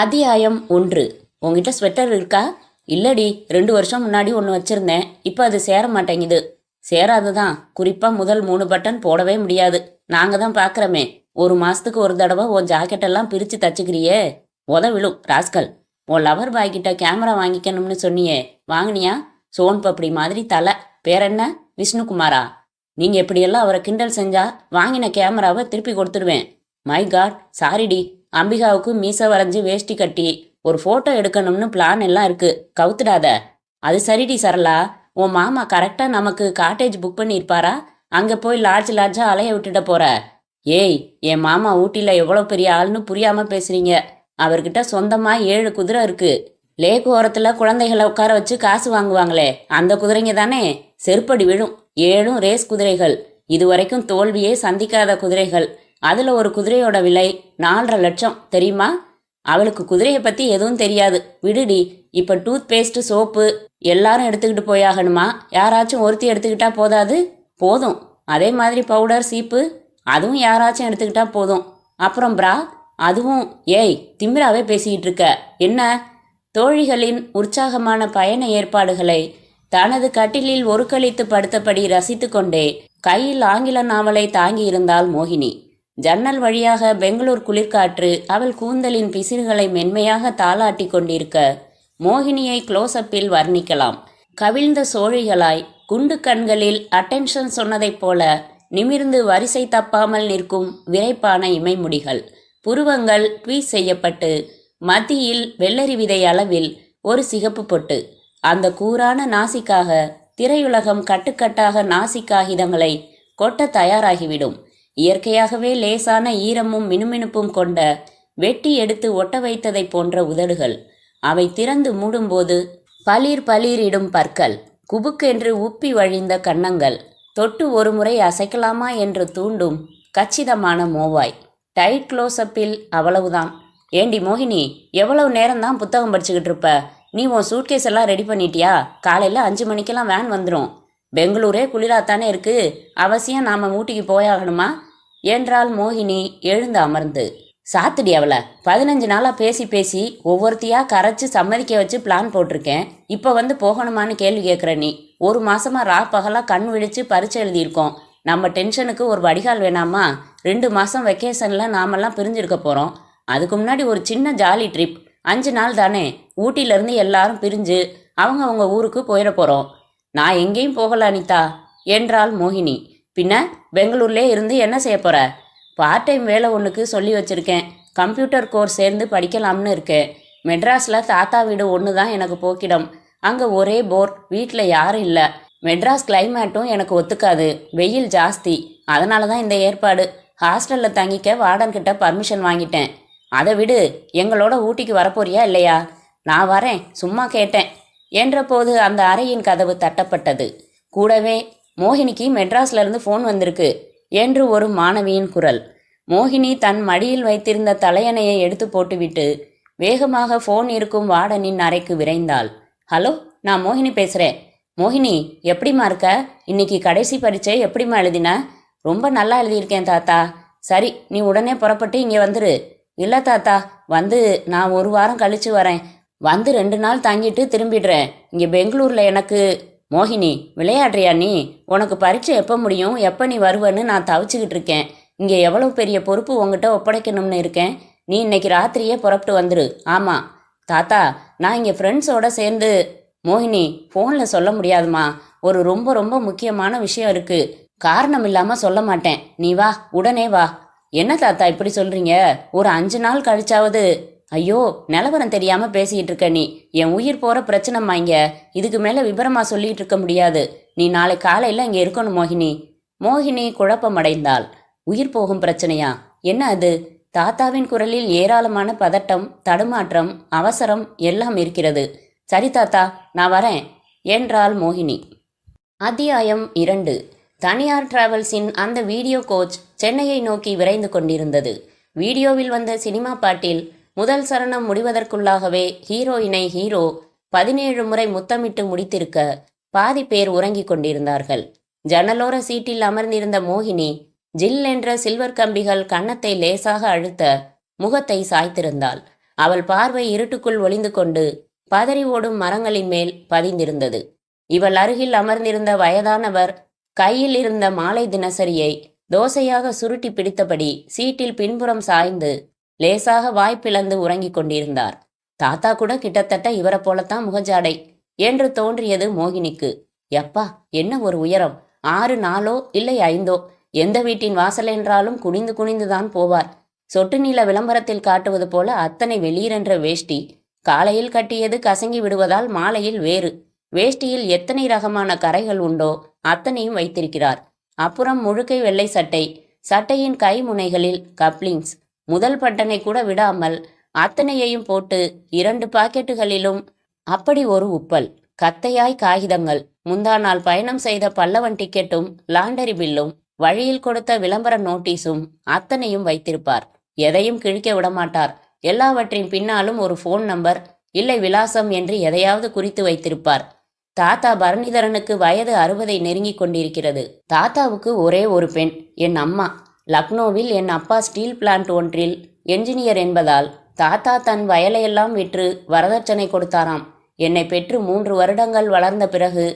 அத்தியாயம் 1. உங்ககிட்ட ஸ்வெட்டர் இருக்கா? இல்லடி, 2 வருஷம் முன்னாடி ஒன்று வச்சிருந்தேன். இப்போ அது சேர மாட்டேங்குது. சேராதுதான். குறிப்பாக முதல் 3 பட்டன் போடவே முடியாது. நாங்கள் தான் பார்க்குறோமே. ஒரு மாதத்துக்கு ஒரு தடவை உன் ஜாக்கெட்டெல்லாம் பிரித்து தச்சுக்கிறியே. விழும் ராஸ்கல். உன் லவர் பாய் கிட்ட கேமரா வாங்கிக்கணும்னு சொன்னியே, வாங்கினியா? சோன் பப்படி மாதிரி தலை. பேர் என்ன? விஷ்ணுகுமாரா? நீங்கள் எப்படியெல்லாம் அவரை கிண்டல் செஞ்சா வாங்கின கேமராவை திருப்பி கொடுத்துடுவேன். My God, சாரிடி. அம்பிகாவுக்கு மீசை வரைஞ்சி வேஷ்டி கட்டி ஒரு ஃபோட்டோ எடுக்கணும்னு பிளான் எல்லாம் இருக்கு. கவுத்துடாத. அது சரிடி சரளா, உன் மாமா கரெக்டாக நமக்கு காட்டேஜ் புக் பண்ணியிருப்பாரா? அங்கே போய் லாட்ஜா அலைய விட்டுட்ட போற. ஏய், என் மாமா ஊட்டியில் எவ்வளோ பெரிய ஆள்னு புரியாமல் பேசுறீங்க. அவர்கிட்ட சொந்தமாக 7 குதிரை இருக்கு. லேக் ஓரத்தில் குழந்தைகளை உட்கார வச்சு காசு வாங்குவாங்களே, அந்த குதிரைங்க தானே. செருப்படி விழும். 7 ரேஸ் குதிரைகள். இதுவரைக்கும் தோல்வியே சந்திக்காத குதிரைகள். அதில் ஒரு குதிரையோட விலை 4.5 லட்சம் தெரியுமா? அவளுக்கு குதிரையை பற்றி எதுவும் தெரியாது. விடுடி. இப்போ டூத் பேஸ்ட்டு, சோப்பு எல்லாரும் எடுத்துக்கிட்டு போயாகணுமா? யாராச்சும் ஒருத்தி எடுத்துக்கிட்டா போதாது? போதும். அதே மாதிரி பவுடர், சீப்பு அதுவும் யாராச்சும் எடுத்துக்கிட்டா போதும். அப்புறம் பிரா, அதுவும். ஏய், திமிராவே பேசிக்கிட்டு இருக்க என்ன? தோழிகளின் உற்சாகமான பயண ஏற்பாடுகளை தனது கட்டிலில் ஒருக்களித்து படுத்தபடி ரசித்து கொண்டே கையில் ஆங்கில நாவலை தாங்கி இருந்தாள் மோகினி. ஜன்னல் வழியாக பெங்களூர் குளிர்காற்று அவள் கூந்தலின் பிசிறுகளை மென்மையாக தாளாட்டி கொண்டிருக்க மோகினியை க்ளோஸ்அப்பில் வர்ணிக்கலாம். கவிழ்ந்த சோழிகளாய் குண்டு கண்களில் அட்டென்ஷன் சொன்னதைப் போல நிமிர்ந்து வரிசை தப்பாமல் நிற்கும் விரைப்பான இமைமுடிகள், புருவங்கள் ட்வீஸ் செய்யப்பட்டு மத்தியில் வெள்ளரி விதை அளவில் ஒரு சிகப்பு பொட்டு. அந்த கூரான நாசிக்காக திரையுலகம் கட்டுக்கட்டாக நாசிக் காகிதங்களை கொட்ட தயாராகிவிடும். இயற்கையாகவே லேசான ஈரமும் மினுமினுப்பும் கொண்ட வெட்டி எடுத்து ஒட்ட வைத்ததை போன்ற உதடுகள். அவை திறந்து மூடும்போது பளிர் பளிரிடும் பற்கள், குபுக்கென்று உப்பி வழிந்த கன்னங்கள், தொட்டு ஒரு முறை அசைக்கலாமா என்று தூண்டும் கச்சிதமான மோவாய். டைட் க்ளோஸ்அப்பில் அவ்வளவுதான். ஏண்டி மோகினி, எவ்வளவு நேரம்தான் புத்தகம் படிச்சுக்கிட்டு இருப்ப? நீ உன் சூட்கேஸ் எல்லாம் ரெடி பண்ணிட்டியா? காலையில் 5 மணிக்கெல்லாம் வேன் வந்துடும். பெங்களூரே குளிராத்தானே இருக்கு. அவசியம் நாம் ஊட்டிக்கு போயாகணுமா என்றாள் மோகினி எழுந்து அமர்ந்து. சாத்துடி அவளை. 15 நாளாக பேசி பேசி ஒவ்வொருத்தையாக கரைச்சி சம்மதிக்க வச்சு பிளான் போட்டிருக்கேன். இப்போ வந்து போகணுமான்னு கேள்வி கேட்குற நீ. 1 மாசமாக ரா பகலாக கண் விழித்து பரிச்சை எழுதியிருக்கோம். நம்ம டென்ஷனுக்கு ஒரு வடிகால் வேணாமா? 2 மாதம் வெக்கேஷனில் நாமெல்லாம் பிரிஞ்சிருக்க போகிறோம். அதுக்கு முன்னாடி ஒரு சின்ன ஜாலி ட்ரிப். 5 நாள் தானே. ஊட்டியிலேருந்து எல்லாரும் பிரிஞ்சு அவங்க ஊருக்கு போயிட போகிறோம். நான் எங்கேயும் போகல அனிதா என்றாள் மோகினி. பின்ன பெங்களூர்லே இருந்து என்ன செய்ய போகிற? பார்ட் டைம் வேலை ஒன்றுக்கு சொல்லி வச்சுருக்கேன். கம்ப்யூட்டர் கோர்ஸ் சேர்ந்து படிக்கலாம்னு இருக்கேன். மெட்ராஸில் தாத்தா வீடு ஒன்று தான் எனக்கு போக்கிடம். அங்கே ஒரே போர். வீட்டில் யாரும் இல்லை. மெட்ராஸ் கிளைமேட்டும் எனக்கு ஒத்துக்காது. வெயில் ஜாஸ்தி. அதனால தான் இந்த ஏற்பாடு. ஹாஸ்டலில் தங்கிக்க வார்டன்கிட்ட பர்மிஷன் வாங்கிட்டேன். அதை விடு, எங்களோட ஊட்டிக்கு வரப்போறியா இல்லையா? நான் வரேன், சும்மா கேட்டேன் என்றபோது அந்த அறையின் கதவு தட்டப்பட்டது. கூடவே, மோகினிக்கு மெட்ராஸ்லேருந்து ஃபோன் வந்திருக்கு என்று ஒரு மாணவியின் குரல். மோகினி தன் மடியில் வைத்திருந்த தலையணையை எடுத்து போட்டுவிட்டு வேகமாக ஃபோன் இருக்கும் வார்டனின் அறைக்கு விரைந்தாள். ஹலோ, நான் மோகினி பேசுகிறேன். மோகினி, எப்படிம்மா இருக்க? இன்னைக்கு கடைசி பரீட்சை எப்படிம்மா எழுதின? ரொம்ப நல்லா எழுதியிருக்கேன் தாத்தா. சரி, நீ உடனே புறப்பட்டு இங்கே வந்துரு. இல்லை தாத்தா, வந்து நான் 1 வாரம் கழிச்சு வரேன். வந்து 2 நாள் தங்கிட்டு திரும்பிடுறேன். இங்கே பெங்களூரில் எனக்கு. மோகினி, விளையாடுறியா நீ? உனக்கு பரீட்சை எப்போ முடியும், எப்போ நீ வருவன்னு நான் தவிச்சுக்கிட்டு இருக்கேன். இங்கே எவ்வளோ பெரிய பொறுப்பு உங்ககிட்ட ஒப்படைக்கணும்னு இருக்கேன். நீ இன்னைக்கு ராத்திரியே புறப்பட்டு வந்துரு. ஆமாம் தாத்தா, நான் இங்கே ஃப்ரெண்ட்ஸோடு சேர்ந்து. மோகினி, ஃபோனில் சொல்ல முடியாதுமா. ஒரு ரொம்ப ரொம்ப முக்கியமான விஷயம் இருக்குது. காரணம் இல்லாமல் சொல்ல மாட்டேன். நீ வா, உடனே வா. என்ன தாத்தா இப்படி சொல்கிறீங்க? ஒரு 5 நாள் கழிச்சாவது. ஐயோ, நிலவரம் தெரியாமல் பேசிக்கிட்டு இருக்க நீ. என் உயிர் போகிற பிரச்சனைம்மா இங்கே. இதுக்கு மேலே விபரமாக சொல்லிகிட்டு இருக்க முடியாது. நீ நாளை காலையில் இங்கே இருக்கணும் மோகினி. மோகினி குழப்பமடைந்தாள். உயிர் போகும் பிரச்சனையா? என்ன அது? தாத்தாவின் குரலில் ஏராளமான பதட்டம், தடுமாற்றம், அவசரம் எல்லாம் இருக்கிறது. சரி தாத்தா, நான் வரேன் என்றாள் மோகினி. அத்தியாயம் 2. தனியார் டிராவல்ஸின் அந்த வீடியோ கோச் சென்னையை நோக்கி விரைந்து கொண்டிருந்தது. வீடியோவில் வந்த சினிமா பாட்டில் முதல் சரணம் முடிவதற்குள்ளாகவே ஹீரோயினை ஹீரோ 17 முறை முத்தமிட்டு முடித்திருக்க பாதி பேர் உறங்கிக் கொண்டிருந்தார்கள். ஜன்னலோர சீட்டில் அமர்ந்திருந்த மோகினி ஜில் என்ற சில்வர் கம்பிகள் கன்னத்தை லேசாக அழுத்த முகத்தை சாய்த்திருந்தாள். அவள் பார்வை இருட்டுக்குள் ஒளிந்து கொண்டு பதறி ஓடும் மரங்களின் மேல் பதிந்திருந்தது. இவள் அருகில் அமர்ந்திருந்த வயதானவர் கையில் இருந்த மாலை தினசரியை தோசையாக சுருட்டி பிடித்தபடி சீட்டில் பின்புறம் சாய்ந்து லேசாக வாய்ப்பிழந்து உறங்கிக் கொண்டிருந்தார். தாத்தா கூட கிட்டத்தட்ட இவரை போலத்தான் முகஜாடை என்று தோன்றியது மோகினிக்கு. யப்பா, என்ன ஒரு உயரம்! 6 4 இல்லை 5 எந்த வீட்டின் வாசல் என்றாலும் குனிந்து குனிந்துதான் போவார். சொட்டு நீல விளம்பரத்தில் காட்டுவது போல அத்தனை வெளியிரென்ற வேஷ்டி, காலையில் கட்டியது கசங்கி விடுவதால் மாலையில் வேறு. வேஷ்டியில் எத்தனை ரகமான கரைகள் உண்டோ அத்தனையும் வைத்திருக்கிறார். அப்புறம் முழுக்கை வெள்ளை சட்டை, சட்டையின் கை முனைகளில் கப்ளிங்ஸ், முதல் பட்டனை கூட விடாமல் அத்தனையையும் போட்டு 2 பாக்கெட்டுகளிலும் அப்படி ஒரு உப்பல், கத்தையாய் காகிதங்கள், முந்தா நாள் பயணம் செய்த பல்லவன் டிக்கெட்டும் லாண்டரி பில்லும் வழியில் கொடுத்த விளம்பர நோட்டீஸும் அத்தனையும் வைத்திருப்பார். எதையும் கிழிக்க விடமாட்டார். எல்லாவற்றின் பின்னாலும் ஒரு ஃபோன் நம்பர் இல்லை விலாசம் என்று எதையாவது குறித்து வைத்திருப்பார். தாத்தா பரணிதரனுக்கு வயது 60 நெருங்கிக் கொண்டிருக்கிறது. தாத்தாவுக்கு ஒரே ஒரு பெண், என் அம்மா. லக்னோவில் என் அப்பா ஸ்டீல் பிளான்ட் ஒன்றில் என்ஜினியர் என்பதால் தாத்தா தன் வயலையெல்லாம் விற்று வரதட்சணை கொடுத்தாராம். என்னை பெற்று 3 வருடங்கள் வளர்ந்த பிறகு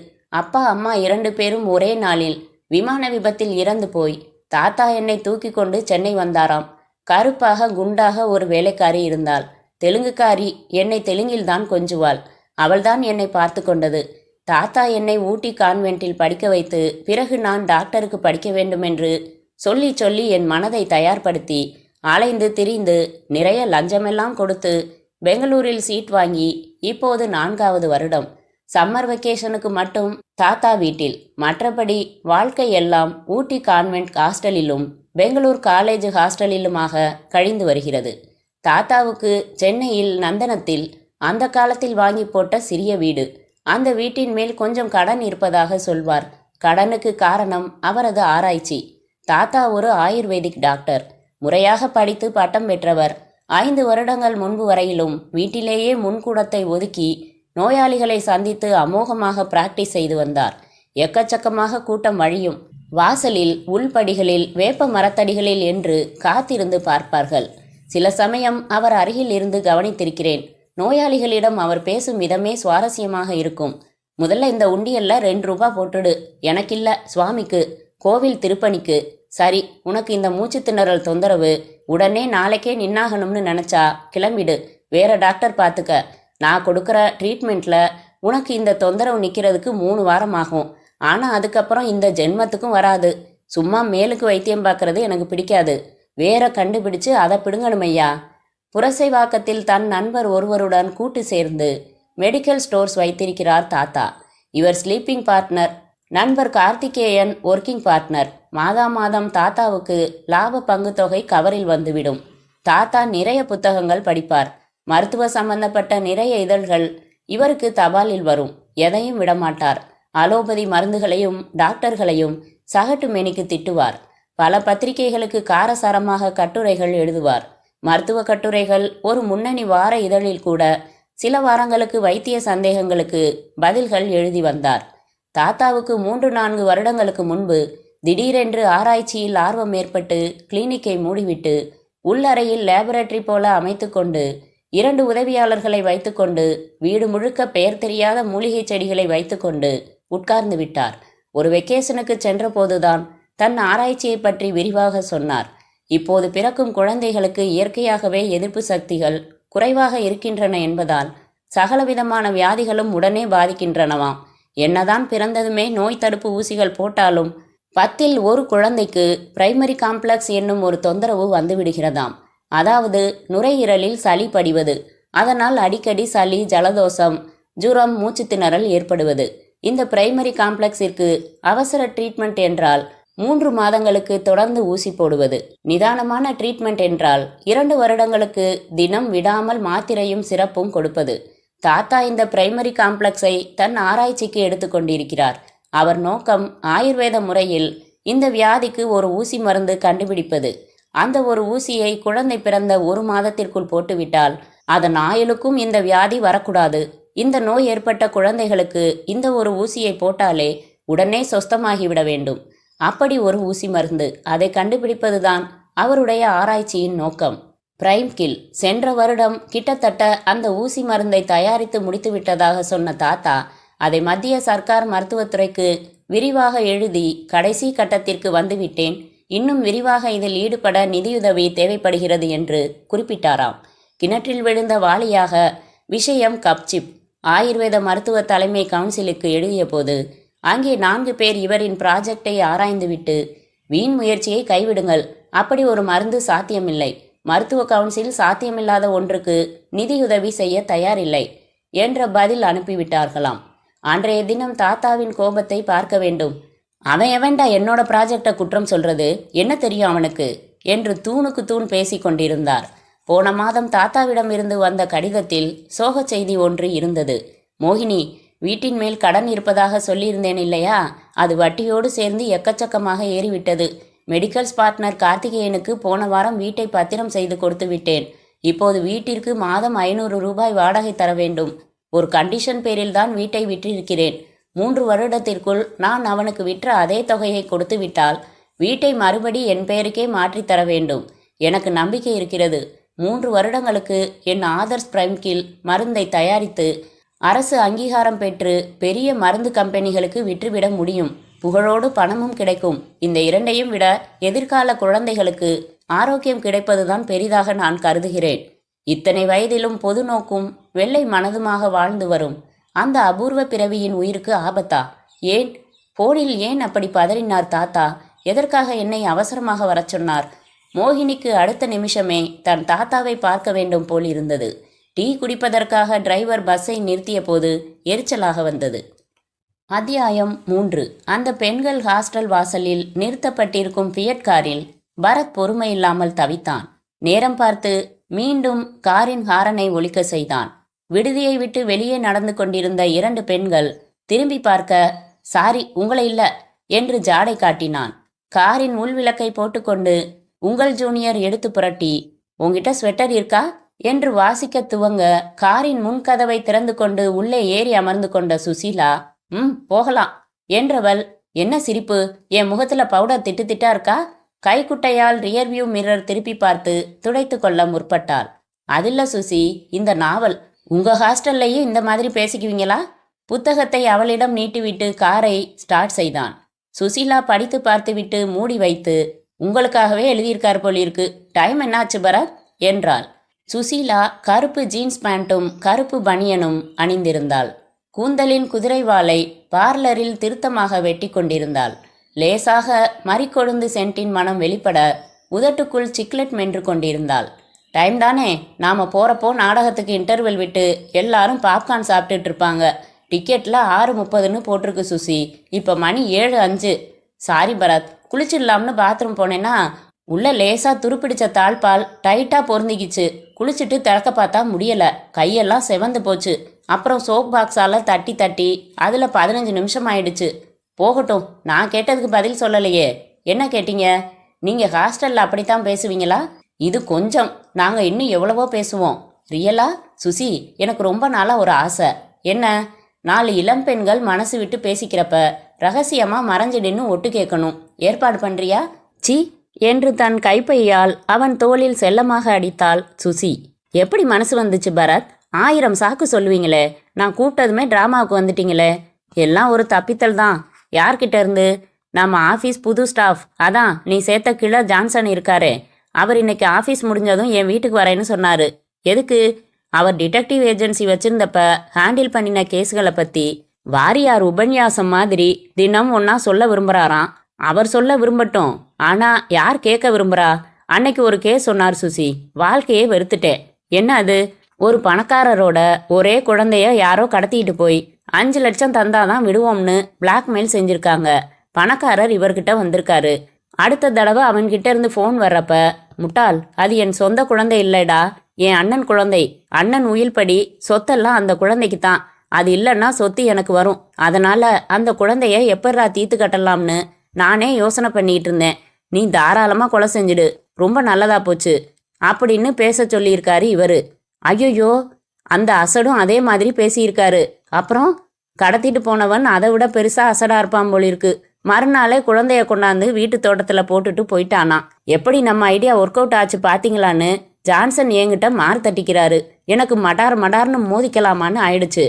அப்பா அம்மா 2 பேரும் ஒரே நாளில் விமான விபத்தில் இறந்து போய் தாத்தா என்னை தூக்கி கொண்டு சென்னை வந்தாராம். கருப்பாக குண்டாக ஒரு வேலைக்காரி இருந்தாள். தெலுங்குக்காரி. என்னை தெலுங்கில்தான் கொஞ்சுவாள். அவள்தான் என்னை பார்த்து கொண்டது. தாத்தா என்னை ஊட்டி கான்வென்ட்டில் படிக்க வைத்து பிறகு நான் டாக்டருக்கு படிக்க வேண்டுமென்று சொல்லி சொல்லி என் மனதை தயார்படுத்தி அலைந்து திரிந்து நிறைய லஞ்சமெல்லாம் கொடுத்து பெங்களூரில் சீட் வாங்கி இப்போது 4வது வருடம். சம்மர் வெக்கேஷனுக்கு மட்டும் தாத்தா வீட்டில், மற்றபடி வாழ்க்கை எல்லாம் ஊட்டி கான்வென்ட் ஹாஸ்டலிலும் பெங்களூர் காலேஜ் ஹாஸ்டலிலுமாக கழிந்து வருகிறது. தாத்தாவுக்கு சென்னையில் நந்தனத்தில் அந்த காலத்தில் வாங்கி போட்ட சிறிய வீடு. அந்த வீட்டின் மேல் கொஞ்சம் கடன் இருப்பதாக சொல்வார். கடனுக்கு காரணம் அவரது ஆராய்ச்சி. தாத்தா ஒரு ஆயுர்வேதிக் டாக்டர். முறையாக படித்து பட்டம் பெற்றவர். 5 வருடங்கள் முன்பு வரையிலும் வீட்டிலேயே முன்கூடத்தை ஒதுக்கி நோயாளிகளை சந்தித்து அமோகமாக பிராக்டிஸ் செய்து வந்தார். எக்கச்சக்கமாக கூட்டம் வழியும். வாசலில், உள்படிகளில், வேப்ப மரத்தடிகளில் என்று காத்திருந்து பார்ப்பார்கள். சில சமயம் அவர் அருகில் இருந்து கவனித்திருக்கிறேன். நோயாளிகளிடம் அவர் பேசும் விதமே சுவாரஸ்யமாக இருக்கும். முதல்ல இந்த உண்டியல்ல 2 ரூபா போட்டுடு. எனக்கில்ல, சுவாமிக்கு, கோவில் திருப்பணிக்கு. சரி, உனக்கு இந்த மூச்சு திணறல் தொந்தரவு, உடனே நாளைக்கே நின்னாகணும்னு நினச்சா கிளம்பிடு. வேற டாக்டர் பார்த்துக்க. நான் கொடுக்குற ட்ரீட்மெண்ட்டில் உனக்கு இந்த தொந்தரவு நிற்கிறதுக்கு 3 வாரம் ஆகும். ஆனால் அதுக்கப்புறம் இந்த ஜென்மத்துக்கும் வராது. சும்மா மேலுக்கு வைத்தியம் பார்க்கறது எனக்கு பிடிக்காது. வேற கண்டுபிடிச்சு அதை பிடுங்கணுமையா. புரசைவாக்கத்தில் தன் நண்பர் ஒருவருடன் கூட்டு சேர்ந்து மெடிக்கல் ஸ்டோர்ஸ் வைத்திருக்கிறார் தாத்தா. இவர் ஸ்லீப்பிங் பார்ட்னர். நண்பர் கார்த்திகேயன் ஒர்க்கிங் பார்ட்னர். மாதம் தாத்தாவுக்கு லாப பங்கு தொகை கவரில் வந்துவிடும். தாத்தா நிறைய புத்தகங்கள் படிப்பார். மருத்துவ சம்பந்தப்பட்ட நிறைய இதழ்கள் இவருக்கு தபாலில் வரும். எதையும் விடமாட்டார். அலோபதி மருந்துகளையும் டாக்டர்களையும் சகட்டு மேனிக்கு திட்டுவார். பல பத்திரிகைகளுக்கு காரசாரமாக கட்டுரைகள் எழுதுவார். மருத்துவ கட்டுரைகள். ஒரு முன்னணி வார இதழில் கூட சில வாரங்களுக்கு வைத்திய சந்தேகங்களுக்கு பதில்கள் எழுதி வந்தார். தாத்தாவுக்கு 3-4 வருடங்களுக்கு முன்பு திடீரென்று ஆராய்ச்சியில் ஆர்வம் ஏற்பட்டு கிளினிக்கை மூடிவிட்டு உள்ளறையில் லேபரட்டரி போல அமைத்து கொண்டு 2 உதவியாளர்களை வைத்துக்கொண்டு வீடு முழுக்க பெயர் தெரியாத மூலிகை செடிகளை வைத்துக்கொண்டு உட்கார்ந்து விட்டார். ஒரு வெக்கேஷனுக்கு சென்ற போதுதான் தன் ஆராய்ச்சியை பற்றி விரிவாக சொன்னார். இப்போது பிறக்கும் குழந்தைகளுக்கு இயற்கையாகவே எதிர்ப்பு சக்திகள் குறைவாக இருக்கின்றன என்பதால் சகலவிதமான வியாதிகளும் உடனே பாதிக்கின்றனவாம். என்னதான் பிறந்ததுமே நோய் தடுப்பு ஊசிகள் போட்டாலும் 10ல் 1 குழந்தைக்கு பிரைமரி காம்ப்ளெக்ஸ் என்னும் ஒரு தொந்தரவு வந்துவிடுகிறதாம். அதாவது நுரையீரலில் சளி படிவது. அதனால் அடிக்கடி சளி, ஜலதோஷம், ஜுரம், மூச்சு திணறல் ஏற்படுவது. இந்த பிரைமரி காம்ப்ளெக்ஸிற்கு அவசர ட்ரீட்மெண்ட் என்றால் 3 மாதங்களுக்கு தொடர்ந்து ஊசி போடுவது. நிதானமான ட்ரீட்மெண்ட் என்றால் 2 வருடங்களுக்கு தினம் விடாமல் மாத்திரையும் சிறப்பும் கொடுப்பது. தாத்தா இந்த பிரைமரி காம்ப்ளெக்ஸை தன் ஆராய்ச்சிக்கு எடுத்துக்கொண்டிருக்கிறார். அவர் நோக்கம் ஆயுர்வேத முறையில் இந்த வியாதிக்கு ஒரு ஊசி மருந்து கண்டுபிடிப்பது. அந்த ஒரு ஊசியை குழந்தை பிறந்த 1 மாதத்திற்குள் போட்டுவிட்டால் அதன் ஆயுளுக்கும் இந்த வியாதி வரக்கூடாது. இந்த நோய் ஏற்பட்ட குழந்தைகளுக்கு இந்த ஒரு ஊசியை போட்டாலே உடனே சொஸ்தமாகிவிட வேண்டும். அப்படி ஒரு ஊசி மருந்து. அதை கண்டுபிடிப்பதுதான் அவருடைய ஆராய்ச்சியின் நோக்கம். பிரைம் கில் சென்ற வருடம் கிட்டத்தட்ட அந்த ஊசி மருந்தை தயாரித்து முடித்து விட்டதாக சொன்ன தாத்தா அதை மத்திய சர்க்கார் மருத்துவத்துறைக்கு விரிவாக எழுதி கடைசி கட்டத்திற்கு வந்துவிட்டேன், இன்னும் விரிவாக இதில் ஈடுபட நிதியுதவி தேவைப்படுகிறது என்று குறிப்பிட்டாராம். கிணற்றில் விழுந்த வாளியாக விஷயம் கப்சிப் ஆயுர்வேத மருத்துவ தலைமை கவுன்சிலுக்கு எழுதிய போது அங்கே 4 பேர் இவரின் ப்ராஜெக்டை ஆராய்ந்துவிட்டு வீண் முயற்சியை கைவிடுங்கள், அப்படி ஒரு மருந்து சாத்தியமில்லை, மருத்துவ கவுன்சில் சாத்தியமில்லாத ஒன்றுக்கு நிதியுதவி செய்ய தயாரில்லை என்ற பதில் அனுப்பிவிட்டார்களாம். அன்றைய தினம் தாத்தாவின் கோபத்தை பார்க்க வேண்டும். அவன் எவன்டா என்னோட ப்ராஜெக்டை குற்றம் சொல்றது, என்ன தெரியும் அவனுக்கு என்று தூணுக்கு தூண் பேசி கொண்டிருந்தார். போன மாதம் தாத்தாவிடம் இருந்து வந்த கடிதத்தில் சோகச் செய்தி ஒன்று இருந்தது. மோகினி, வீட்டின் மேல் கடன் இருப்பதாக சொல்லியிருந்தேன் இல்லையா, அது வட்டியோடு சேர்ந்து எக்கச்சக்கமாக ஏறிவிட்டது. மெடிக்கல்ஸ் பார்ட்னர் கார்த்திகேயனுக்கு போன வாரம் வீட்டை பத்திரம் செய்து கொடுத்து விட்டேன். இப்போது வீட்டிற்கு மாதம் 500 ரூபாய் வாடகை தர வேண்டும். ஒரு கண்டிஷன் பேரில் தான் வீட்டை விற்றிருக்கிறேன். 3 வருடத்திற்குள் நான் அவனுக்கு விற்ற அதே தொகையை கொடுத்து விட்டால் வீட்டை மறுபடி என் பெயருக்கே மாற்றித்தர வேண்டும். எனக்கு நம்பிக்கை இருக்கிறது. 3 வருடங்களுக்கு என் ஆதர்ஸ் பிரைம் கில் மருந்தை தயாரித்து அரசு அங்கீகாரம் பெற்று பெரிய மருந்து கம்பெனிகளுக்கு விற்றுவிட முடியும். புகழோடு பணமும் கிடைக்கும். இந்த இரண்டையும் விட எதிர்கால குழந்தைகளுக்கு ஆரோக்கியம் கிடைப்பதுதான் பெரிதாக நான் கருதுகிறேன். இத்தனை வயதிலும் பொது நோக்கும் வெள்ளை மனதுமாக வாழ்ந்து வரும் அந்த அபூர்வ பிறவியின் உயிருக்கு ஆபத்தா? ஏன் போனில் ஏன் அப்படி பதறினார் தாத்தா? எதற்காக என்னை அவசரமாக வரச் சொன்னார்? மோகினிக்கு அடுத்த நிமிஷமே தன் தாத்தாவை பார்க்க வேண்டும் போல் இருந்தது. டீ குடிப்பதற்காக டிரைவர் பஸ்ஸை நிறுத்திய போது எரிச்சலாக வந்தது. அத்தியாயம் 3. அந்த பெண்கள் ஹாஸ்டல் வாசலில் நிறுத்தப்பட்டிருக்கும் ஃபியட் காரில் பரத் பொறுமையில்லாமல் தவித்தான். நேரம் பார்த்து மீண்டும் காரின் ஹாரனை ஒலிக்க செய்தான். விடுதியை விட்டு வெளியே நடந்து கொண்டிருந்த 2 பெண்கள் திரும்பி பார்க்க, சாரி உங்களை இல்ல என்று ஜாடை காட்டினான். காரின் உள்விளக்கை போட்டுக்கொண்டு உங்கள் ஜூனியர் எடுத்து புரட்டி, உங்ககிட்ட ஸ்வெட்டர் இருக்கா என்று வாசிக்க துவங்க காரின் முன்கதவை திறந்து கொண்டு உள்ளே ஏறி அமர்ந்து கொண்ட சுசீலா, போகலாம் என்றவள், என்ன சிரிப்பு, என் முகத்துல பவுடர் திட்டு திட்டா இருக்கா? கைக்குட்டையால் ரியர்வியூ மிரர் திருப்பி பார்த்து துடைத்து கொள்ள முற்பட்டாள். அதில்ல சுசி, இந்த நாவல். உங்க ஹாஸ்டல்லையும் இந்த மாதிரி பேசிக்குவீங்களா? புத்தகத்தை அவளிடம் நீட்டிவிட்டு காரை ஸ்டார்ட் செய்தான். சுசீலா படித்து பார்த்துவிட்டு மூடி வைத்து, உங்களுக்காகவே எழுதியிருக்கார் போலிருக்கு, டைம் என்னாச்சு பரத் என்றாள். சுசீலா கருப்பு ஜீன்ஸ் பேண்ட்டும் கருப்பு பனியனும் அணிந்திருந்தாள். கூந்தலின் குதிரைவாலை பார்லரில் திருத்தமாக வெட்டி கொண்டிருந்தாள். லேசாக மறிக்கொழுந்து சென்ட்டின் மனம் வெளிப்பட உதட்டுக்குள் சிக்லெட் மென்று கொண்டிருந்தாள். டைம் தானே, நாம் போகிறப்போ நாடகத்துக்கு இன்டர்வெல் விட்டு எல்லாரும் பாப்கார்ன் சாப்பிட்டுட்டு இருப்பாங்க. டிக்கெட்டில் 6:30ன்னு போட்டிருக்கு சுசி, இப்போ மணி 7:05. சாரி பரத், குளிச்சிடலாம்னு பாத்ரூம் போனேன்னா உள்ள லேசாக துருப்பிடிச்ச தாழ்பால் டைட்டாக பொருந்திக்கிச்சு. குளிச்சுட்டு திறக்க பார்த்தா முடியலை, கையெல்லாம் செவந்து போச்சு. அப்புறம் சோப் பாக்ஸால் தட்டி தட்டி அதில் 15 நிமிஷம் ஆயிடுச்சு. போகட்டும், நான் கேட்டதுக்கு பதில் சொல்லலையே. என்ன கேட்டீங்க? நீங்கள் ஹாஸ்டலில் அப்படித்தான் பேசுவீங்களா? இது கொஞ்சம், நாங்கள் இன்னும் எவ்வளவோ பேசுவோம். ரியலா? சுசி, எனக்கு ரொம்ப நாளாக ஒரு ஆசை. என்ன? 4 இளம் பெண்கள் மனசு விட்டு பேசிக்கிறப்ப ரகசியமாக மறைஞ்சிடுன்னு ஒட்டு கேட்கணும். ஏற்பாடு பண்ணுறியா? சி என்று தன் கைப்பையால் அவன் தோளில் செல்லமாக அடித்தாள் சுசி. எப்படி மனசு வந்துச்சு பரத்? 1000 சாக்கு சொல்லுவீங்களே, நான் கூப்பிட்டதுமே டிராமாவுக்கு வந்துட்டீங்களே. எல்லாம் ஒரு தப்பித்தல் தான். யார்கிட்ட இருந்து? நம்ம ஆஃபீஸ் புது ஸ்டாஃப், அதான் நீ சேர்த்த கீழே ஜான்சன் இருக்காரே, அவர் இன்னைக்கு ஆஃபீஸ் முடிஞ்சதும் என் வீட்டுக்கு வரேன்னு சொன்னார். எதுக்கு? அவர் டிடெக்டிவ் ஏஜென்சி வச்சிருந்தப்ப ஹேண்டில் பண்ணின கேஸுகளை பற்றி வாரியார் உபன்யாசம் மாதிரி தினம் ஒன்றா சொல்ல விரும்புகிறாராம். அவர் சொல்ல விரும்பட்டும், ஆனால் யார் கேட்க விரும்புகிறா? அன்னைக்கு ஒரு கேஸ் சொன்னார் சுசி, வாழ்க்கையே வெறுத்துட்டேன். என்ன அது? ஒரு பணக்காரரோட ஒரே குழந்தைய யாரோ கடத்திக்கிட்டு போய் 5 லட்சம் தந்தாதான் விடுவோம்னு பிளாக்மெயில் செஞ்சுருக்காங்க. பணக்காரர் இவர்கிட்ட வந்திருக்காரு. அடுத்த தடவை அவன்கிட்ட இருந்து ஃபோன் வர்றப்ப, முட்டாள், அது என் சொந்த குழந்தை இல்லைடா, என் அண்ணன் குழந்தை. அண்ணன் உயில்படி சொத்தெல்லாம் அந்த குழந்தைக்கு தான். அது இல்லைன்னா சொத்து எனக்கு வரும். அதனால அந்த குழந்தைய எப்பட்றா தீர்த்து கட்டலாம்னு நானே யோசனை பண்ணிட்டு இருந்தேன். நீ தாராளமாக கொலை செஞ்சிடு, ரொம்ப நல்லதா போச்சு அப்படின்னு பேச சொல்லியிருக்காரு இவர். ஐயோ, அந்த அசடும் அதே மாதிரி பேசியிருக்காரு. அப்புறம் கடத்திட்டு போனவன் அதை விட பெருசாக அசடாக இருப்பான் போலிருக்கு. மறுநாளே குழந்தைய கொண்டாந்து வீட்டு தோட்டத்தில் போட்டுட்டு போயிட்டானா. எப்படி நம்ம ஐடியா ஒர்க் அவுட் ஆச்சு பார்த்தீங்களான்னு ஜான்சன் என்கிட்ட மாறு தட்டிக்கிறாரு. எனக்கு மடார் மடார்னு மோதிக்கலாமான்னு ஆயிடுச்சு.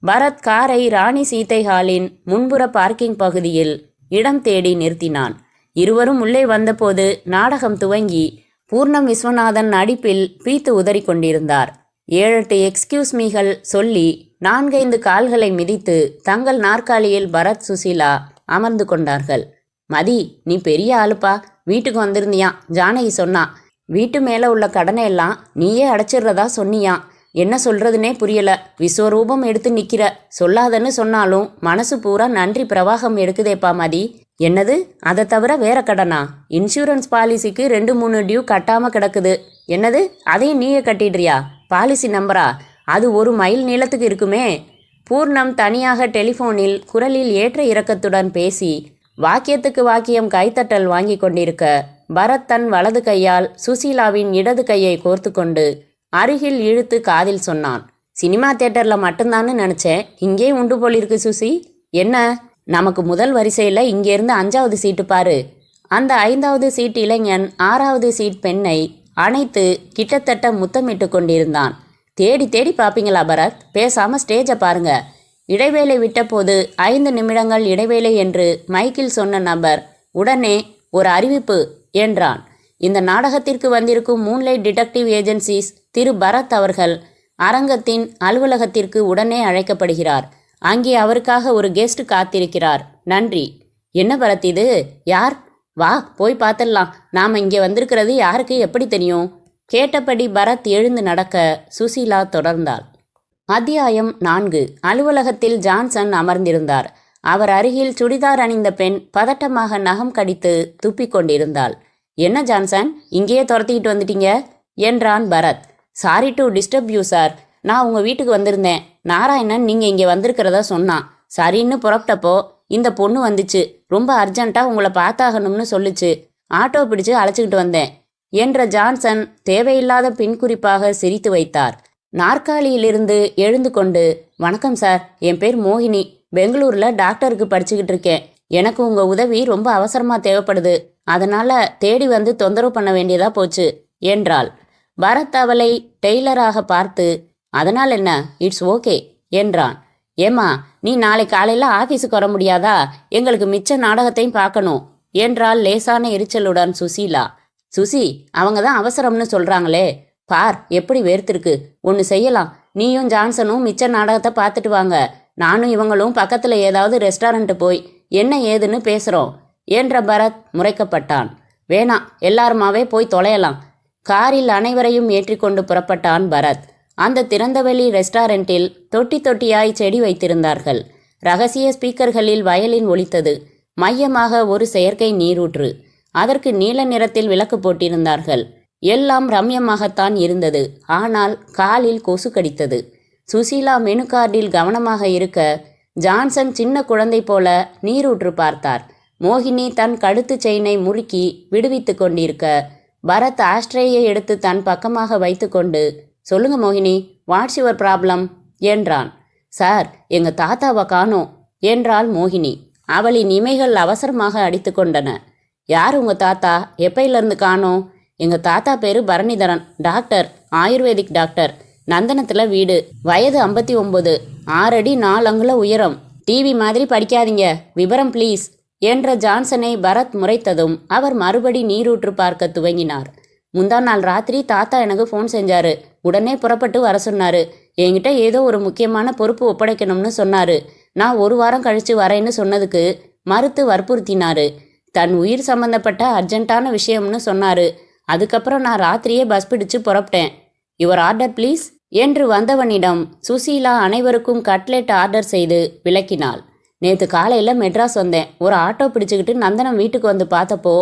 பரத் காரை ராணி சீதை ஹாலின் முன்புற பார்க்கிங் பகுதியில் இடம் தேடி நிறுத்தினான். இருவரும் உள்ளே வந்தபோது நாடகம் துவங்கி பூர்ணம் விஸ்வநாதன் நடிப்பில் பீத்து உதறி கொண்டிருந்தார். 7-8 எக்ஸ்கியூஸ் மீகள் சொல்லி 4-5 கால்களை மிதித்து தங்கள் நாற்காலியில் பரத் சுசீலா அமர்ந்து கொண்டார்கள். மதி, நீ பெரிய ஆளுப்பா, வீட்டுக்கு வந்திருந்தியான். ஜானகி சொன்னா வீட்டு மேலே உள்ள கடனை எல்லாம் நீயே அடைச்சிடுறதா சொன்னியான். என்ன சொல்றதுனே புரியல. விஸ்வரூபம் எடுத்து நிற்கிற. சொல்லாதன்னு சொன்னாலும் மனசு பூரா நன்றி பிரவாகம் எடுக்குதேப்பா மதி. என்னது? அதை தவிர வேற கடனா? இன்சூரன்ஸ் பாலிசிக்கு 2-3 டியூ கட்டாம கிடக்குது. என்னது? அதையும் நீயே கட்டிடுறியா? பாலிசி நம்பரா? அது 1 மைல் நீளத்துக்கு இருக்குமே. பூர்ணம் தனியாக டெலிஃபோனில் குரலில் ஏற்ற இறக்கத்துடன் பேசி வாக்கியத்துக்கு வாக்கியம் கைத்தட்டல் வாங்கி கொண்டிருக்க பரத் தன் வலது கையால் சுசீலாவின் இடது கையை கோர்த்து கொண்டு அருகில் இழுத்து காதில் சொன்னான். சினிமா தியேட்டரில் மட்டும்தான்னு நினச்சேன், இங்கே உண்டு போலிருக்கு சுசி. என்ன? நமக்கு முதல் வரிசையில் இங்கேருந்து 5வது சீட்டு பாரு. அந்த 5வது சீட் இளைஞன் 6வது சீட் பெண்ணை அணைத்து கிட்டத்தட்ட முத்தமிட்டு கொண்டிருந்தான். தேடி தேடி பார்ப்பீங்களா பரத்? பேசாமல் ஸ்டேஜை பாருங்க. இடைவேளை விட்டபோது 5 நிமிடங்கள் இடைவேளை என்று மைக்கில் சொன்ன நபர் உடனே ஒரு அறிவிப்பு என்றான். இந்த நாடகத்திற்கு வந்திருக்கும் மூன்லைட் டிடெக்டிவ் ஏஜென்சிஸ் திரு பரத் அவர்கள் அரங்கத்தின் அலுவலகத்திற்கு உடனே அழைக்கப்படுகிறார். அங்கே அவருக்காக ஒரு கெஸ்ட் காத்திருக்கிறார். நன்றி. என்ன பரத் இது? யார்? வா போய் பார்த்துடலாம். நாம் இங்கே வந்திருக்கிறது யாருக்கு எப்படி தெரியும்? கேட்டபடி பரத் எழுந்து நடக்க சுசீலா தொடர்ந்தாள். அத்தியாயம் 4. அலுவலகத்தில் ஜான்சன் அமர்ந்திருந்தார். அவர் அருகில் சுடிதார் அணிந்த பெண் பதட்டமாக நகம் கடித்து துப்பிக் கொண்டிருந்தாள். என்ன ஜான்சன், இங்கேயே துரத்திக்கிட்டு வந்துட்டீங்க என்றான் Bharat. Sorry to disturb you sir. நான் உங்கள் வீட்டுக்கு வந்திருந்தேன். நாராயணன் நீங்கள் இங்கே வந்திருக்கிறதா சொன்னான். சரின்னு புறப்பட்டப்போ இந்த பொண்ணு வந்துச்சு. ரொம்ப அர்ஜென்ட்டாக உங்களை பார்த்தாகணும்னு சொல்லுச்சு. ஆட்டோ பிடிச்சு அழைச்சிக்கிட்டு வந்தேன் என்ற ஜான்சன் தேவையில்லாத பின்குறிப்பாக சிரித்து வைத்தார். நாற்காலியிலிருந்து எழுந்து கொண்டு, வணக்கம் சார், என் பேர் மோகினி. பெங்களூரில் டாக்டருக்கு படிச்சுக்கிட்டு இருக்கேன். எனக்கு உங்கள் உதவி ரொம்ப அவசரமாக தேவைப்படுது. அதனால் தேடி வந்து தொந்தரவு பண்ண வேண்டியதா போச்சு என்றாள். பரத் அவளை டெய்லராக பார்த்து, அதனால் என்ன, இட்ஸ் ஓகே என்றான். ஏம்மா, நீ நாளை காலையில் ஆஃபீஸுக்கு வர முடியாதா? எங்களுக்கு மிச்ச நாடகத்தையும் பார்க்கணும் என்றாள் லேசான எரிச்சலுடன் சுசீலா. சுசி, அவங்க தான் அவசரம்னு சொல்கிறாங்களே. பார் எப்படி வேர்த்திருக்கு. ஒன்று செய்யலாம், நீயும் ஜான்சனும் மிச்ச நாடகத்தை பார்த்துட்டு வாங்க. நானும் இவங்களும் பக்கத்தில் ஏதாவது ரெஸ்டாரண்ட்டு போய் என்ன ஏதுன்னு பேசுகிறோம் என்ற பரத் முறைக்கப்பட்டான். வேணாம், எல்லாருமாவே போய் தொலையலாம். காரில் அனைவரையும் ஏற்றிக்கொண்டு புறப்பட்டான் பரத். அந்த திறந்தவெளி ரெஸ்டாரண்ட்டில் தொட்டி தொட்டியாய் செடி வைத்திருந்தார்கள். ரகசிய ஸ்பீக்கர்களில் வயலின் ஒலித்தது. மையமாக ஒரு செயற்கை நீரூற்று. அதற்கு நீல நிறத்தில் விளக்கு போட்டிருந்தார்கள். எல்லாம் ரம்யமாகத்தான் இருந்தது. ஆனால் காலில் கொசு கடித்தது. சுசீலா மெனு கார்டில் கவனமாக இருக்க ஜான்சன் சின்ன குழந்தை போல நீரூற்று பார்த்தார். மோகினி தன் கழுத்து செயினை முறுக்கி விடுவித்து கொண்டிருக்க பரத் ஆஸ்ட்ரேயை எடுத்து தன் பக்கமாக வைத்து கொண்டு, சொல்லுங்க மோகினி, வாட்ஸ் யுவர் ப்ராப்ளம் என்றான். சார், எங்கள் தாத்தாவை காணோம் என்றாள் மோகினி. அவளின் இமைகள் அவசரமாக அடித்து கொண்டன. யார் உங்கள் தாத்தா? எப்பையிலேருந்து காணோம்? எங்கள் தாத்தா பேர் பரணிதரன், டாக்டர், ஆயுர்வேதிக் டாக்டர். நந்தனத்தில் வீடு. வயது 59, 6 அடி 4 அங்குல உயரம். டிவி மாதிரி படிக்காதீங்க, விபரம் ப்ளீஸ் என்ற ஜான்சனை பரத் முறைத்ததும் அவர் மறுபடி நீரூற்று பார்க்க துவங்கினார். முந்தா நாள் ராத்திரி தாத்தா எனக்கு ஃபோன் செஞ்சாரு. உடனே புறப்பட்டு வர சொன்னாரு. என்கிட்ட ஏதோ ஒரு முக்கியமான பொறுப்பு ஒப்படைக்கணும்னு சொன்னாரு. நான் 1 வாரம் கழிச்சு வரேன்னு சொன்னதுக்கு மறுத்து வற்புறுத்தினாரு. தன் உயிர் சம்பந்தப்பட்ட அர்ஜென்ட்டான விஷயம்னு சொன்னாரு. அதுக்கப்புறம் நான் ராத்திரியே பஸ் பிடிச்சு புறப்பட்டேன். யுவர் ஆர்டர் ப்ளீஸ் என்று வந்தவனிடம் சுசீலா அனைவருக்கும் கட்லெட் ஆர்டர் செய்து விளக்கினாள். நேற்று காலையில் மெட்ராஸ் வந்தேன். ஒரு ஆட்டோ பிடிச்சுக்கிட்டு நந்தனம் வீட்டுக்கு வந்து பார்த்தப்போ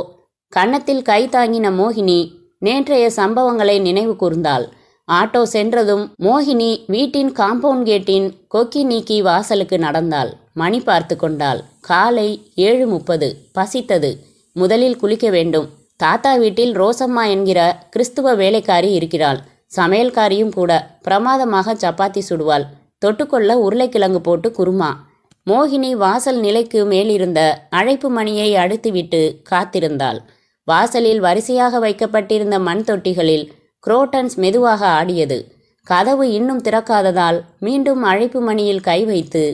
கன்னத்தில் கை தாங்கின மோகினி நேற்றைய சம்பவங்களை நினைவு கூர்ந்தாள். ஆட்டோ சென்றதும் மோகினி வீட்டின் காம்பவுண்ட் கேட்டின் கொக்கி நீக்கி வாசலுக்கு நடந்தாள். மணி பார்த்து கொண்டாள். காலை 7:30. பசித்தது. முதலில் குளிக்க வேண்டும். தாத்தா வீட்டில் ரோசம்மா என்கிற கிறிஸ்துவ வேலைக்காரி இருக்கிறாள். சமையல்காரியும் கூட. பிரமாதமாக சப்பாத்தி சுடுவாள். தொட்டுக்கொள்ள உருளைக்கிழங்கு போட்டு குருமா. மோகினி வாசல் நிலைக்கு மேலிருந்த அழைப்பு மணியை அழுத்திவிட்டு காத்திருந்தாள். வாசலில் வரிசையாக வைக்கப்பட்டிருந்த மண் தொட்டிகளில் குரோட்டன்ஸ் மெதுவாக ஆடியது. கதவு இன்னும் திறக்காததால் மீண்டும் அழைப்பு மணியில் கை வைத்து,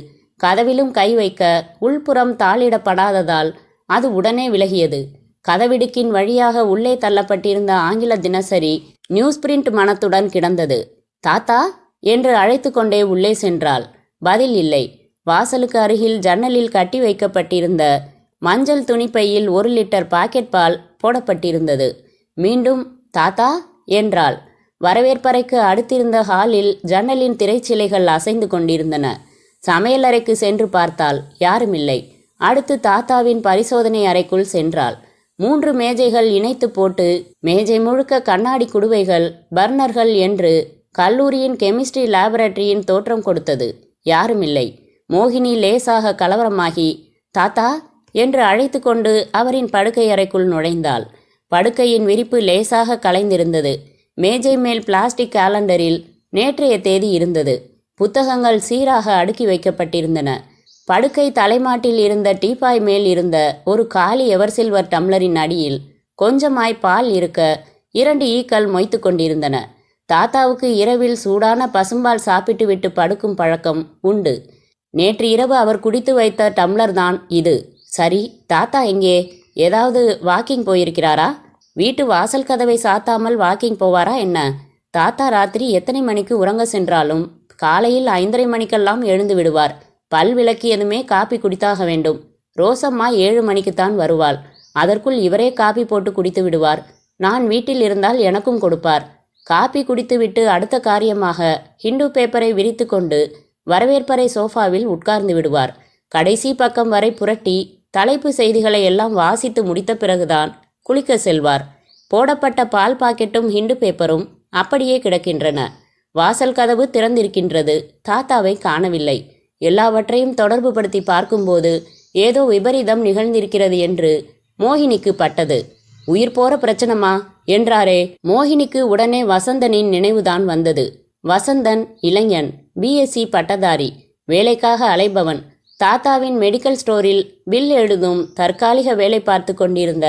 கதவிலும் கை வைக்க உள்புறம் தாளிடப்படாததால் அது உடனே விலகியது. கதவிடுக்கின் வழியாக உள்ளே தள்ளப்பட்டிருந்த ஆங்கில தினசரி நியூஸ் பிரிண்ட் மனத்துடன் கிடந்தது. தாத்தா என்று அழைத்து கொண்டே உள்ளே சென்றாள். பதில் இல்லை. வாசலுக்கு அருகில் ஜன்னலில் கட்டி வைக்கப்பட்டிருந்த மஞ்சள் துணிப்பையில் 1 லிட்டர் பாக்கெட் பால் போடப்பட்டிருந்தது. மீண்டும் தாத்தா என்றாள். வரவேற்பறைக்கு அடுத்திருந்த ஹாலில் ஜன்னலின் திரைச்சிலைகள் அசைந்து கொண்டிருந்தன. சமையலறைக்கு சென்று பார்த்தால் யாருமில்லை. அடுத்து தாத்தாவின் பரிசோதனை அறைக்குள் சென்றாள். 3 மேஜைகள் இணைத்து போட்டு மேஜை முழுக்க கண்ணாடி குடுவைகள், பர்னர்கள் என்று கல்லூரியின் கெமிஸ்ட்ரி லேபரட்டரியின் தோற்றம் கொடுத்தது. யாருமில்லை. மோகினி லேசாக கலவரமாகி தாத்தா என்று அழைத்து கொண்டு அவரின் படுக்கை அறைக்குள் நுழைந்தாள். படுக்கையின் விரிப்பு லேசாக கலைந்திருந்தது. மேஜை மேல் பிளாஸ்டிக் காலண்டரில் நேற்றைய தேதி இருந்தது. புத்தகங்கள் சீராக அடுக்கி வைக்கப்பட்டிருந்தன. படுக்கை தலைமாட்டில் இருந்த டீப்பாய் மேல் இருந்த ஒரு காலி எவர்சில்வர் டம்ளரின் அடியில் கொஞ்சமாய் பால் இருக்க 2 ஈக்கள் மொய்த்து கொண்டிருந்தன. தாத்தாவுக்கு இரவில் சூடான பசும்பால் சாப்பிட்டு விட்டு படுக்கும் பழக்கம் உண்டு. நேற்று இரவு அவர் குடித்து வைத்த டம்ளர் தான் இது. சரி, தாத்தா எங்கே? ஏதாவது வாக்கிங் போயிருக்கிறாரா? வீட்டு வாசல் கதவை சாத்தாமல் வாக்கிங் போவாரா என்ன? தாத்தா ராத்திரி எத்தனை மணிக்கு உறங்க சென்றாலும் காலையில் 5:30 மணிக்கெல்லாம் எழுந்து விடுவார். பல் விளக்கியதுமே காப்பி குடித்தாக வேண்டும். ரோசம்மா 7 மணிக்குத்தான் வருவாள். அதற்குள் இவரே காப்பி போட்டு குடித்து விடுவார். நான் வீட்டில் இருந்தால் எனக்கும் கொடுப்பார். காப்பி குடித்துவிட்டு அடுத்த காரியமாக ஹிந்து பேப்பரை விரித்து கொண்டு வரவேற்பறை சோஃபாவில் உட்கார்ந்து விடுவார். கடைசி பக்கம் வரை புரட்டி தலைப்பு செய்திகளை எல்லாம் வாசித்து முடித்த பிறகுதான் குளிக்க செல்வார். போடப்பட்ட பால் பாக்கெட்டும் ஹிந்து பேப்பரும் அப்படியே கிடக்கின்றன. வாசல் கதவு திறந்திருக்கின்றது. தாத்தாவை காணவில்லை. எல்லாவற்றையும் தொடர்பு படுத்தி பார்க்கும்போது ஏதோ விபரீதம் நிகழ்ந்திருக்கிறது என்று மோகினிக்கு பட்டது. உயிர் போற பிரச்சனமா என்றாரே. மோகினிக்கு உடனே வசந்தனின் நினைவுதான் வந்தது. வசந்தன் இளைஞன், பிஎஸ்சி பட்டதாரி, வேலைக்காக அலைபவன். தாத்தாவின் மெடிக்கல் ஸ்டோரில் பில் எழுதும் தற்காலிக வேலை பார்த்து கொண்டிருந்த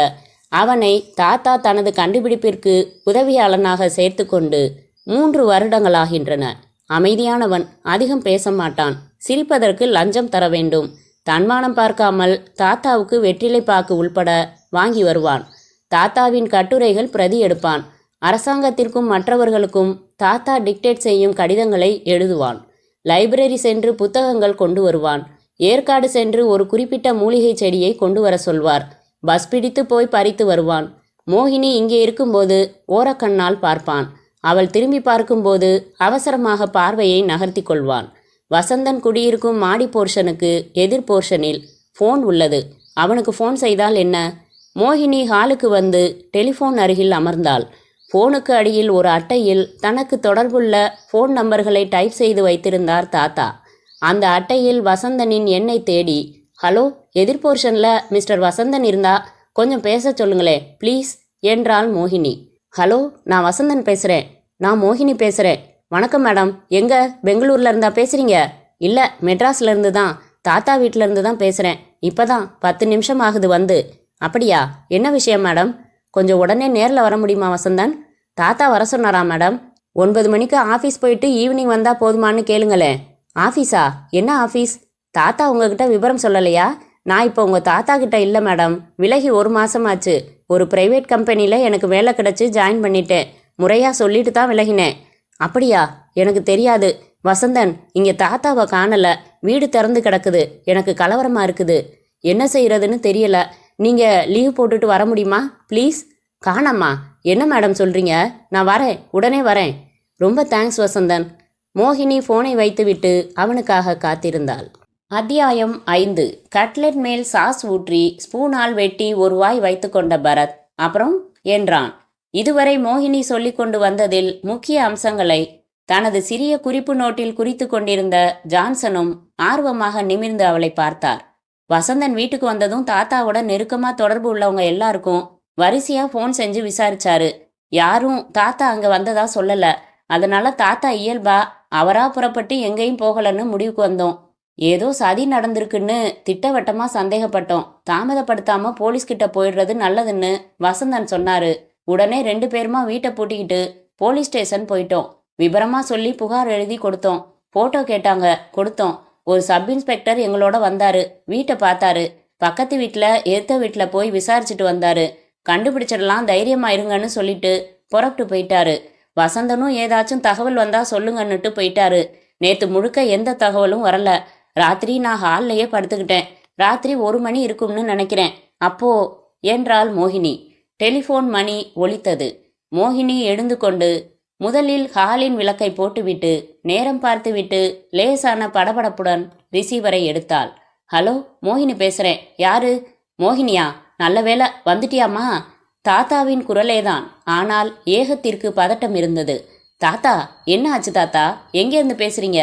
அவனை தாத்தா தனது கண்டுபிடிப்பிற்கு உதவியாளனாக சேர்த்து கொண்டு 3 வருடங்களாகின்றன. அமைதியானவன், அதிகம் பேச மாட்டான். சிரிப்பதற்கு லஞ்சம் தர வேண்டும். தன்மானம் பார்க்காமல் தாத்தாவுக்கு வெற்றிலை பாக்கு உள்பட வாங்கி வருவான். தாத்தாவின் கட்டுரைகள் பிரதி எடுப்பான். அரசாங்கத்திற்கும் மற்றவர்களுக்கும் தாத்தா டிக்டேட் செய்யும் கடிதங்களை எழுதுவான். லைப்ரரி சென்று புத்தகங்கள் கொண்டு வருவான். ஏற்காடு சென்று ஒரு குறிப்பிட்ட மூலிகை செடியை கொண்டு வர சொல்வார். பஸ் பிடித்து போய் பறித்து வருவான். மோகினி இங்கே இருக்கும்போது ஓரக்கண்ணால் பார்ப்பான். அவள் திரும்பி பார்க்கும்போது அவசரமாக பார்வையை நகர்த்தி கொள்வான். வசந்தன் குடியிருக்கும் மாடி போர்ஷனுக்கு எதிர் போர்ஷனில் ஃபோன் உள்ளது. அவனுக்கு ஃபோன் செய்தால் என்ன? மோகினி ஹாலுக்கு வந்து டெலிஃபோன் அருகில் அமர்ந்தாள். ஃபோனுக்கு அடியில் ஒரு அட்டையில் தனக்கு தொடர்புள்ள ஃபோன் நம்பர்களை டைப் செய்து வைத்திருந்தார் தாத்தா. அந்த அட்டையில் வசந்தனின் எண்ணை தேடி, ஹலோ, எதிர் போர்ஷனில் மிஸ்டர் வசந்தன் இருந்தா கொஞ்சம் பேச சொல்லுங்களே ப்ளீஸ் என்றாள் மோகினி. ஹலோ, நான் வசந்தன் பேசுகிறேன். நான் மோகினி பேசுகிறேன். வணக்கம் மேடம். எங்கே, பெங்களூரில் இருந்தா பேசுகிறீங்க? இல்லை, மெட்ராஸில் இருந்து தான். தாத்தா வீட்டிலேருந்து தான் பேசுகிறேன். இப்போ தான் 10 நிமிஷம் ஆகுது வந்து. அப்படியா? என்ன விஷயம் மேடம்? கொஞ்சம் உடனே நேரில் வர முடியுமா வசந்தன்? தாத்தா வர சொன்னாரா மேடம்? 9 மணிக்கு ஆஃபீஸ் போயிட்டு ஈவினிங் வந்தால் போதுமான்னு கேளுங்களேன். ஆஃபீஸா? என்ன ஆஃபீஸ்? தாத்தா உங்ககிட்ட விவரம் சொல்லலையா? நான் இப்போ உங்கள் தாத்தா கிட்ட இல்லை மேடம். விலகி 1 மாதமாச்சு. ஒரு ப்ரைவேட் கம்பெனியில் எனக்கு வேலை கிடச்சி ஜாயின் பண்ணிட்டேன். முறையாக சொல்லிட்டு தான் விலகினேன். அப்படியா? எனக்கு தெரியாது. வசந்தன், இங்கே தாத்தாவை காணலை. வீடு திறந்து கிடக்குது. எனக்கு கலவரமாக இருக்குது. என்ன செய்கிறதுன்னு தெரியல. நீங்கள் லீவ் போட்டுட்டு வர முடியுமா ப்ளீஸ்? காணாமா? என்ன மேடம் சொல்கிறீங்க? நான் வரேன், உடனே வரேன். ரொம்ப தேங்க்ஸ் வசந்தன். மோகினி ஃபோனை வைத்துவிட்டு அவனுக்காக காத்திருந்தாள். அத்தியாயம் 5. கட்லெட் மேல் சாஸ் ஊற்றி ஸ்பூனால் வெட்டி ஒரு வாய் வைத்து கொண்ட பரத் அப்புறம் என்றான். இதுவரை மோகினி சொல்லி கொண்டு வந்ததில் முக்கிய அம்சங்களை தனது சிறிய குறிப்பு நோட்டில் குறித்து கொண்டிருந்த ஜான்சனும் ஆர்வமாக நிமிர்ந்து அவளை பார்த்தார். வசந்தன் வீட்டுக்கு வந்ததும் தாத்தாவோட நெருக்கமாக தொடர்பு உள்ளவங்க எல்லாருக்கும் வரிசையாக ஃபோன் செஞ்சு விசாரிச்சாரு. யாரும் தாத்தா அங்கே வந்ததா சொல்லலை. அதனால தாத்தா இயல்பா அவரா புறப்பட்டு எங்கேயும் போகலன்னு முடிவுக்கு வந்தோம். ஏதோ சதி நடந்திருக்குன்னு திட்டவட்டமாக சந்தேகப்பட்டோம். தாமதப்படுத்தாம போலீஸ்கிட்ட போயிடுறது நல்லதுன்னு வசந்தன் சொன்னாரு. உடனே 2 பேருமா வீட்டை பூட்டிக்கிட்டு போலீஸ் ஸ்டேஷன் போயிட்டோம். விபரமா சொல்லி புகார் எழுதி கொடுத்தோம். போட்டோ கேட்டாங்க, கொடுத்தோம். ஒரு சப் இன்ஸ்பெக்டர் எங்களோட வந்தாரு. வீட்டை பார்த்தாரு. பக்கத்து வீட்டில் எதிர்த்த வீட்டில் போய் விசாரிச்சுட்டு வந்தாரு. கண்டுபிடிச்சிடலாம், தைரியமா இருங்கன்னு சொல்லிட்டு புறப்பட்டு போயிட்டாரு. வசந்தனும் ஏதாச்சும் தகவல் வந்தா சொல்லுங்கன்னுட்டு போயிட்டாரு. நேத்து முழுக்க எந்த தகவலும் வரல. ராத்திரி நான் ஹால்லையே படுத்துக்கிட்டேன். ராத்திரி 1 மணி இருக்கும்னு நினைக்கிறேன். அப்போ என்றாள் மோகினி. டெலிஃபோன் மணி ஒலித்தது. மோகினி எழுந்து கொண்டு முதலில் ஹாலின் விளக்கை போட்டுவிட்டு நேரம் பார்த்துவிட்டு லேசான படபடப்புடன் ரிசீவரை எடுத்தாள். ஹலோ, மோகினி பேசுறேன். யாரு? மோகினியா? நல்ல வேளை வந்துட்டியாமா? தாத்தாவின் குரலேதான். ஆனால் ஏகத்திற்கு பதட்டம் இருந்தது. தாத்தா, என்ன ஆச்சு தாத்தா? எங்கேருந்து பேசுறீங்க?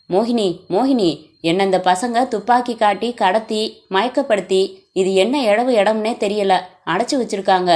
மோகினி, மோகினி, என்ன இந்த பசங்க துப்பாக்கி காட்டி கடத்தி மயக்கப்படுத்தி இது என்ன இடம்னே தெரியல அடைச்சி வச்சிருக்காங்க.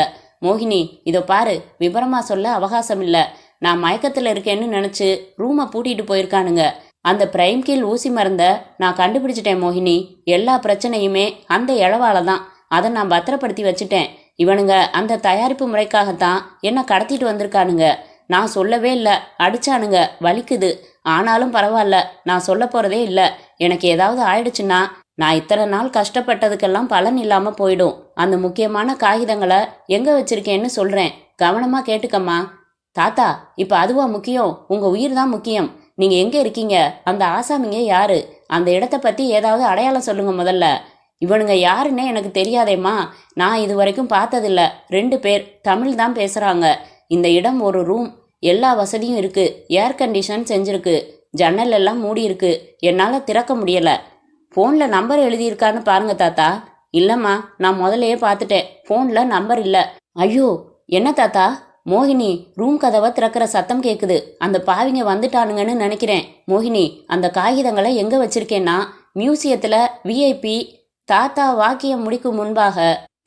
மோகினி, இதோ பாரு, விபரமா சொல்ல அவகாசம் இல்லை. நான் மயக்கத்தில் இருக்கேன்னு நினச்சி ரூமை பூட்டிட்டு போயிருக்கானுங்க. அந்த பிரைம் கீழ் ஊசி மருந்த நான் கண்டுபிடிச்சிட்டேன் மோகினி. எல்லா பிரச்சனையுமே அந்த இழவால தான். அதை நான் பத்திரப்படுத்தி வச்சுட்டேன். இவனுங்க அந்த தயாரிப்பு முறைக்காகத்தான் என்னை கடத்திட்டு வந்திருக்கானுங்க. நான் சொல்லவே இல்லை. அடிச்சானுங்க, வலிக்குது. ஆனாலும் பரவாயில்ல, நான் சொல்ல போகிறதே இல்லை. எனக்கு ஏதாவது ஆயிடுச்சுன்னா நான் இத்தனை நாள் கஷ்டப்பட்டதுக்கெல்லாம் பலன் இல்லாமல் போயிடும். அந்த முக்கியமான காகிதங்களை எங்கே வச்சிருக்கேன்னு சொல்கிறேன். கவனமாக கேட்டுக்கம்மா. தாத்தா, இப்போ அதுவா முக்கியம்? உங்கள் உயிர் தான் முக்கியம். நீங்கள் எங்கே இருக்கீங்க? அந்த ஆசாமிங்க யாரு? அந்த இடத்த பற்றி ஏதாவது அடையாளம் சொல்லுங்க முதல்ல. இவனுங்க யாருன்னே எனக்கு தெரியாதேம்மா. நான் இது வரைக்கும் பார்த்ததில்ல. 2 பேர் தமிழ் தான் பேசுகிறாங்க. இந்த இடம் ஒரு ரூம். எல்லா வசதியும் இருக்கு. ஏர் கண்டிஷன் செஞ்சிருக்கு. ஜன்னல் எல்லாம் மூடி இருக்கு. என்னால் திறக்க முடியலை. ஃபோனில் நம்பர் எழுதியிருக்கான்னு பாருங்க தாத்தா. இல்லைம்மா, நான் முதலையே பார்த்துட்டேன். ஃபோனில் நம்பர் இல்லை. ஐயோ, என்ன தாத்தா? மோகினி, ரூம் கதவை திறக்கிற சத்தம் கேட்குது. அந்த பாவிங்க வந்துட்டானுங்கன்னு நினைக்கிறேன். மோகினி, அந்த காகிதங்களை எங்கே வச்சிருக்கேன்னா மியூசியத்தில் விஐபி. தாத்தா வாக்கியம் முடிக்கும் முன்பாக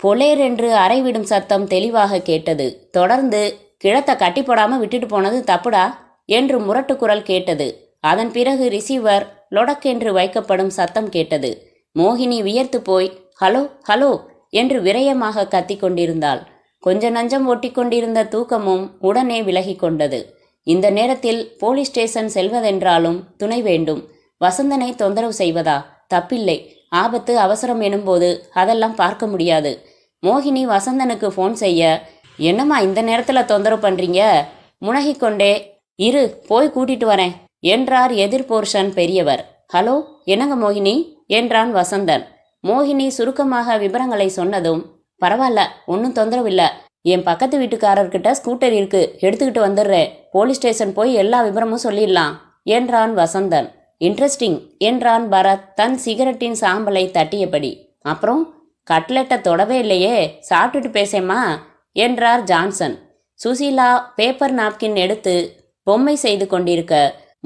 பொலேர் என்று அறைவிடும் சத்தம் தெளிவாக கேட்டது. தொடர்ந்து, கிழத்தை கட்டி போடாமல் விட்டுட்டு போனது தப்புடா என்று முரட்டு குரல் கேட்டது. அதன் பிறகு ரிசீவர் லொடக்கென்று வைக்கப்படும் சத்தம் கேட்டது. மோகினி வியர்த்து போய் ஹலோ ஹலோ என்று விரயமாக கத்திக் கொண்டிருந்தாள். கொஞ்ச நஞ்சம் ஒட்டி கொண்டிருந்த தூக்கமும் உடனே விலகி கொண்டது. இந்த நேரத்தில் போலீஸ் ஸ்டேஷன் செல்வதென்றாலும் துணை வேண்டும். வசந்தனை தொந்தரவு செய்வதா? தப்பில்லை. ஆபத்து அவசரம் எனும்போது அதெல்லாம் பார்க்க முடியாது. மோகினி வசந்தனுக்கு ஃபோன் செய்ய, என்னம்மா இந்த நேரத்தில் தொந்தரவு பண்ணுறீங்க? முனகிக்கொண்டே, இரு போய் கூட்டிட்டு வரேன் என்றார் எதிர் போர்ஷன் பெரியவர். ஹலோ, என்னங்க மோகினி என்றான் வசந்தன். மோகினி சுருக்கமாக விவரங்களை சொன்னதும், பரவாயில்ல, ஒன்றும் தொந்தரவு இல்லை. என் பக்கத்து வீட்டுக்காரர்கிட்ட ஸ்கூட்டர் இருக்கு, எடுத்துக்கிட்டு வந்துடுறேன். போலீஸ் ஸ்டேஷன் போய் எல்லா விவரமும் சொல்லிடலாம் என்றான் வசந்தன். இன்ட்ரெஸ்டிங் என்றான் பரத் தன் சிகரெட்டின் சாம்பலை தட்டியபடி. அப்புறம் கட்லெட்டை தொடவே இல்லையே, சாப்பிட்டுட்டு பேசேம்மா என்றார் ஜான்சன். சுசீலா பேப்பர் நாப்கின் எடுத்து பொம்மை செய்து கொண்டிருக்க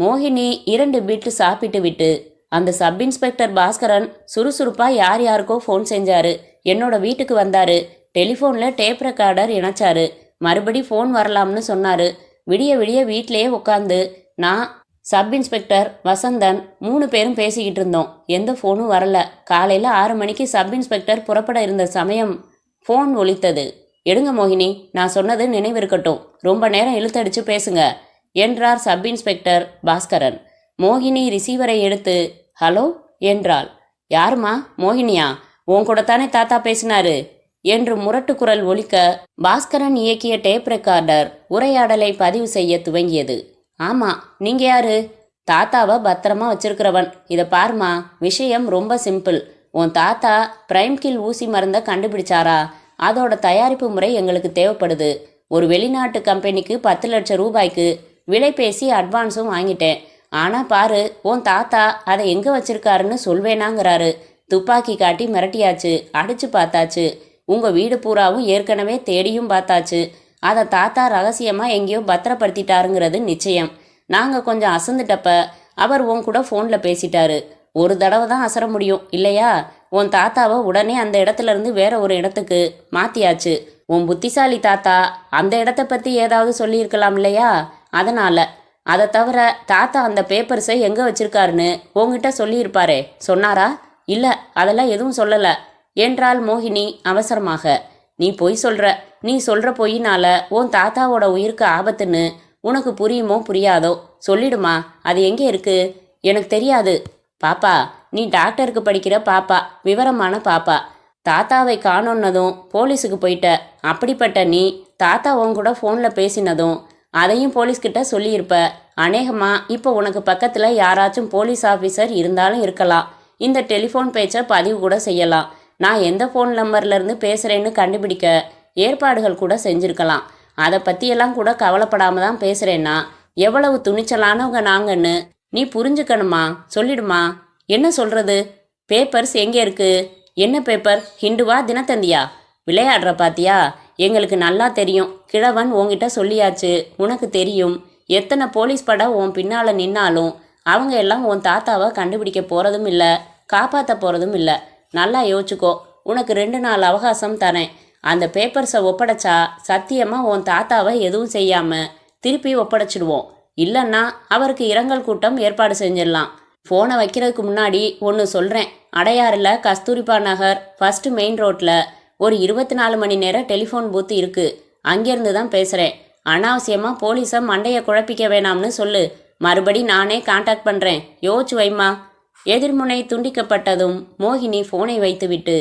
மோகினி 2 பிட்டு சாப்பிட்டு விட்டு, அந்த சப் இன்ஸ்பெக்டர் பாஸ்கரன் சுறுசுறுப்பா யார் யாருக்கோ ஃபோன் செஞ்சாரு. என்னோட வீட்டுக்கு வந்தாரு. டெலிஃபோனில் டேப் ரெக்கார்டர் இணைச்சாரு. மறுபடி ஃபோன் வரலாம்னு சொன்னாரு. விடிய விடிய வீட்டிலேயே உட்காந்து நான், சப் இன்ஸ்பெக்டர், வசந்தன் 3 பேரும் பேசிக்கிட்டு இருந்தோம். எந்த ஃபோனும் வரல. காலையில் 6 மணிக்கு சப் இன்ஸ்பெக்டர் புறப்பட இருந்த சமயம் ஃபோன் ஒலித்தது. எடுங்க மோகினி, நான் சொன்னது நினைவிருக்கட்டும். ரொம்ப நேரம் இழுத்தடிச்சு பேசுங்க என்றார் சப் இன்ஸ்பெக்டர் பாஸ்கரன். மோகினி ரிசீவரை எடுத்து ஹலோ என்றாள். யாருமா? மோகினியா? உன் கூட தானே தாத்தா பேசினாரு என்று முரட்டு குரல் ஒலிக்க பாஸ்கரன் இயக்கிய டேப் ரெக்கார்டர் உரையாடலை பதிவு செய்ய துவங்கியது. ஆமா, நீங்க யாரு? தாத்தாவை பத்திரமா வச்சிருக்கிறவன். இதை பாருமா, விஷயம் ரொம்ப சிம்பிள். உன் தாத்தா பிரைம் கில் ஊசி மருந்தை கண்டுபிடிச்சாரா? அதோட தயாரிப்பு முறை எங்களுக்கு தேவைப்படுது. ஒரு வெளிநாட்டு கம்பெனிக்கு 10 லட்சம் ரூபாய்க்கு விலை பேசி அட்வான்ஸும் வாங்கிட்டேன். ஆனால் பாரு, உன் தாத்தா அதை எங்கே வச்சிருக்காருன்னு சொல்வேனாங்கிறாரு. துப்பாக்கி காட்டி மிரட்டியாச்சு, அடிச்சு பார்த்தாச்சு. உங்கள் வீடு பூராவும் ஏற்கனவே தேடியும் பார்த்தாச்சு. அதை தாத்தா ரகசியமாக எங்கேயோ பத்திரப்படுத்திட்டாருங்கிறது நிச்சயம். நாங்கள் கொஞ்சம் அசந்துட்டப்ப அவர் உன் கூட ஃபோனில் பேசிட்டாரு. ஒரு தடவை தான் அசர முடியும் இல்லையா? உன் தாத்தாவை உடனே அந்த இடத்துல இருந்து வேற ஒரு இடத்துக்கு மாற்றியாச்சு. உன் புத்திசாலி தாத்தா அந்த இடத்த பற்றி ஏதாவது சொல்லியிருக்கலாம் இல்லையா? அதனால். அதை தவிர தாத்தா அந்த பேப்பர்ஸை எங்கே வச்சிருக்காருன்னு உங்ககிட்ட சொல்லியிருப்பாரே, சொன்னாரா? இல்லை, அதெல்லாம் எதுவும் சொல்லலை என்றாள் மோகினி அவசரமாக. நீ பொய் சொல்கிற. நீ சொல்கிற பொய்யினால உன் தாத்தாவோட உயிருக்கு ஆபத்துன்னு உனக்கு புரியுமோ புரியாதோ சொல்லிடுமா, அது எங்கே இருக்கு? எனக்கு தெரியாது. பாப்பா, நீ டாக்டருக்கு படிக்கிற பாப்பா, விவரமான பாப்பா. தாத்தாவை காணோன்னதும் போலீஸுக்கு போயிட்ட. அப்படிப்பட்ட நீ தாத்தா உன் கூட ஃபோனில் பேசினதும் அதையும் போலீஸ்கிட்ட சொல்லியிருப்ப. அநேகமா இப்போ உனக்கு பக்கத்தில் யாராச்சும் போலீஸ் ஆஃபீஸர் இருந்தாலும் இருக்கலாம். இந்த டெலிஃபோன் பேச்சை பதிவு கூட செய்யலாம். நான் எந்த ஃபோன் நம்பர்லேருந்து பேசுகிறேன்னு கண்டுபிடிக்க ஏற்பாடுகள் கூட செஞ்சுருக்கலாம். அதை பற்றியெல்லாம் கூட கவலைப்படாம தான் பேசுகிறேன்னா எவ்வளவு துணிச்சலானவங்க நாங்கன்னு நீ புரிஞ்சுக்கணுமா. சொல்லிடுமா. என்ன சொல்கிறது? பேப்பர்ஸ் எங்கே இருக்கு? என்ன பேப்பர்? ஹிண்டுவா தினத்தந்தியா? விளையாடுற பாத்தியா? எங்களுக்கு நல்லா தெரியும். கிழவன் உன்கிட்ட சொல்லியாச்சு. உனக்கு தெரியும். எத்தனை போலீஸ் படம் உன் பின்னால் நின்னாலும் அவங்க எல்லாம் உன் தாத்தாவை கண்டுபிடிக்க போகிறதும் இல்லை, காப்பாற்ற போகிறதும் இல்லை. நல்லா யோசிச்சுக்கோ. உனக்கு 2 நாள் அவகாசம் தரேன். அந்த பேப்பர்ஸை ஒப்படைச்சா சத்தியமாக உன் தாத்தாவை எதுவும் செய்யாமல் திருப்பி ஒப்படைச்சிடுவோம். இல்லைன்னா அவருக்கு இரங்கல் கூட்டம் ஏற்பாடு செஞ்சிடலாம். ஃபோனை வைக்கிறதுக்கு முன்னாடி ஒன்று சொல்கிறேன். அடையாறில் கஸ்தூரிபா நகர் ஃபர்ஸ்ட் மெயின் ரோட்டில் ஒரு 24 மணி நேரம் டெலிஃபோன் பூத்து இருக்குது. அங்கேருந்து தான் பேசுகிறேன். அனாவசியமாக போலீஸை மண்டையை குழப்பிக்க வேணாம்னு சொல்லு. மறுபடி நானே காண்டாக்ட் பண்ணுறேன். யோசிச்சு வைமா. எதிர்முனை துண்டிக்கப்பட்டதும் மோகினி ஃபோனை வைத்துவிட்டு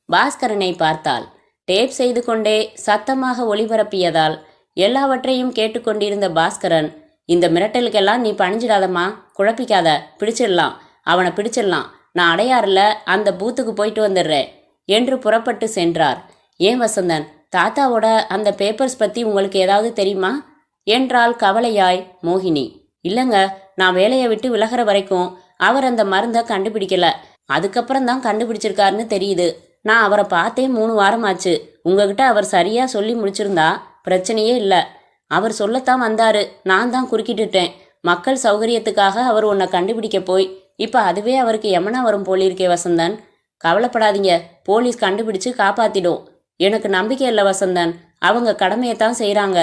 பாஸ்கரனை பார்த்தாள். டேப் செய்து கொண்டே சத்தமாக ஒளிபரப்பியதால் எல்லாவற்றையும் கேட்டுக்கொண்டிருந்த பாஸ்கரன், இந்த மிரட்டலுக்கெல்லாம் நீ பணிஞ்சிடாதம்மா, குழப்பிக்காத, பிடிச்சிடலாம், அவனை பிடிச்சிடலாம். நான் அடையாறில் அந்த பூத்துக்கு போயிட்டு வந்துடுறேன் என்று புறப்பட்டு சென்றார். ஏன் வசந்தன், தாத்தாவோட அந்த பேப்பர்ஸ் பற்றி உங்களுக்கு ஏதாவது தெரியுமா என்றாள் கவலையாய் மோகினி. இல்லைங்க, நான் வேலையை விட்டு விலகிற வரைக்கும் அவர் அந்த மருந்தை கண்டுபிடிக்கல. அதுக்கப்புறம் தான் கண்டுபிடிச்சிருக்காருன்னு தெரியுது. நான் அவரை பார்த்தே 3 வாரமாச்சு. உங்ககிட்ட அவர் சரியா சொல்லி முடிச்சிருந்தா பிரச்சனையே இல்லை. அவர் சொல்லத்தான் வந்தாரு, நான் தான் குறுக்கிட்டுட்டேன். மக்கள் சௌகரியத்துக்காக அவர் உன்னை கண்டுபிடிக்க போய் இப்போ அதுவே அவருக்கு எமனா வரும் போலிருக்கே வசந்தன். கவலைப்படாதீங்க, போலீஸ் கண்டுபிடிச்சு காப்பாத்திடும். எனக்கு நம்பிக்கை இல்லை வசந்தன். அவங்க கடமையைத்தான் செய்கிறாங்க.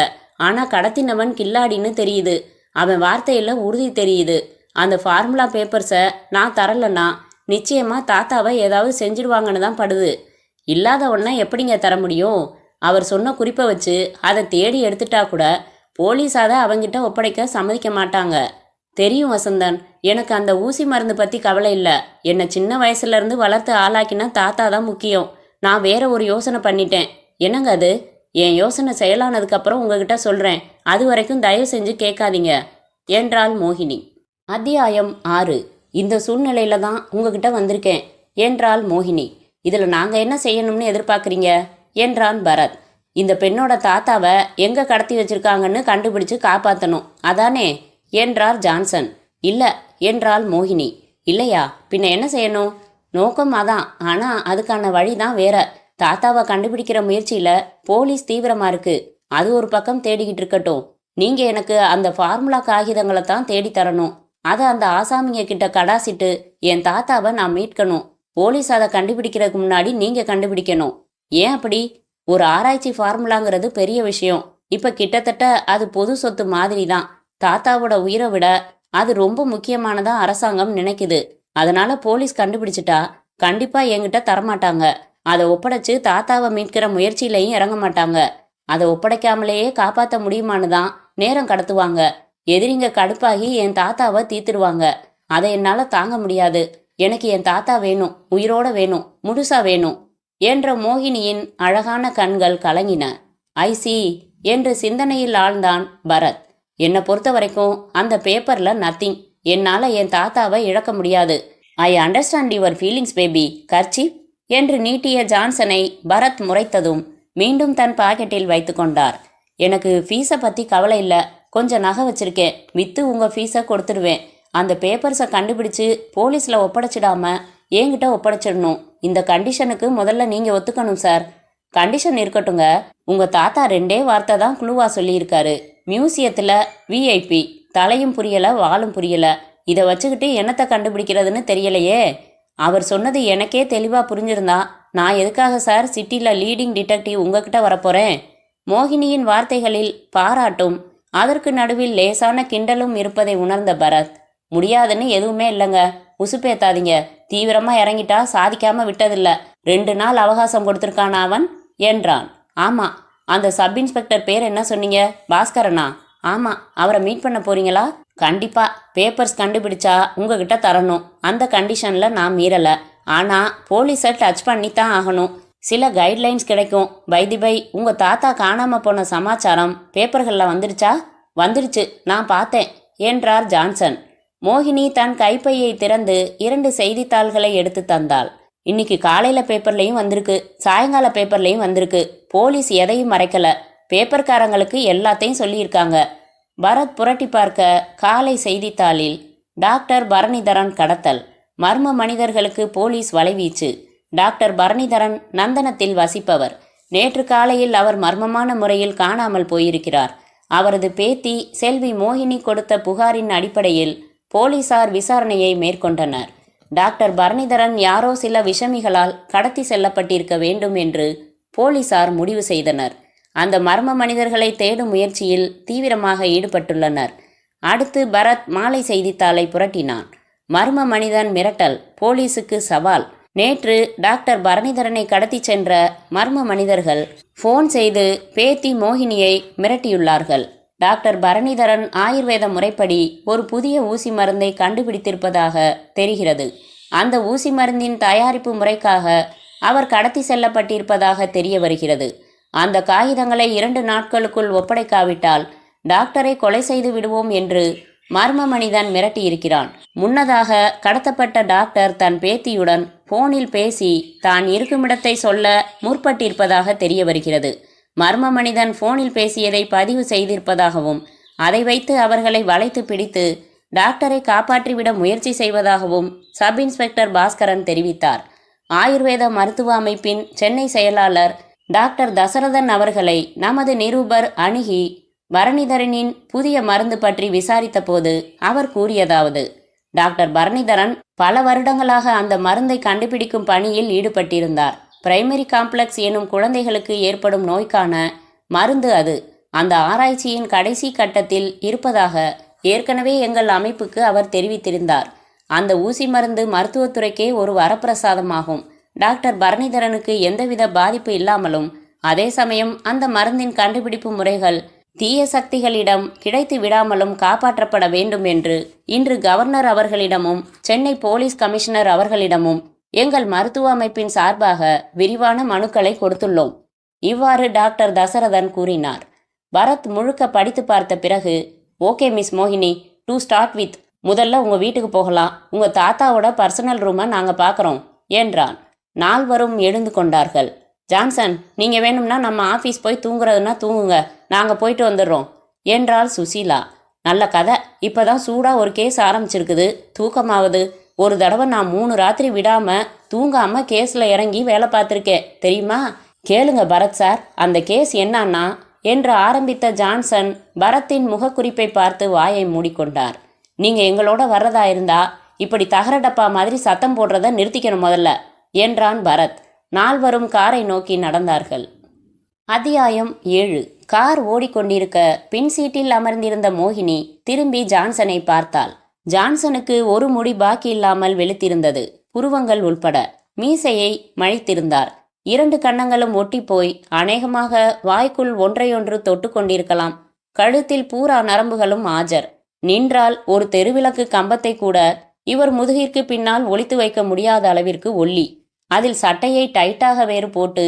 ஆனால் கடத்தினவன் கில்லாடின்னு தெரியுது. அவன் வார்த்தையில் உறுதி தெரியுது. அந்த ஃபார்முலா பேப்பர்ஸை நான் தரலன்னா நிச்சயமாக தாத்தாவை ஏதாவது செஞ்சிடுவாங்கன்னு தான் படுது. இல்லாத ஒன்றை எப்படிங்க தர முடியும்? அவர் சொன்ன குறிப்பை வச்சு அதை தேடி எடுத்துட்டா கூட போலீஸ் அதை அவங்கிட்ட ஒப்படைக்க சம்மதிக்க மாட்டாங்க. தெரியும் வசந்தன், எனக்கு அந்த ஊசி மருந்து பற்றி கவலை இல்லை. என்னை சின்ன வயசுலேருந்து வளர்த்து ஆளாக்கினா தாத்தா தான் முக்கியம். நான் வேற ஒரு யோசனை பண்ணிட்டேன். என்னங்க அது? என் யோசனை செயலானதுக்கப்புறம் உங்ககிட்ட சொல்கிறேன். அது வரைக்கும் தயவு செஞ்சு கேட்காதீங்க என்றாள் மோகினி. அத்தியாயம் 6. இந்த சூழ்நிலையில தான் உங்ககிட்ட வந்திருக்கேன் என்றாள் மோகினி. இதில் நாங்கள் என்ன செய்யணும்னு எதிர்பார்க்குறீங்க என்றான் பரத். இந்த பெண்ணோட தாத்தாவை எங்கே கடத்தி வச்சிருக்காங்கன்னு கண்டுபிடிச்சு காப்பாற்றணும், அதானே என்றார் ஜான்சன். இல்லை என்றாள் மோகினி. இல்லையா, பின்ன என்ன செய்யணும்? நோக்கம் அதான், ஆனால் அதுக்கான வழி தான் வேற. தாத்தாவை கண்டுபிடிக்கிற முயற்சியில் போலீஸ் தீவிரமாக இருக்கு. அது ஒரு பக்கம் தேடிக்கிட்டு இருக்கட்டும். நீங்கள் எனக்கு அந்த ஃபார்முலா காகிதங்களை தான் தேடி தரணும். அதை அந்த ஆசாமிங்க கிட்ட கடாசிட்டு என் தாத்தாவை நான் மீட்கணும். போலீஸ் அதை கண்டுபிடிக்கிறதுக்கு முன்னாடி நீங்கள் கண்டுபிடிக்கணும். ஏன் அப்படி? ஒரு ஆராய்ச்சி ஃபார்முலாங்கிறது பெரிய விஷயம். இப்போ கிட்டத்தட்ட அது பொது சொத்து மாதிரி தான். தாத்தாவோட உயிரை விட அது ரொம்ப முக்கியமானதா அரசாங்கம் நினைக்குது. அதனால போலீஸ் கண்டுபிடிச்சிட்டா கண்டிப்பா என்கிட்ட தரமாட்டாங்க. அதை ஒப்படைச்சு தாத்தாவை மீட்கிற முயற்சியிலையும் இறங்க மாட்டாங்க. அதை ஒப்படைக்காமலேயே காப்பாற்ற முடியுமான்னு தான் நேரம் கடத்துவாங்க. எதிரிங்க கடுப்பாகி என் தாத்தாவை தீத்துடுவாங்க. அதை என்னால் தாங்க முடியாது. எனக்கு என் தாத்தா வேணும், உயிரோட வேணும், முழுசா வேணும் என்ற மோகினியின் அழகான கண்கள் கலங்கின. ஐசி என்று சிந்தனையில் ஆழ்ந்தான் பரத். என்னை பொறுத்த வரைக்கும் அந்த பேப்பர்ல நத்திங். என்னால் என் தாத்தாவை இழக்க முடியாது. I understand your feelings baby. கர்ச்சி என்று நீட்டிய ஜான்சனை பரத் முறைத்ததும் மீண்டும் தன் பாக்கெட்டில் வைத்து கொண்டார். எனக்கு ஃபீஸை பற்றி கவலை இல்லை. கொஞ்சம் நகை வச்சிருக்கேன். விற்று உங்கள் ஃபீஸை கொடுத்துடுவேன். அந்த பேப்பர்ஸை கண்டுபிடிச்சு போலீஸில் ஒப்படைச்சிடாம என்கிட்ட ஒப்படைச்சிடணும். இந்த கண்டிஷனுக்கு முதல்ல நீங்கள் ஒத்துக்கணும் சார். கண்டிஷன் இருக்கட்டுங்க. உங்கள் தாத்தா 2 வார்த்தை தான் குழுவாக சொல்லியிருக்காரு. மியூசியத்தில் விஐபி. தலையும் புரியலை, வாலும் புரியலை. இதை வச்சுக்கிட்டு என்னத்தை கண்டுபிடிக்கிறதுன்னு தெரியலையே. அவர் சொன்னது எனக்கே தெளிவாக புரிஞ்சிருந்தா நான் எதுக்காக சார் சிட்டியில் லீடிங் டிடெக்டிவ் உங்ககிட்ட வரப்போகிறேன்? மோகினியின் வார்த்தைகளில் பாராட்டும் அதற்கு நடுவில் லேசான கிண்டலும் இருப்பதை உணர்ந்த பரத், முடியாதுன்னு எதுவுமே இல்லைங்க, உசுப்பேத்தாதீங்க. தீவிரமாக இறங்கிட்டா சாதிக்காம விட்டதில்லை. 2 நாள் அவகாசம் கொடுத்துருக்கானா அவன் என்றான். ஆமாம், அந்த சப் இன்ஸ்பெக்டர் பேர் என்ன சொன்னீங்க? பாஸ்கரனா? ஆமாம், அவரை மீட் பண்ண போறீங்களா? கண்டிப்பா பேப்பர்ஸ் கண்டுபிடிச்சா உங்ககிட்ட தரணும். அந்த கண்டிஷனில் நான் மீறலை. ஆனால் போலீஸை டச் பண்ணித்தான் ஆகணும். சில கைட்லைன்ஸ் கிடைக்கும். பை உங்கள் தாத்தா காணாமல் போன சமாச்சாரம் பேப்பர்களில் வந்துடுச்சா? வந்துடுச்சு, நான் பார்த்தேன் என்றார் ஜான்சன். மோகினி தன் கைப்பையை திறந்து 2 செய்தித்தாள்களை எடுத்து தந்தாள். இன்னைக்கு காலையில் பேப்பர்லையும் வந்திருக்கு, சாயங்கால பேப்பர்லையும் வந்திருக்கு. போலீஸ் எதையும் மறைக்கல. பேப்பர்காரங்களுக்கு எல்லாத்தையும் சொல்லியிருக்காங்க. பரத் புரட்டி பார்க்க காலை செய்தித்தாளில் டாக்டர் பரணிதரன் கடத்தல், மர்ம மனிதர்களுக்கு போலீஸ் வலைவீச்சு. டாக்டர் பரணிதரன் நந்தனத்தில் வசிப்பவர். நேற்று காலையில் அவர் மர்மமான முறையில் காணாமல் போயிருக்கிறார். அவரது பேத்தி செல்வி மோகினி கொடுத்த புகாரின் அடிப்படையில் போலீசார் விசாரணையை மேற்கொண்டனர். டாக்டர் பரணிதரன் யாரோ சில விஷமிகளால் கடத்தி செல்லப்பட்டிருக்க வேண்டும் என்று போலீசார் முடிவு செய்தனர். அந்த மர்ம மனிதர்களை தேடும் முயற்சியில் தீவிரமாக ஈடுபட்டுள்ளனர். அடுத்து பரத் மாலை செய்தித்தாளை புரட்டினான். மர்ம மனிதன் மிரட்டல், போலீசுக்கு சவால். நேற்று டாக்டர் பரணிதரனை கடத்தி சென்ற மர்ம மனிதர்கள் ஃபோன் செய்து பேத்தி மோகினியை மிரட்டியுள்ளார்கள். டாக்டர் பரணிதரன் ஆயுர்வேத முறைப்படி ஒரு புதிய ஊசி மருந்தை கண்டுபிடித்திருப்பதாக தெரிகிறது. அந்த ஊசி மருந்தின் தயாரிப்பு முறைக்காக அவர் கடத்தி செல்லப்பட்டிருப்பதாக தெரிய வருகிறது. அந்த காகிதங்களை 2 நாட்களுக்குள் ஒப்படைக்காவிட்டால் டாக்டரை கொலை செய்து விடுவோம் என்று மர்ம மனிதன் மிரட்டியிருக்கிறான். முன்னதாக கடத்தப்பட்ட டாக்டர் தன் பேத்தியுடன் போனில் பேசி தான் இருக்குமிடத்தை சொல்ல முற்பட்டிருப்பதாக தெரிய வருகிறது. மர்ம மனிதன் போனில் பேசியதை பதிவு செய்திருப்பதாகவும் அதை வைத்து அவர்களை வளைத்து பிடித்து டாக்டரை காப்பாற்றிவிட முயற்சி செய்வதாகவும் சப் இன்ஸ்பெக்டர் பாஸ்கரன் தெரிவித்தார். ஆயுர்வேத மருத்துவ அமைப்பின் சென்னை செயலாளர் டாக்டர் தசரதன் அவர்களை நமது நிருபர் அணுகி பரணிதரனின் புதிய மருந்து பற்றி விசாரித்த போது அவர் கூறியதாவது: டாக்டர் பரணிதரன் பல வருடங்களாக அந்த மருந்தை கண்டுபிடிக்கும் பணியில் ஈடுபட்டிருந்தார். பிரைமரி காம்ப்ளெக்ஸ் எனும் குழந்தைகளுக்கு ஏற்படும் நோய்க்கான மருந்து அது. அந்த ஆராய்ச்சியின் கடைசி கட்டத்தில் இருப்பதாக ஏற்கனவே எங்கள் அமைப்புக்கு அவர் தெரிவித்திருந்தார். அந்த ஊசி மருந்து மருத்துவத்துறைக்கே ஒரு வரப்பிரசாதமாகும். டாக்டர் பரணிதரனுக்கு எந்தவித பாதிப்பு இல்லாமலும் அதே சமயம் அந்த மருந்தின் கண்டுபிடிப்பு முறைகள் தீய சக்திகளிடம் கிடைத்து விடாமலும் காப்பாற்றப்பட வேண்டும் என்று இன்று கவர்னர் அவர்களிடமும் சென்னை போலீஸ் கமிஷனர் அவர்களிடமும் எங்கள் மருத்துவ அமைப்பின் சார்பாக விரிவான மனுக்களை கொடுத்துள்ளோம். இவ்வாறு டாக்டர் தசரதன் கூறினார். பரத் முழுக்க படித்து பார்த்த பிறகு, ஓகே மிஸ் மோகினி, டு ஸ்டார்ட் வித், முதல்ல உங்கள் வீட்டுக்கு போகலாம். உங்கள் தாத்தாவோட பர்சனல் ரூமை நாங்கள் பார்க்குறோம் என்றான். நால்வரும் எழுந்து கொண்டார்கள். ஜான்சன், நீங்கள் வேணும்னா நம்ம ஆஃபீஸ் போய் தூங்குறதுன்னா தூங்குங்க, நாங்கள் போயிட்டு வந்துடுறோம் என்றாள் சுசீலா. நல்ல கதை, இப்போதான் சூடாக ஒரு கேஸ் ஆரம்பிச்சிருக்குது, தூக்கமாவது. ஒரு தடவை நான் 3 ராத்திரி விடாமல் தூங்காமல் கேஸில் இறங்கி வேலை பார்த்துருக்கேன் தெரியுமா? கேளுங்க பரத் சார், அந்த கேஸ் என்னன்னா என்று ஆரம்பித்த ஜான்சன் பரத்தின் முகக்குறிப்பை பார்த்து வாயை மூடிக்கொண்டார். நீங்கள் எங்களோட வர்றதா இருந்தா இப்படி தகர டப்பா மாதிரி சத்தம் போடுறத நிறுத்திக்கணும் முதல்ல என்றான் பரத். நால்வரும் காரை நோக்கி நடந்தார்கள். அத்தியாயம் 7. கார் ஓடிக்கொண்டிருக்க பின் சீட்டில் அமர்ந்திருந்த மோகினி திரும்பி ஜான்சனை பார்த்தாள். ஜான்சனுக்கு ஒரு முடி பாக்கி இல்லாமல் வெளுத்திருந்தது, புருவங்கள் உள்பட. மீசையை மழித்திருந்தார். 2 கன்னங்களும் ஒட்டி போய் அநேகமாக வாய்க்குள் ஒன்றையொன்று தொட்டு கொண்டிருக்கலாம். கழுத்தில் பூரா நரம்புகளும் ஆஜர். நின்றால் ஒரு தெருவிளக்கு கம்பத்தை கூட இவர் முதுகிற்கு பின்னால் ஒளித்து வைக்க முடியாத அளவிற்கு ஒல்லி. அதில் சட்டையை டைட்டாக வேறு போட்டு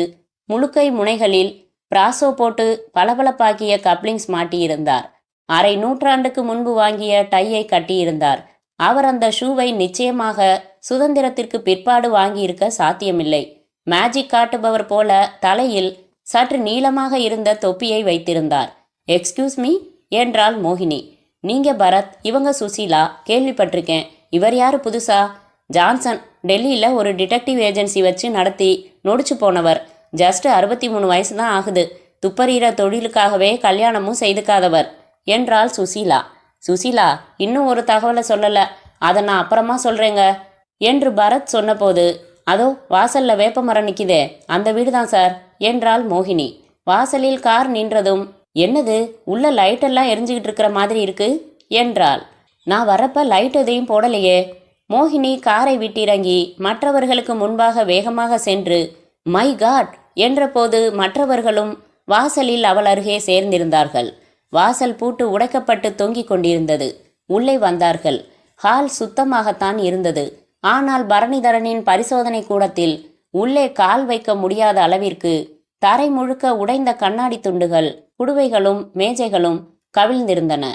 முழுக்கை முனைகளில் பிராசோ போட்டு பளபளப்பாக்கிய கப்ளிங்ஸ் மாட்டியிருந்தார். அரை நூற்றாண்டுக்கு முன்பு வாங்கிய டையை கட்டியிருந்தார். அவர் அந்த ஷூவை நிச்சயமாக சுதந்திரத்திற்கு பிற்பாடு வாங்கியிருக்க சாத்தியமில்லை. மேஜிக் காட்டுபவர் போல தலையில் சற்று நீளமாக இருந்த தொப்பியை வைத்திருந்தார். எக்ஸ்கியூஸ் மீ என்றாள் மோகினி. நீங்க பரத், இவங்க சுசீலா, கேள்விப்பட்டிருக்கேன். இவர் யாரு புதுசா? ஜான்சன், டெல்லியில் ஒரு டிடெக்டிவ் ஏஜென்சி வச்சு நடத்தி நொடிச்சு போனவர். ஜஸ்ட் 63 வயசு தான் ஆகுது. துப்பறிகிற தொழிலுக்காகவே கல்யாணமும் செய்துக்காதவர் என்றாள் சுசீலா. சுசீலா, இன்னும் ஒரு தகவலை சொல்லலை, அதை நான் அப்புறமா சொல்கிறேங்க என்று பரத் சொன்னபோது, அதோ வாசல்ல வேப்பமரம் நிற்கிதே, அந்த வீடு தான் சார் என்றாள் மோகினி. வாசலில் கார் நின்றதும், என்னது உள்ள லைட்டெல்லாம் எரிஞ்சுக்கிட்டு இருக்கிற மாதிரி இருக்கு என்றாள். நான் வரப்ப லைட் எதையும் போடலையே. மோகினி காரை விட்டிறங்கி மற்றவர்களுக்கு முன்பாக வேகமாக சென்று மை காட் என்றபோது மற்றவர்களும் வாசலில் அவள் அருகே சேர்ந்திருந்தார்கள். வாசல் பூட்டு உடைக்கப்பட்டு தொங்கிக் கொண்டிருந்தது. உள்ளே வந்தார்கள். ஹால் சுத்தமாகத்தான் இருந்தது. ஆனால் பரணிதரனின் பரிசோதனை கூடத்தில் உள்ளே கால் வைக்க முடியாத அளவிற்கு தரை முழுக்க உடைந்த கண்ணாடி துண்டுகள், புடுவைகளும் மேஜைகளும் கவிழ்ந்திருந்தன.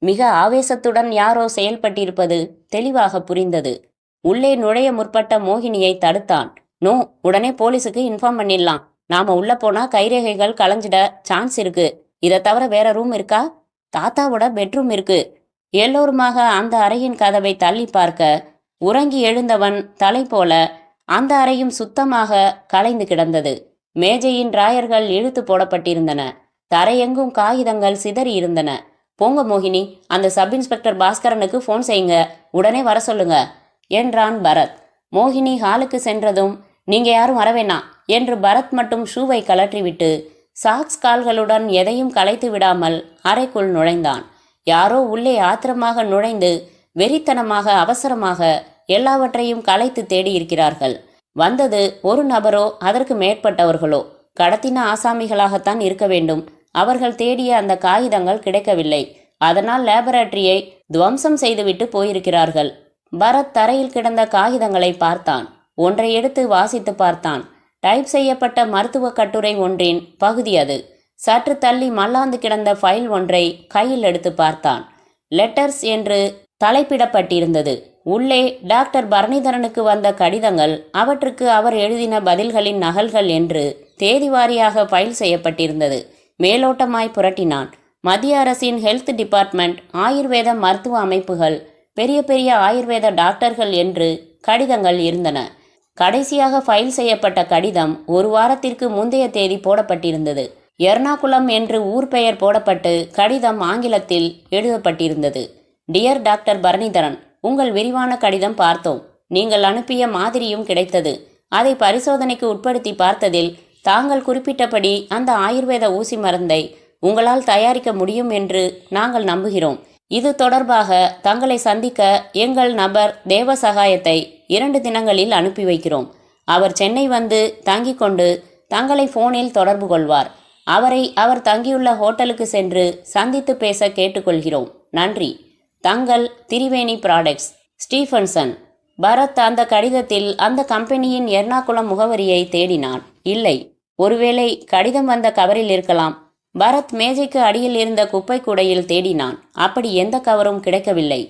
மிக ஆவேசத்துடன் யாரோ செயல்பட்டிருப்பது தெளிவாக புரிந்தது. உள்ளே நுழைய முற்பட்ட மோகினியை தடுத்தான். நோ, உடனே போலீஸுக்கு இன்ஃபார்ம் பண்ணிடலாம். நாம உள்ள போனா கைரேகைகள் களைஞ்சிட சான்ஸ் இருக்கு. இதை தவிர வேற ரூம் இருக்கா? தாத்தாவோட பெட்ரூம் இருக்கு. எல்லோருமாக அந்த அறையின் கதவை தள்ளி பார்க்க உறங்கி எழுந்தவன் தலை போல அந்த அறையும் சுத்தமாக கலைந்து கிடந்தது. மேஜையின் டிராயர்கள் இழுத்து போடப்பட்டிருந்தன. தரையெங்கும் காகிதங்கள் சிதறி இருந்தன. போங்க மோகினி, அந்த சப் இன்ஸ்பெக்டர் பாஸ்கரனுக்கு ஃபோன் செய்யுங்க, உடனே வர சொல்லுங்க என்றான் பரத். மோகினி ஹாலுக்கு சென்றதும் நீங்க யாரும் வரவேணாம் என்று பரத் மட்டும் ஷூவை கலற்றிவிட்டு சாக்ஸ் கால்களுடன் எதையும் கலைத்து விடாமல் அறைக்குள் நுழைந்தான். யாரோ உள்ளே ஆத்திரமாக நுழைந்து வெறித்தனமாக அவசரமாக எல்லாவற்றையும் கலைத்து தேடியிருக்கிறார்கள். வந்தது ஒரு நபரோ அதற்கு மேற்பட்டவர்களோ கடத்தின ஆசாமிகளாகத்தான் இருக்க வேண்டும். அவர்கள் தேடிய அந்த காகிதங்கள் கிடைக்கவில்லை. அதனால் லேபரேட்டரியை துவம்சம் செய்துவிட்டு போயிருக்கிறார்கள். பரத் தரையில் கிடந்த காகிதங்களை பார்த்தான். ஒன்றை எடுத்து வாசித்து பார்த்தான். டைப் செய்யப்பட்ட மருத்துவ கட்டுரை ஒன்றின் பகுதி அது. சற்று தள்ளி மல்லாந்து கிடந்த ஃபைல் ஒன்றை கையில் எடுத்து பார்த்தான். லெட்டர்ஸ் என்று தலைப்பிடப்பட்டிருந்தது. உள்ளே டாக்டர் பரணிதரனுக்கு வந்த கடிதங்கள், அவற்றுக்கு அவர் எழுதின பதில்களின் நகல்கள் என்று தேதி வாரியாக ஃபைல் செய்யப்பட்டிருந்தது. மேலோட்டமாய் புரட்டினான். மத்திய அரசின் ஹெல்த் டிபார்ட்மெண்ட், ஆயுர்வேத மருத்துவ அமைப்புகள், பெரிய பெரிய ஆயுர்வேத டாக்டர்கள் என்று கடிதங்கள் இருந்தன. கடைசியாக ஃபைல் செய்யப்பட்ட கடிதம் ஒரு வாரத்திற்கு முந்தைய தேதி போடப்பட்டிருந்தது. எர்ணாகுளம் என்று ஊர் பெயர் போடப்பட்டு கடிதம் ஆங்கிலத்தில் எழுதப்பட்டிருந்தது. டியர் டாக்டர் பரணிதரன், உங்கள் விரிவான கடிதம் பார்த்தோம். நீங்கள் அனுப்பிய மாதிரியும் கிடைத்தது. அதை பரிசோதனைக்கு உட்படுத்தி பார்த்ததில் தாங்கள் குறிப்பிட்டபடி அந்த ஆயுர்வேத ஊசி மருந்தை உங்களால் தயாரிக்க முடியும் என்று நாங்கள் நம்புகிறோம். இது தொடர்பாக தங்களை சந்திக்க எங்கள் நபர் தேவசகாயத்தை 2 தினங்களில் அனுப்பி வைக்கிறோம். அவர் சென்னை வந்து தங்கிக் கொண்டு தங்களை போனில் தொடர்பு கொள்வார். அவரை அவர் தங்கியுள்ள ஹோட்டலுக்கு சென்று சந்தித்து பேச கேட்டுக்கொள்கிறோம். நன்றி. தங்கள் திரிவேணி ப்ராடக்ட்ஸ், ஸ்டீஃபன்சன். பரத் அந்த கடிதத்தில் அந்த கம்பெனியின் எர்ணாகுளம் முகவரியை தேடினான். இல்லை. ஒருவேளை கடிதம் வந்த கவரில் இருக்கலாம். பரத் மேஜைக்கு அடியில் இருந்த குப்பை கூடையில் தேடினான். அப்படி எந்த கவரும் கிடைக்கவில்லை.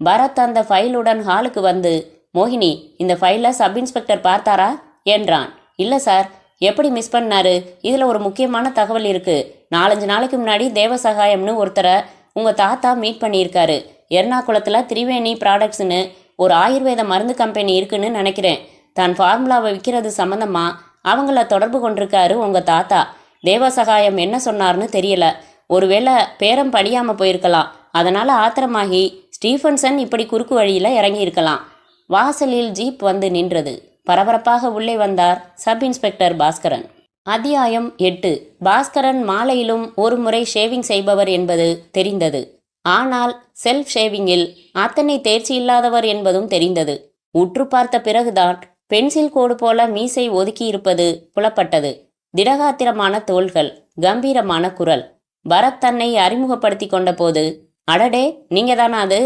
பரத் அந்த ஃபைலுடன் ஹாலுக்கு வந்து, மோகினி, இந்த ஃபைலை சப் இன்ஸ்பெக்டர் பார்த்தாரா என்றான். இல்லை சார். எப்படி மிஸ் பண்ணாரு? இதில் ஒரு முக்கியமான தகவல் இருக்கு. 4-5 நாளைக்கு முன்னாடி தேவசகாயம்னு ஒருத்தரை உங்கள் தாத்தா மீட் பண்ணியிருக்காரு. எர்ணாகுளத்தில் திரிவேணி ப்ராடக்ட்ஸ்னு ஒரு ஆயுர்வேத மருந்து கம்பெனி இருக்குன்னு நினைக்கிறேன். தன் ஃபார்முலாவை விற்கிறது சம்மந்தமாக அவங்கள தொடர்பு கொண்டிருக்காரு உங்கள் தாத்தா. தேவசகாயம் என்ன சொன்னார்னு தெரியல. ஒருவேளை பேரம் படியாமல் போயிருக்கலாம். அதனால் ஆத்திரமாகி ஸ்டீஃபன்சன் இப்படி குறுக்கு வழியில் இறங்கியிருக்கலாம். வாசலில் ஜீப் வந்து நின்றது. பரபரப்பாக உள்ளே வந்தார் சப் இன்ஸ்பெக்டர் பாஸ்கரன். அத்தியாயம் 8. பாஸ்கரன் மாலையிலும் ஒரு முறை ஷேவிங் செய்பவர் என்பது தெரிந்தது. ஆனால் செல்ஃப் ஷேவிங்கில் அத்தனை தேர்ச்சி இல்லாதவர் என்பதும் தெரிந்தது. உற்று பார்த்த பிறகுதான் பென்சில் கோடு போல மீசை ஒதுக்கி இருப்பது புலப்பட்டது. திடகாத்திரமான தோள்கள், கம்பீரமான குரல். பரத் தன்னை அறிமுகப்படுத்தி கொண்ட போது, அடடே, நீங்க தானா அது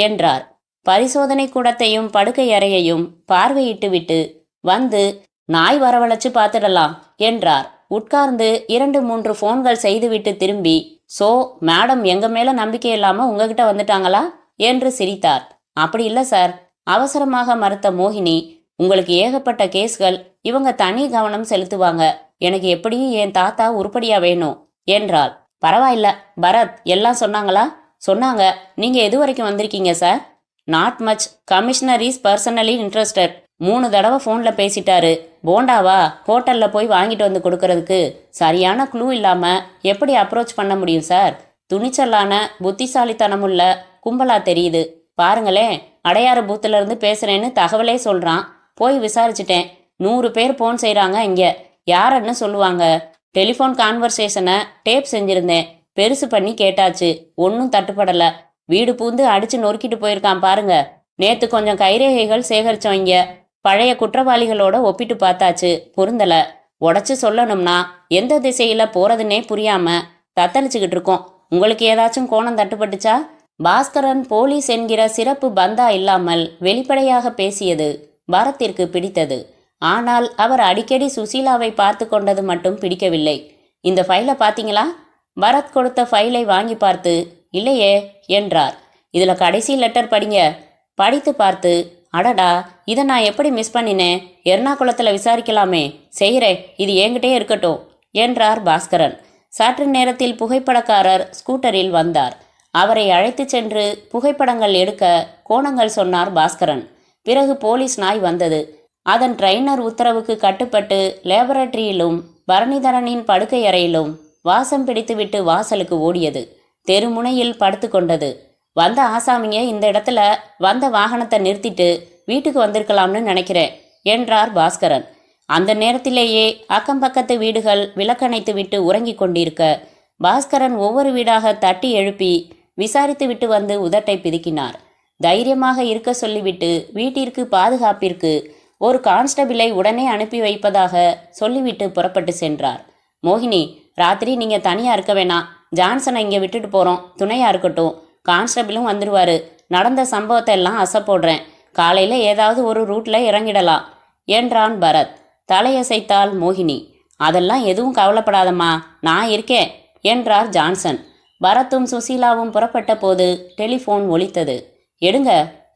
என்றார். பரிசோதனை கூடத்தையும் படுக்கை அறையையும் பார்வையிட்டு விட்டு வந்து நாய் வரவழைச்சு பார்த்துடலாம் என்றார். உட்கார்ந்து 2-3 ஃபோன்கள் செய்துவிட்டு திரும்பி, மேடம் எங்க மேல நம்பிக்கை இல்லாம உங்ககிட்ட வந்துட்டாங்களா என்று சிரித்தார். அப்படி இல்லை சார். அவசரமாக மறுத்த மோகினி, உங்களுக்கு ஏகப்பட்ட கேஸ்கள், இவங்க தனி கவனம் செலுத்துவாங்க. எனக்கு எப்படியும் என் தாத்தா உருப்படியா வேணும் என்றாள். பரவாயில்ல பரத், எல்லாம் சொன்னாங்களா? சொன்னாங்க. நீங்க எது வரைக்கும் வந்திருக்கீங்க sir? Not much. Commissioner is personally interested. 3 தடவை ஃபோனில் பேசிட்டாரு. போண்டாவா ஹோட்டலில் போய் வாங்கிட்டு வந்து கொடுக்கறதுக்கு சரியான க்ளூ இல்லாமல் எப்படி அப்ரோச் பண்ண முடியும் சார்? துணிச்சலான புத்திசாலித்தனமுள்ள கும்பலா தெரியுது. பாருங்களேன், அடையாறு பூத்துலேருந்து பேசுகிறேன்னு தகவலே சொல்கிறான். போய் விசாரிச்சிட்டேன். 100 பேர் ஃபோன் செய்கிறாங்க. இங்கே யாருன்னு சொல்லுவாங்க. டெலிஃபோன் கான்வர்சேஷனை டேப் செஞ்சுருந்தேன். பெருசு பண்ணி கேட்டாச்சு. ஒன்றும் தட்டுப்படலை. வீடு பூந்து அடித்து நொறுக்கிட்டு போயிருக்கான் பாருங்க. நேற்று கொஞ்சம் கைரேகைகள் சேகரித்தவங்க. பழைய குற்றவாளிகளோட ஒப்பிட்டு பார்த்தாச்சு. பொருந்தலை. உடச்சி சொல்லணும்னா எந்த திசையில் போகிறதுனே புரியாமல் தத்தளிச்சுக்கிட்டு இருக்கோம். உங்களுக்கு ஏதாச்சும் கோணம் தட்டுப்பட்டுச்சா? பாஸ்கரன் போலீஸ் என்கிற சிறப்பு பந்தா இல்லாமல் வெளிப்படையாக பேசியது பரத்திற்கு பிடித்தது. ஆனால் அவர் அடிக்கடி சுசீலாவை பார்த்து கொண்டது மட்டும் பிடிக்கவில்லை. இந்த ஃபைலை பார்த்தீங்களா? பரத் கொடுத்த ஃபைலை வாங்கி பார்த்து, இல்லையே என்றார். இதில் கடைசி லெட்டர் படிங்க. படித்து பார்த்து, அடடா, இதை நான் எப்படி மிஸ் பண்ணினேன்? எர்ணாகுளத்தில் விசாரிக்கலாமே. செய்கிறேன், இது என்கிட்டே இருக்கட்டும் என்றார் பாஸ்கரன். சற்று நேரத்தில் புகைப்படக்காரர் ஸ்கூட்டரில் வந்தார். அவரை அழைத்து சென்று புகைப்படங்கள் எடுக்க கோணங்கள் சொன்னார் பாஸ்கரன். பிறகு போலீஸ் நாய் வந்தது. அதன் ட்ரைனர் உத்தரவுக்கு கட்டுப்பட்டு லேபரட்டரியிலும் பரணிதரனின் படுக்கை அறையிலும் வாசம் பிடித்துவிட்டு வாசலுக்கு ஓடியது. தெருமுனையில் படுத்து கொண்டது. வந்த ஆசாமிங்க இந்த இடத்துல வந்த வாகனத்தை நிறுத்திட்டு வீட்டுக்கு வந்திருக்கலாம்னு நினைக்கிறேன் என்றார் பாஸ்கரன். அந்த நேரத்திலேயே அக்கம் பக்கத்து வீடுகள் விளக்கணைத்து விட்டு உறங்கிக் கொண்டிருக்க பாஸ்கரன் ஒவ்வொரு வீடாக தட்டி எழுப்பி விசாரித்து விட்டு வந்து உதட்டை பிதுக்கினார். தைரியமாக இருக்க சொல்லிவிட்டு வீட்டிற்கு பாதுகாப்பிற்கு ஒரு கான்ஸ்டபிளை உடனே அனுப்பி வைப்பதாக சொல்லிவிட்டு புறப்பட்டு சென்றார். மோகினி, ராத்திரி நீங்கள் தனியாக இருக்க வேணாம். ஜான்சனை இங்கே விட்டுட்டு போகிறோம், துணையாக இருக்கட்டும். கான்ஸ்டபிளும் வந்துடுவார். நடந்த சம்பவத்தை எல்லாம் அசைப்போடுறேன். காலையில் ஏதாவது ஒரு ரூட்டில் இறங்கிடலாம் என்றான் பரத். தலையசைத்தாள் மோகினி. அதெல்லாம் எதுவும் கவலைப்படாதம்மா, நான் இருக்கேன் என்றார் ஜான்சன். பரத்தும் சுசீலாவும் புறப்பட்ட போது டெலிஃபோன் ஒலித்தது. எடுங்க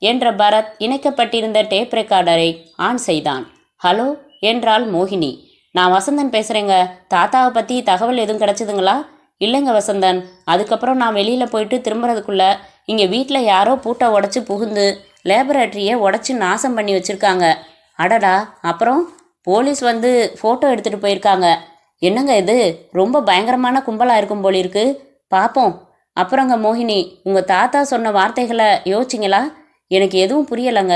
என்ற பரத் இணைக்கப்பட்டிருந்த டேப் ரெக்கார்டரை ஆன் செய்தான். ஹலோ என்றாள் மோகினி. நான் வசந்தன் பேசுகிறேங்க. தாத்தாவை பற்றி தகவல் எதுவும் கிடச்சிதுங்களா? இல்லைங்க வசந்தன். அதுக்கப்புறம் நான் வெளியில் போயிட்டு திரும்புறதுக்குள்ளே இங்கே வீட்டில் யாரோ பூட்டை உடச்சி புகுந்து லேபரேட்டரியை உடச்சி நாசம் பண்ணி வச்சுருக்காங்க. அடடா, அப்புறம் போலீஸ் வந்து ஃபோட்டோ எடுத்துகிட்டு போயிருக்காங்க. என்னங்க இது, ரொம்ப பயங்கரமான கும்பலாக இருக்கும் போலிருக்கு. பார்ப்போம். அப்புறங்க மோகினி, உங்கள் தாத்தா சொன்ன வார்த்தைகளை யோசிச்சிங்களா? எனக்கு எதுவும் புரியலைங்க.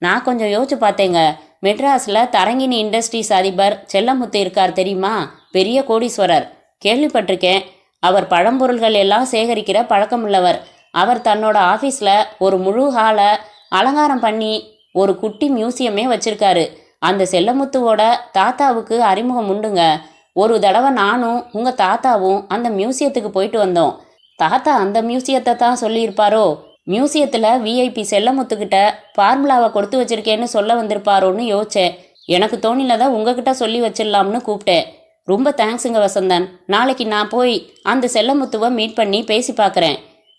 நான் கொஞ்சம் யோசிச்சு பார்த்தேங்க. மெட்ராஸில் தரங்கினி இண்டஸ்ட்ரீஸ் அதிபர் செல்லமுத்து இருக்கார் தெரியுமா? பெரிய கோடீஸ்வரர். கேள்விப்பட்டிருக்கேன். அவர் பழம்பொருள்கள் எல்லாம் சேகரிக்கிற பழக்கமுள்ளவர். அவர் தன்னோட ஆஃபீஸில் ஒரு முழு ஹாலை அலங்காரம் பண்ணி ஒரு குட்டி மியூசியமே வச்சுருக்காரு. அந்த செல்லமுத்துவோட தாத்தாவுக்கு அறிமுகம் உண்டுங்க. ஒரு தடவை நானும் உங்கள் தாத்தாவும் அந்த மியூசியத்துக்கு போயிட்டு வந்தோம். தாத்தா அந்த மியூசியத்தை தான் சொல்லியிருப்பாரோ? மியூசியத்தில் விஐபி செல்லமுத்துக்கிட்ட ஃபார்முலாவை கொடுத்து வச்சிருக்கேன்னு சொல்ல வந்திருப்பாரோன்னு யோசிச்சேன். எனக்கு தோணினதான் உங்ககிட்ட சொல்லி வச்சிடலாம்னு கூப்பிட்டேன். ரொம்ப தேங்க்ஸுங்க வசந்தன். நாளைக்கு நான் போய் அந்த செல்லமுத்துவை மீட் பண்ணி பேசி பார்க்குறேன்.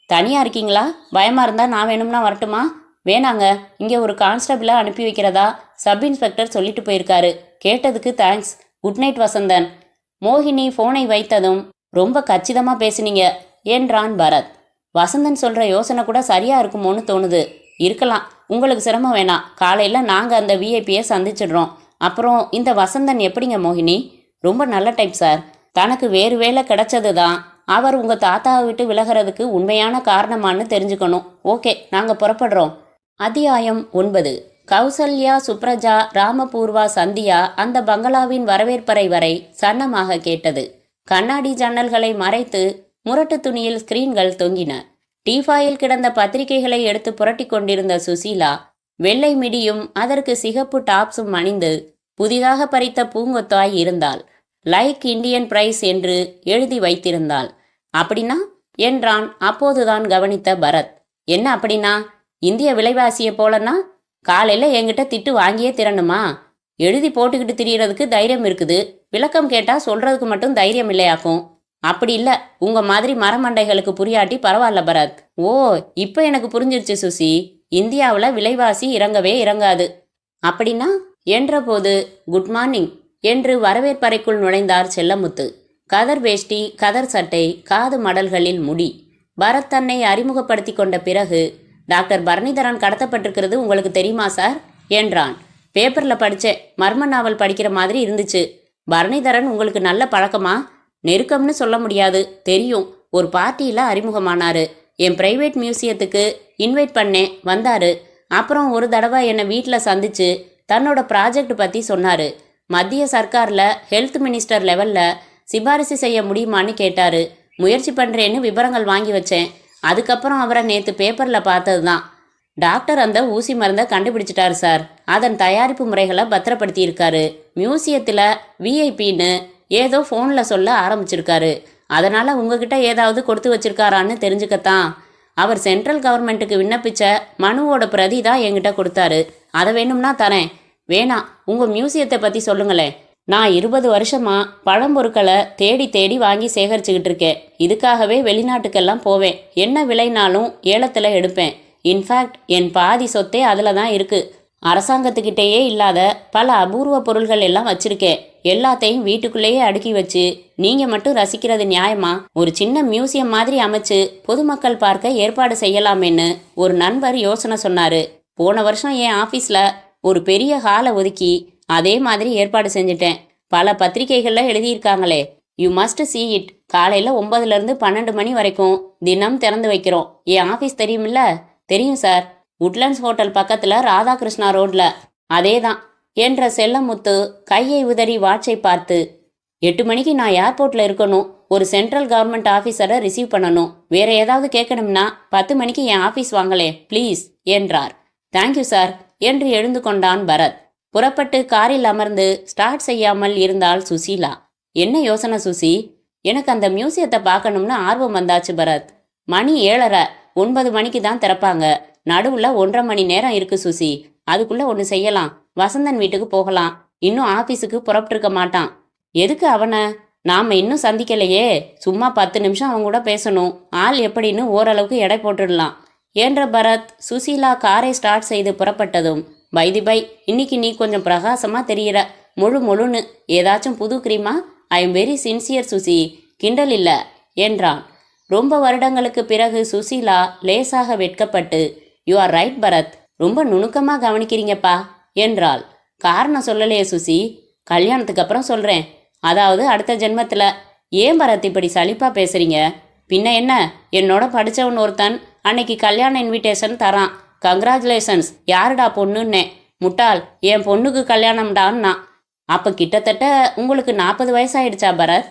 தனியாக இருக்கீங்களா? பயமாக இருந்தால் நான் வேணும்னா வரட்டுமா? வேணாங்க, இங்கே ஒரு கான்ஸ்டபிளை அனுப்பி வைக்கிறதா சப் இன்ஸ்பெக்டர் சொல்லிட்டு போயிருக்காரு. கேட்டதுக்கு தேங்க்ஸ். Good night Vasanthan. மோகினி ஃபோனை வைத்ததும் ரொம்ப கச்சிதமாக பேசுனீங்க என்றான் பரத். வசந்தன் சொல்கிற யோசனை கூட சரியாக இருக்குமோன்னு தோணுது. இருக்கலாம், உங்களுக்கு சிரமம் வேணாம். காலையில் நாங்கள் அந்த விஐபியை சந்திச்சிடுறோம். அப்புறம் இந்த வசந்தன் எப்படிங்க மோகினி? ரொம்ப நல்ல டைப் சார். தனக்கு வேறு வேலை கிடைச்சது தான் அவர் உங்கள் தாத்தாவை விட்டு விலகிறதுக்கு உண்மையான காரணமானு தெரிஞ்சுக்கணும். ஓகே, நாங்கள் புறப்படுறோம். அத்தியாயம் 9. கௌசல்யா, சுப்ரஜா, ராமபூர்வா, சந்தியா அந்த பங்களாவின் வரவேற்பறை வரை சன்னமாக கேட்டது. கண்ணாடி ஜன்னல்களை மறைத்து முரட்டு துணியில் ஸ்கிரீன்கள் தொங்கின. டீஃபாயில் கிடந்த பத்திரிகைகளை எடுத்து புரட்டி கொண்டிருந்த சுசீலா வெள்ளை மிடியும் அதற்கு சிகப்பு டாப்ஸும் அணிந்து புதிதாக பறித்த பூங்கொத்தாய் இருந்தாள். லைக் இண்டியன் பிரைஸ் என்று எழுதி வைத்திருந்தாள். அப்படின்னா என்றான் அப்போதுதான் கவனித்த பரத். என்ன அப்படின்னா? இந்திய விலைவாசியை போலன்னா காலையில் என்கிட்ட திட்டு வாங்கியே திறனுமா? எழுதி போட்டுக்கிட்டு திரியறதுக்கு தைரியம் இருக்குது. விளக்கம் கேட்டால் சொல்கிறதுக்கு மட்டும் தைரியம் இல்லையாக்கும். அப்படி இல்லை, உங்கள் மாதிரி மரமண்டைகளுக்கு புரியாட்டி பரவாயில்ல பரத். ஓ, இப்போ எனக்கு புரிஞ்சிருச்சு சுசி. இந்தியாவில் விலைவாசி இறங்கவே இறங்காது. அப்படின்னா என்றபோது குட் மார்னிங் என்று வரவேற்பறைக்குள் நுழைந்தார் செல்லமுத்து. கதர் வேஷ்டி, கதர் சட்டை, காது மடல்களில் முடி. பரத் தன்னை அறிமுகப்படுத்தி கொண்ட பிறகு, டாக்டர் பரணிதரன் கடத்தப்பட்டிருக்கிறது உங்களுக்கு தெரியுமா சார் என்றான். பேப்பரில் படித்தேன். மர்ம நாவல் படிக்கிற மாதிரி இருந்துச்சு. பரணிதரன் உங்களுக்கு நல்ல பழக்கமா? நெருக்கம்னு சொல்ல முடியாது, தெரியும். ஒரு பார்ட்டியில் அறிமுகமானாரு. என் பிரைவேட் மியூசியத்துக்கு இன்வைட் பண்ணேன், வந்தார். அப்புறம் ஒரு தடவை என்னை வீட்டில் சந்திச்சு தன்னோட ப்ராஜெக்ட் பற்றி சொன்னார். மத்திய சர்க்காரில் ஹெல்த் மினிஸ்டர் லெவலில் சிபாரிசு செய்ய முடியுமான்னு கேட்டார். முயற்சி பண்ணுறேன்னு விவரங்கள் வாங்கி வச்சேன். அதுக்கப்புறம் அவரை நேற்று பேப்பரில் பார்த்தது தான். டாக்டர் அந்த ஊசி மருந்தை கண்டுபிடிச்சிட்டாரு சார். அதன் தயாரிப்பு முறைகளை பத்திரப்படுத்தியிருக்காரு. மியூசியத்தில் விஐபின்னு ஏதோ ஃபோனில் சொல்ல ஆரம்பிச்சிருக்காரு. அதனால உங்ககிட்ட ஏதாவது கொடுத்து வச்சிருக்காரான்னு தெரிஞ்சுக்கத்தான். அவர் சென்ட்ரல் கவர்மெண்ட்டுக்கு விண்ணப்பிச்ச மனுவோட பிரதி தான் என்கிட்ட கொடுத்தாரு. அதை வேணும்னா தரேன். வேணாம், உங்கள் மியூசியத்தை பற்றி சொல்லுங்களேன். நான் 20 வருஷமா பழம்பொருட்களை தேடி தேடி வாங்கி சேகரிச்சுக்கிட்டு இருக்கேன். இதுக்காகவே வெளிநாட்டுக்கெல்லாம் போவேன். என்ன விலைனாலும் ஏலத்தில் எடுப்பேன். இன்ஃபேக்ட் என் பாதி சொத்தே அதில் தான் இருக்குது. அரசாங்கத்துக்கிட்டேயே இல்லாத பல அபூர்வ பொருள்கள் எல்லாம் வச்சிருக்கேன். எல்லாத்தையும் வீட்டுக்குள்ளேயே அடுக்கி வச்சு நீங்கள் மட்டும் ரசிக்கிறது நியாயமா? ஒரு சின்ன மியூசியம் மாதிரி அமைச்சு பொதுமக்கள் பார்க்க ஏற்பாடு செய்யலாமேன்னு ஒரு நண்பர் யோசனை சொன்னார். போன வருஷம் என் ஆஃபீஸில் ஒரு பெரிய ஹாலை ஒதுக்கி அதே மாதிரி ஏற்பாடு செஞ்சுட்டேன். பல பத்திரிகைகளில் எழுதியிருக்காங்களே. You must see it. காலையில் 9லேருந்து 12 மணி வரைக்கும் தினம் திறந்து வைக்கிறோம். என் ஆஃபீஸ் தெரியுமில்ல? தெரியும் சார். உட்லண்ட்ஸ் ஹோட்டல் பக்கத்தில் ராதாகிருஷ்ணா ரோடில். அதே தான் என்ற செல்லமுத்து கையை உதறி வாட்சை பார்த்து, 8 மணிக்கு நான் ஏர்போர்ட்டில் இருக்கணும். ஒரு சென்ட்ரல் கவர்மெண்ட் ஆஃபீஸரை ரிசீவ் பண்ணணும். வேற ஏதாவது கேட்கணும்னா 10 மணிக்கு என் ஆஃபீஸ் வாங்களே ப்ளீஸ் என்றார். தேங்க்யூ சார் என்று எழுந்து கொண்டான் பரத். புறப்பட்டு காரில் அமர்ந்து ஸ்டார்ட் செய்யாமல் இருந்தாள் சுசீலா. என்ன யோசனை சுசி? எனக்கு அந்த மியூசியத்தை பார்க்கணும்னு ஆர்வம் வந்தாச்சு பரத். மணி 7:30. 9 மணிக்கு தான் திறப்பாங்க. நடுவில் 1.5 மணி நேரம் இருக்கு சுசி. அதுக்குள்ளே ஒன்று செய்யலாம். வசந்தன் வீட்டுக்கு போகலாம். இன்னும் ஆஃபீஸுக்கு புறப்பட்டுருக்க மாட்டான். எதுக்கு அவனை? நாம் இன்னும் சந்திக்கலையே. சும்மா 10 நிமிஷம் அவன் கூட பேசணும். ஆள் எப்படின்னு ஓரளவுக்கு எடை போட்டுடலாம் என்ற பரத் சுசீலா காரை ஸ்டார்ட் செய்து புறப்பட்டதும், பை இன்னைக்கு நீ கொஞ்சம் பிரகாசமாக தெரிகிற. முழுன்னு ஏதாச்சும் புது கிரீமா? I am very sincere Susi, கிண்டல் இல்லை என்றான். ரொம்ப வருடங்களுக்கு பிறகு சுசீலா லேசாக வெட்கப்பட்டு, யூ ஆர் ரைட் பரத், ரொம்ப நுணுக்கமாக கவனிக்கிறீங்கப்பா என்றாள். காரணம் சொல்லலையே சுசி? கல்யாணத்துக்கு அப்புறம் சொல்கிறேன். அதாவது அடுத்த ஜென்மத்தில். ஏன் பரத் இப்படி சலிப்பாக பேசுகிறீங்க? பின்ன என்ன, என்னோட படித்தவன் ஒருத்தன் அன்னைக்கு கல்யாண இன்விடேஷன் தரான். கங்க்ராச்சுலேஷன்ஸ். யாருடா பொண்ணுன்னே. முட்டாள், என் பொண்ணுக்கு கல்யாணம்டான்னா. அப்போ கிட்டத்தட்ட உங்களுக்கு 40 வயசாயிடுச்சா பரத்?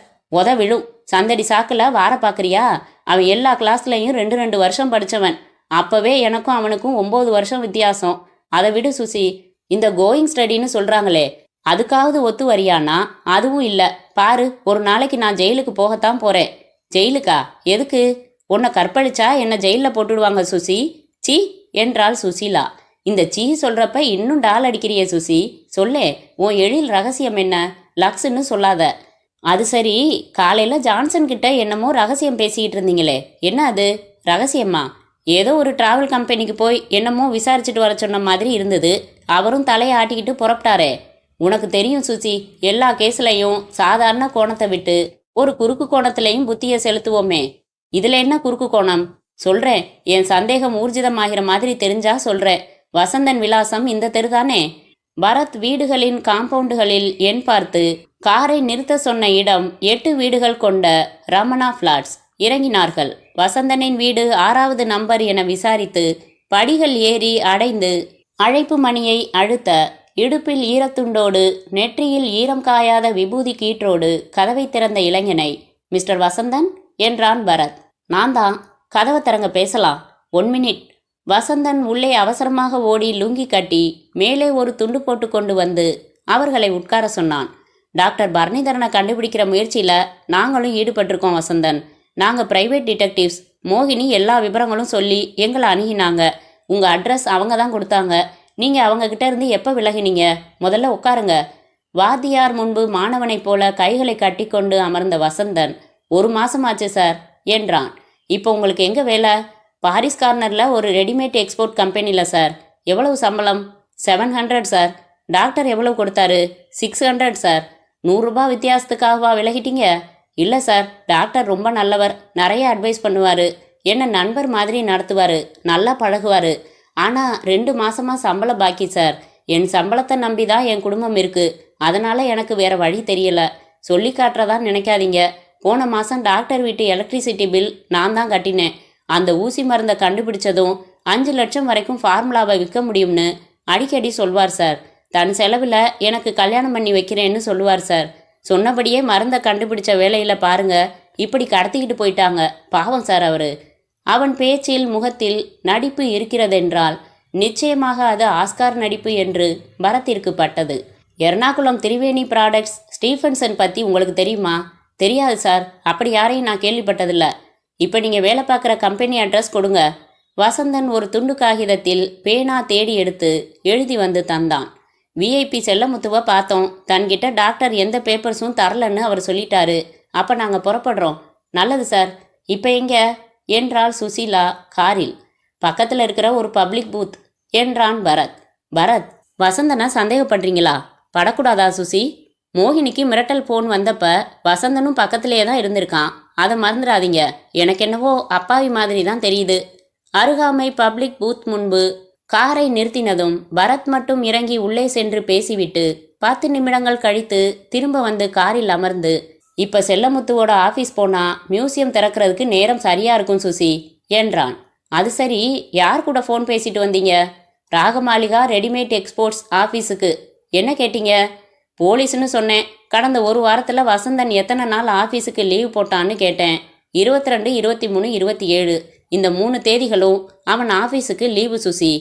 விழும். சந்தடி சாக்கில் வார பார்க்குறியா? அவன் எல்லா கிளாஸ்லையும் 2 வருஷம் படித்தவன். அப்போவே எனக்கும் அவனுக்கும் 9 வருஷம் வித்தியாசம். அதை விடு சுசி. இந்த கோயிங் ஸ்டடின்னு சொல்கிறாங்களே, அதுக்காவது ஒத்து வரியானா? அதுவும் இல்லை. பாரு, ஒரு நாளைக்கு நான் ஜெயிலுக்கு போகத்தான் போகிறேன். ஜெயிலுக்கா? எதுக்கு? உன்னை கற்பழிச்சா என்னை ஜெயிலில் போட்டுடுவாங்க சுசி. சி என்றாள் சுசீலா. இந்த சீ சொல்கிறப்ப இன்னும் டால் அடிக்கிறியே சுசி. சொல்லே, உன் எழில் ரகசியம் என்ன? லக்ஸ்ன்னு சொல்லாத. அது சரி, காலையில் ஜான்சன் கிட்ட என்னமோ ரகசியம் பேசிக்கிட்டு இருந்தீங்களே, என்ன அது? ரகசியமா? ஏதோ ஒரு டிராவல் கம்பெனிக்கு போய் என்னமோ விசாரிச்சுட்டு வர சொன்ன மாதிரி இருந்தது. அவரும் தலையை ஆட்டிக்கிட்டு புறப்பட்டாரே. உனக்கு தெரியும் சுசி, எல்லா கேஸ்லையும் சாதாரண கோணத்தை விட்டு ஒரு குறுக்கு கோணத்திலையும் புத்தியை செலுத்துவோமே. இதில் என்ன குறுக்கு கோணம்? சொல்கிறேன். என் சந்தேகம் ஊர்ஜிதமாகிற மாதிரி தெரிஞ்சா சொல்கிறேன். வசந்தன் விலாசம் இந்த தெருதானே? பரத் வீடுகளின் காம்பவுண்டுகளில் எண் பார்த்து காரை நிறுத்த சொன்ன இடம் 8 வீடுகள் கொண்ட ரமணா ஃப்ளாட்ஸ். இறங்கினார்கள். வசந்தனின் வீடு 6வது நம்பர் என விசாரித்து படிகள் ஏறி அடைந்து அழைப்பு மணியை அழுத்த, இடுப்பில் ஈரத்துண்டோடு நெற்றியில் ஈரம் காயாத விபூதி கீற்றோடு கதவை திறந்த இளைஞனை, மிஸ்டர் வசந்தன் என்றான் பரத். நான் தான். கதவை திறங்க, பேசலாம். 1 மினிட். வசந்தன் உள்ளே அவசரமாக ஓடி லுங்கி கட்டி மேலே ஒரு துண்டு போட்டு கொண்டு வந்து அவர்களை உட்கார சொன்னான். டாக்டர் பரணிதரனை கண்டுபிடிக்கிற முயற்சியில் நாங்களும் ஈடுபட்டிருக்கோம் வசந்தன். நாங்கள் பிரைவேட் டிடெக்டிவ்ஸ். மோகினி எல்லா விவரங்களும் சொல்லி எங்களை அணுகினாங்க. உங்கள் அட்ரஸ் அவங்க தான் கொடுத்தாங்க. நீங்கள் அவங்கக்கிட்ட இருந்து எப்போ விலகினீங்க? முதல்ல உட்காருங்க. வாத்தியார் முன்பு மாணவனைப் போல கைகளை கட்டி கொண்டு அமர்ந்த வசந்தன், 1 மாசமாச்சு சார் என்றான். இப்போ உங்களுக்கு எங்கே வேலை? பாரிஸ் கார்னரில் ஒரு ரெடிமேட் எக்ஸ்போர்ட் கம்பெனியில் சார். எவ்வளவு சம்பளம்? 700 சார். டாக்டர் எவ்வளவு கொடுத்தாரு? 600 சார். 100 ரூபாய் வித்தியாசத்துக்காகவா விலகிட்டீங்க? இல்லை சார், டாக்டர் ரொம்ப நல்லவர். நிறைய அட்வைஸ் பண்ணுவார். என்னை நண்பர் மாதிரி நடத்துவார். நல்லா பழகுவார். ஆனால் 2 மாசமாக சம்பளம் பாக்கி சார். என் சம்பளத்தை நம்பி தான் என் குடும்பம் இருக்குது. அதனால் எனக்கு வேறு வழி தெரியலை. சொல்லி காட்டுறதா நினைக்காதீங்க. போன மாதம் டாக்டர் வீட்டு எலக்ட்ரிசிட்டி பில் நான் தான் கட்டினேன். அந்த ஊசி மருந்தை கண்டுபிடிச்சதும் 5 லட்சம் வரைக்கும் ஃபார்முலாவை விற்க முடியும்னு அடிக்கடி சொல்வார் சார். தன் செலவில் எனக்கு கல்யாணம் பண்ணி வைக்கிறேன்னு சொல்லுவார் சார். சொன்னபடியே மருந்தை கண்டுபிடிச்ச வேலையில் பாருங்க, இப்படி கடத்திக்கிட்டு போயிட்டாங்க. பாவம் சார் அவரு. அவன் பேச்சில் முகத்தில் நடிப்பு இருக்கிறதென்றால் நிச்சயமாக அது ஆஸ்கார் நடிப்பு என்று பரத்திற்கு பட்டது. எர்ணாகுளம் திரிவேணி ப்ராடக்ட்ஸ் ஸ்டீஃபன்சன் பற்றி உங்களுக்கு தெரியுமா? தெரியாது சார், அப்படி யாரையும் நான் கேள்விப்பட்டதில்ல. இப்போ நீங்கள் வேலை பார்க்குற கம்பெனி அட்ரஸ் கொடுங்க. வசந்தன் ஒரு துண்டு காகிதத்தில் பேனா தேடி எடுத்து எழுதி வந்து தந்தான். விஐபி செல்லமுத்துவை பார்த்தோம். தன்கிட்ட டாக்டர் எந்த பேப்பர்ஸும் தரலன்னு அவர் சொல்லிட்டாரு. அப்போ நாங்கள் புறப்படுறோம். நல்லது சார். இப்போ எங்க என்றாள் சுசீலா காரில். பக்கத்தில் இருக்கிற ஒரு பப்ளிக் பூத் என்றான் பரத். பரத், வசந்தனை சந்தேகப்படுறீங்களா? படக்கூடாதா சுசி? மோகினிக்கு மிரட்டல் போன் வந்தப்ப வசந்தனும் பக்கத்திலேயே தான் இருந்திருக்கான். அதை மறந்துடாதீங்க. எனக்கு என்னவோ அப்பாவி மாதிரி தான் தெரியுது. அருகாமை பப்ளிக் பூத் முன்பு காரை நிறுத்தினதும் பரத் மட்டும் இறங்கி உள்ளே சென்று பேசிவிட்டு 10 நிமிடங்கள் கழித்து திரும்ப வந்து காரில் அமர்ந்து, இப்ப செல்லமுத்துவோட ஆபீஸ் போனா மியூசியம் திறக்கிறதுக்கு நேரம் சரியா இருக்கும் சுசி என்றான். அது சரி, யார் கூட ஃபோன் பேசிட்டு வந்தீங்க? ராகமாளிகா ரெடிமேட் எக்ஸ்போர்ட்ஸ் ஆஃபீஸுக்கு. என்ன கேட்டீங்க? போலீஸ்னு சொன்னேன். கடந்த ஒரு வாரத்தில் வசந்தன் எத்தனை நாள் ஆஃபீஸுக்கு லீவ் போட்டான்னு கேட்டேன். 22, 23, 27 இந்த 3 தேதிகளும் அவன் ஆஃபீஸுக்கு லீவு சுசி.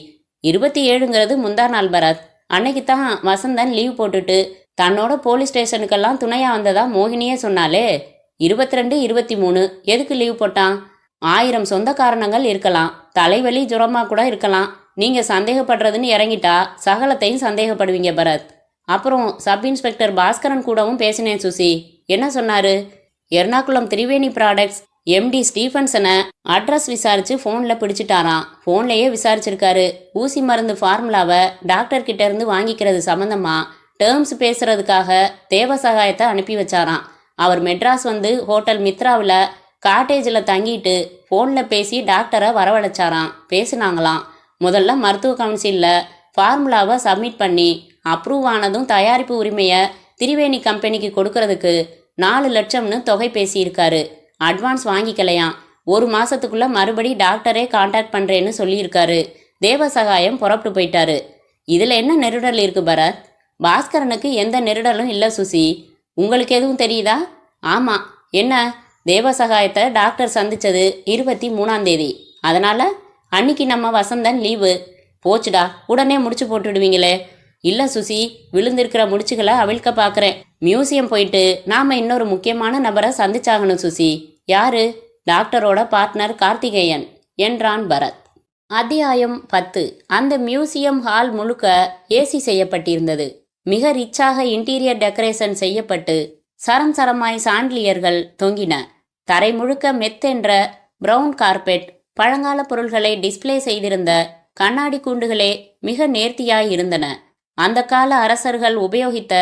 27ங்கிறது முந்தா நாள் பரத். அன்னைக்கு தான் வசந்தன் லீவ் போட்டுட்டு தன்னோட போலீஸ் ஸ்டேஷனுக்கெல்லாம் துணையா வந்ததா மோகினியே சொன்னாலே. 22, 23 எதுக்கு லீவ் போட்டான்? 1000 சொந்த காரணங்கள் இருக்கலாம். தலைவலி ஜுரமா கூட இருக்கலாம். நீங்க சந்தேகப்படுறதுன்னு இறங்கிட்டா சகலத்தையும் சந்தேகப்படுவீங்க பரத். அப்புறம் சப் இன்ஸ்பெக்டர் பாஸ்கரன் கூடவும் பேசினேன் சுசி. என்ன சொன்னாரு? எர்ணாகுளம் திரிவேணி ப்ராடக்ட்ஸ் எம்டி ஸ்டீஃபன்சனை அட்ரஸ் விசாரிச்சு ஃபோனில் பிடிச்சிட்டாராம். ஃபோன்லேயே விசாரிச்சிருக்காரு. ஊசி மருந்து ஃபார்முலாவை டாக்டர் கிட்ட இருந்து வாங்கிக்கிறது சம்மந்தமா டேர்ம்ஸ் பேசுறதுக்காக தேவசகாயத்தை அனுப்பி வச்சாராம். அவர் மெட்ராஸ் வந்து ஹோட்டல் மித்ராவில் காட்டேஜில் தங்கிட்டு ஃபோனில் பேசி டாக்டரை வரவழைச்சாராம். பேசினாங்களாம். முதல்ல மருத்துவ கவுன்சிலில் ஃபார்முலாவை சப்மிட் பண்ணி அப்ரூவ் ஆனதும் தயாரிப்பு உரிமையை திரிவேணி கம்பெனிக்கு கொடுக்கறதுக்கு 4 லட்சம்னு தொகை பேசியிருக்காரு. அட்வான்ஸ் வாங்கிக்கலையாம். 1 மாசத்துக்குள்ள மறுபடி டாக்டரே கான்டாக்ட் பண்ணுறேன்னு சொல்லியிருக்காரு. தேவசகாயம் புறப்பட்டு போயிட்டாரு. இதில் என்ன நெருடல் இருக்கு பரத்? பாஸ்கரனுக்கு எந்த நெருடலும் இல்லை சுசி. உங்களுக்கு எதுவும் தெரியுதா? ஆமாம். என்ன? தேவசகாயத்தை டாக்டர் சந்திச்சது 23ஆம் தேதி. அதனால் அன்னைக்கு நம்ம வசந்தன் லீவு. போச்சுடா, உடனே முடிச்சு போட்டுடுவீங்களே. இல்லை சுசி, விழுந்திருக்கிற முடிச்சுகளை அவிழ்க்க பார்க்குறேன். மியூசியம் போயிட்டு நாம் இன்னொரு முக்கியமான நபரை சந்திச்சாகணும் சுசி. யாரு? டாக்டரோட பார்ட்னர் கார்த்திகேயன் என்றான் பரத். அத்தியாயம் 10. அந்த மியூசியம் ஹால் முழுக்க ஏசி செய்யப்பட்டிருந்தது. மிக ரிச்சாக இன்டீரியர் டெக்கரேஷன் செய்யப்பட்டு சரம் சரமாய் சாண்டிலியர்கள் தொங்கின. தரை முழுக்க மெத்தென்ற பிரவுன் கார்பெட், பழங்கால பொருள்களை டிஸ்பிளே செய்திருந்த கண்ணாடி கூண்டுகளே மிக நேர்த்தியாய் இருந்தன. அந்த கால அரசர்கள் உபயோகித்த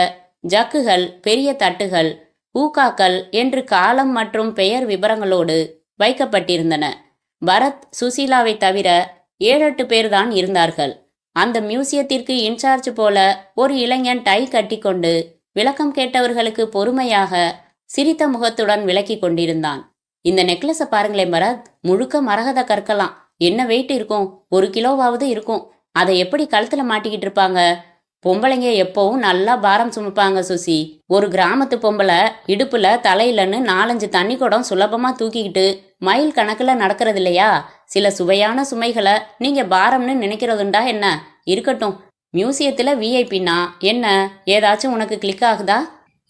ஜக்குகள், பெரிய தட்டுகள், ஊக்காக்கள் என்று காலம் மற்றும் பெயர் விவரங்களோடு வைக்கப்பட்டிருந்தன. பரத், சுசீலாவை தவிர 7-8 பேர்தான் இருந்தார்கள். அந்த மியூசியத்திற்கு இன்சார்ஜ் போல ஒரு இளைஞன் டை கட்டி கொண்டு விளக்கம் கேட்டவர்களுக்கு பொறுமையாக சிரித்த முகத்துடன் விளக்கி கொண்டிருந்தான். இந்த நெக்லஸை பாருங்களேன் பரத், முழுக்க மரகத கற்கலாம். என்ன வெயிட் இருக்கும்? 1 கிலோவாவது இருக்கும். அதை எப்படி கழுத்துல மாட்டிக்கிட்டு இருப்பாங்க? பொம்பளைங்க எப்பவும் நல்லா பாரம் சுமப்பாங்க சுசி. ஒரு கிராமத்து பொம்பளை இடுப்புல தலையிலன்னு 4-5 தண்ணி குடம் சுலபமா தூக்கிக்கிட்டு மைல் கணக்குல நடக்கிறது இல்லையா? சில சுவையான சுமைகளை நீங்க பாரம்னு நினைக்கிறதுண்டா என்ன? இருக்கட்டும், மியூசியத்துல விஐபின்னா என்ன? ஏதாச்சும் உனக்கு கிளிக் ஆகுதா?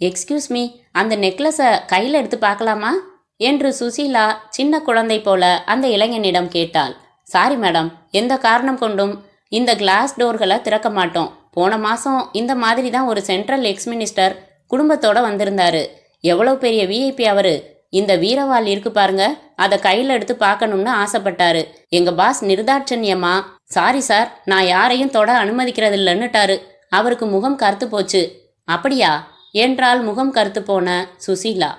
எக்ஸ்கியூஸ் மீ, அந்த நெக்லஸை கையில் எடுத்து பார்க்கலாமா என்று சுசீலா சின்ன குழந்தை போல அந்த இளைஞனிடம் கேட்டாள். சாரி மேடம், எந்த காரணம் கொண்டும் இந்த கிளாஸ் டோர்களை திறக்க மாட்டோம். போன மாதம் இந்த மாதிரி தான் ஒரு சென்ட்ரல் எக்ஸ் மினிஸ்டர் குடும்பத்தோட வந்திருந்தாரு. எவ்வளோ பெரிய விஐபி அவரு. இந்த வீரவாள் இருக்கு பாருங்க, அதை கையில் எடுத்து பார்க்கணும்னு ஆசைப்பட்டாரு. எங்கள் பாஸ் நிர்தாட்சண்யமா, சாரி சார், நான் யாரையும் தொட அனுமதிக்கிறதில்லன்னுட்டாரு. அவருக்கு முகம் கருத்து போச்சு. அப்படியா என்றால் முகம் கருத்து போன சுசீலா.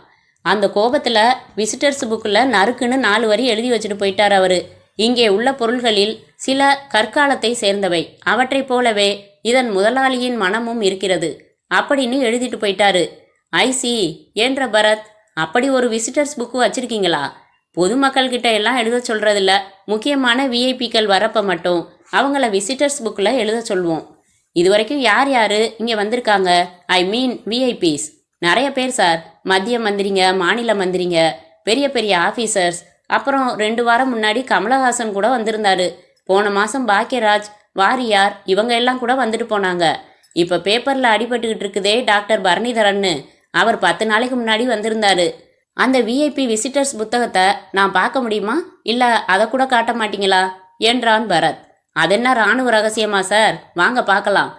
அந்த கோபத்தில் விசிட்டர்ஸ் புக்கில் நறுக்குன்னு 4 வரி எழுதி வச்சுட்டு போயிட்டார் அவரு. இங்கே உள்ள பொருள்களில் சில கற்காலத்தை சேர்ந்தவை. அவற்றை போலவே இதன் முதலாளியின் மனமும் இருக்கிறது அப்படின்னு எழுதிட்டு போயிட்டாரு. ஐசி என்ற பரத். அப்படி ஒரு விசிட்டர்ஸ் புக்கு வச்சிருக்கீங்களா? பொதுமக்கள் கிட்ட எல்லாம் எழுத சொல்றதில்ல. முக்கியமான விஐபிக்கள் வரப்ப மட்டும் அவங்கள விசிட்டர்ஸ் புக்கில் எழுத சொல்வோம். இது வரைக்கும் யார் யார் இங்கே வந்திருக்காங்க? ஐ மீன் விஐபிஸ். நிறைய பேர் சார். மத்திய மந்திரிங்க, மாநில மந்திரிங்க, பெரிய பெரிய ஆஃபீஸர்ஸ். அப்புறம் 2 வாரம் முன்னாடி கமலஹாசன் கூட வந்திருந்தாரு. போன மாதம் பாக்கியராஜ், வாரியார் இவங்க எல்லாம் கூட வந்துட்டு போனாங்க. இப்போ பேப்பரில் அடிபட்டுக்கிட்டு இருக்குதே டாக்டர் பரணிதரன்னு, அவர் 10 நாளைக்கு முன்னாடி வந்திருந்தாரு. அந்த விஐபி விசிட்டர்ஸ் புத்தகத்தை நான் பார்க்க முடியுமா, இல்ல அதை கூட காட்ட மாட்டீங்களா என்றான் பரத். அதென்ன இராணுவ ரகசியமா சார், வாங்க பார்க்கலாம்.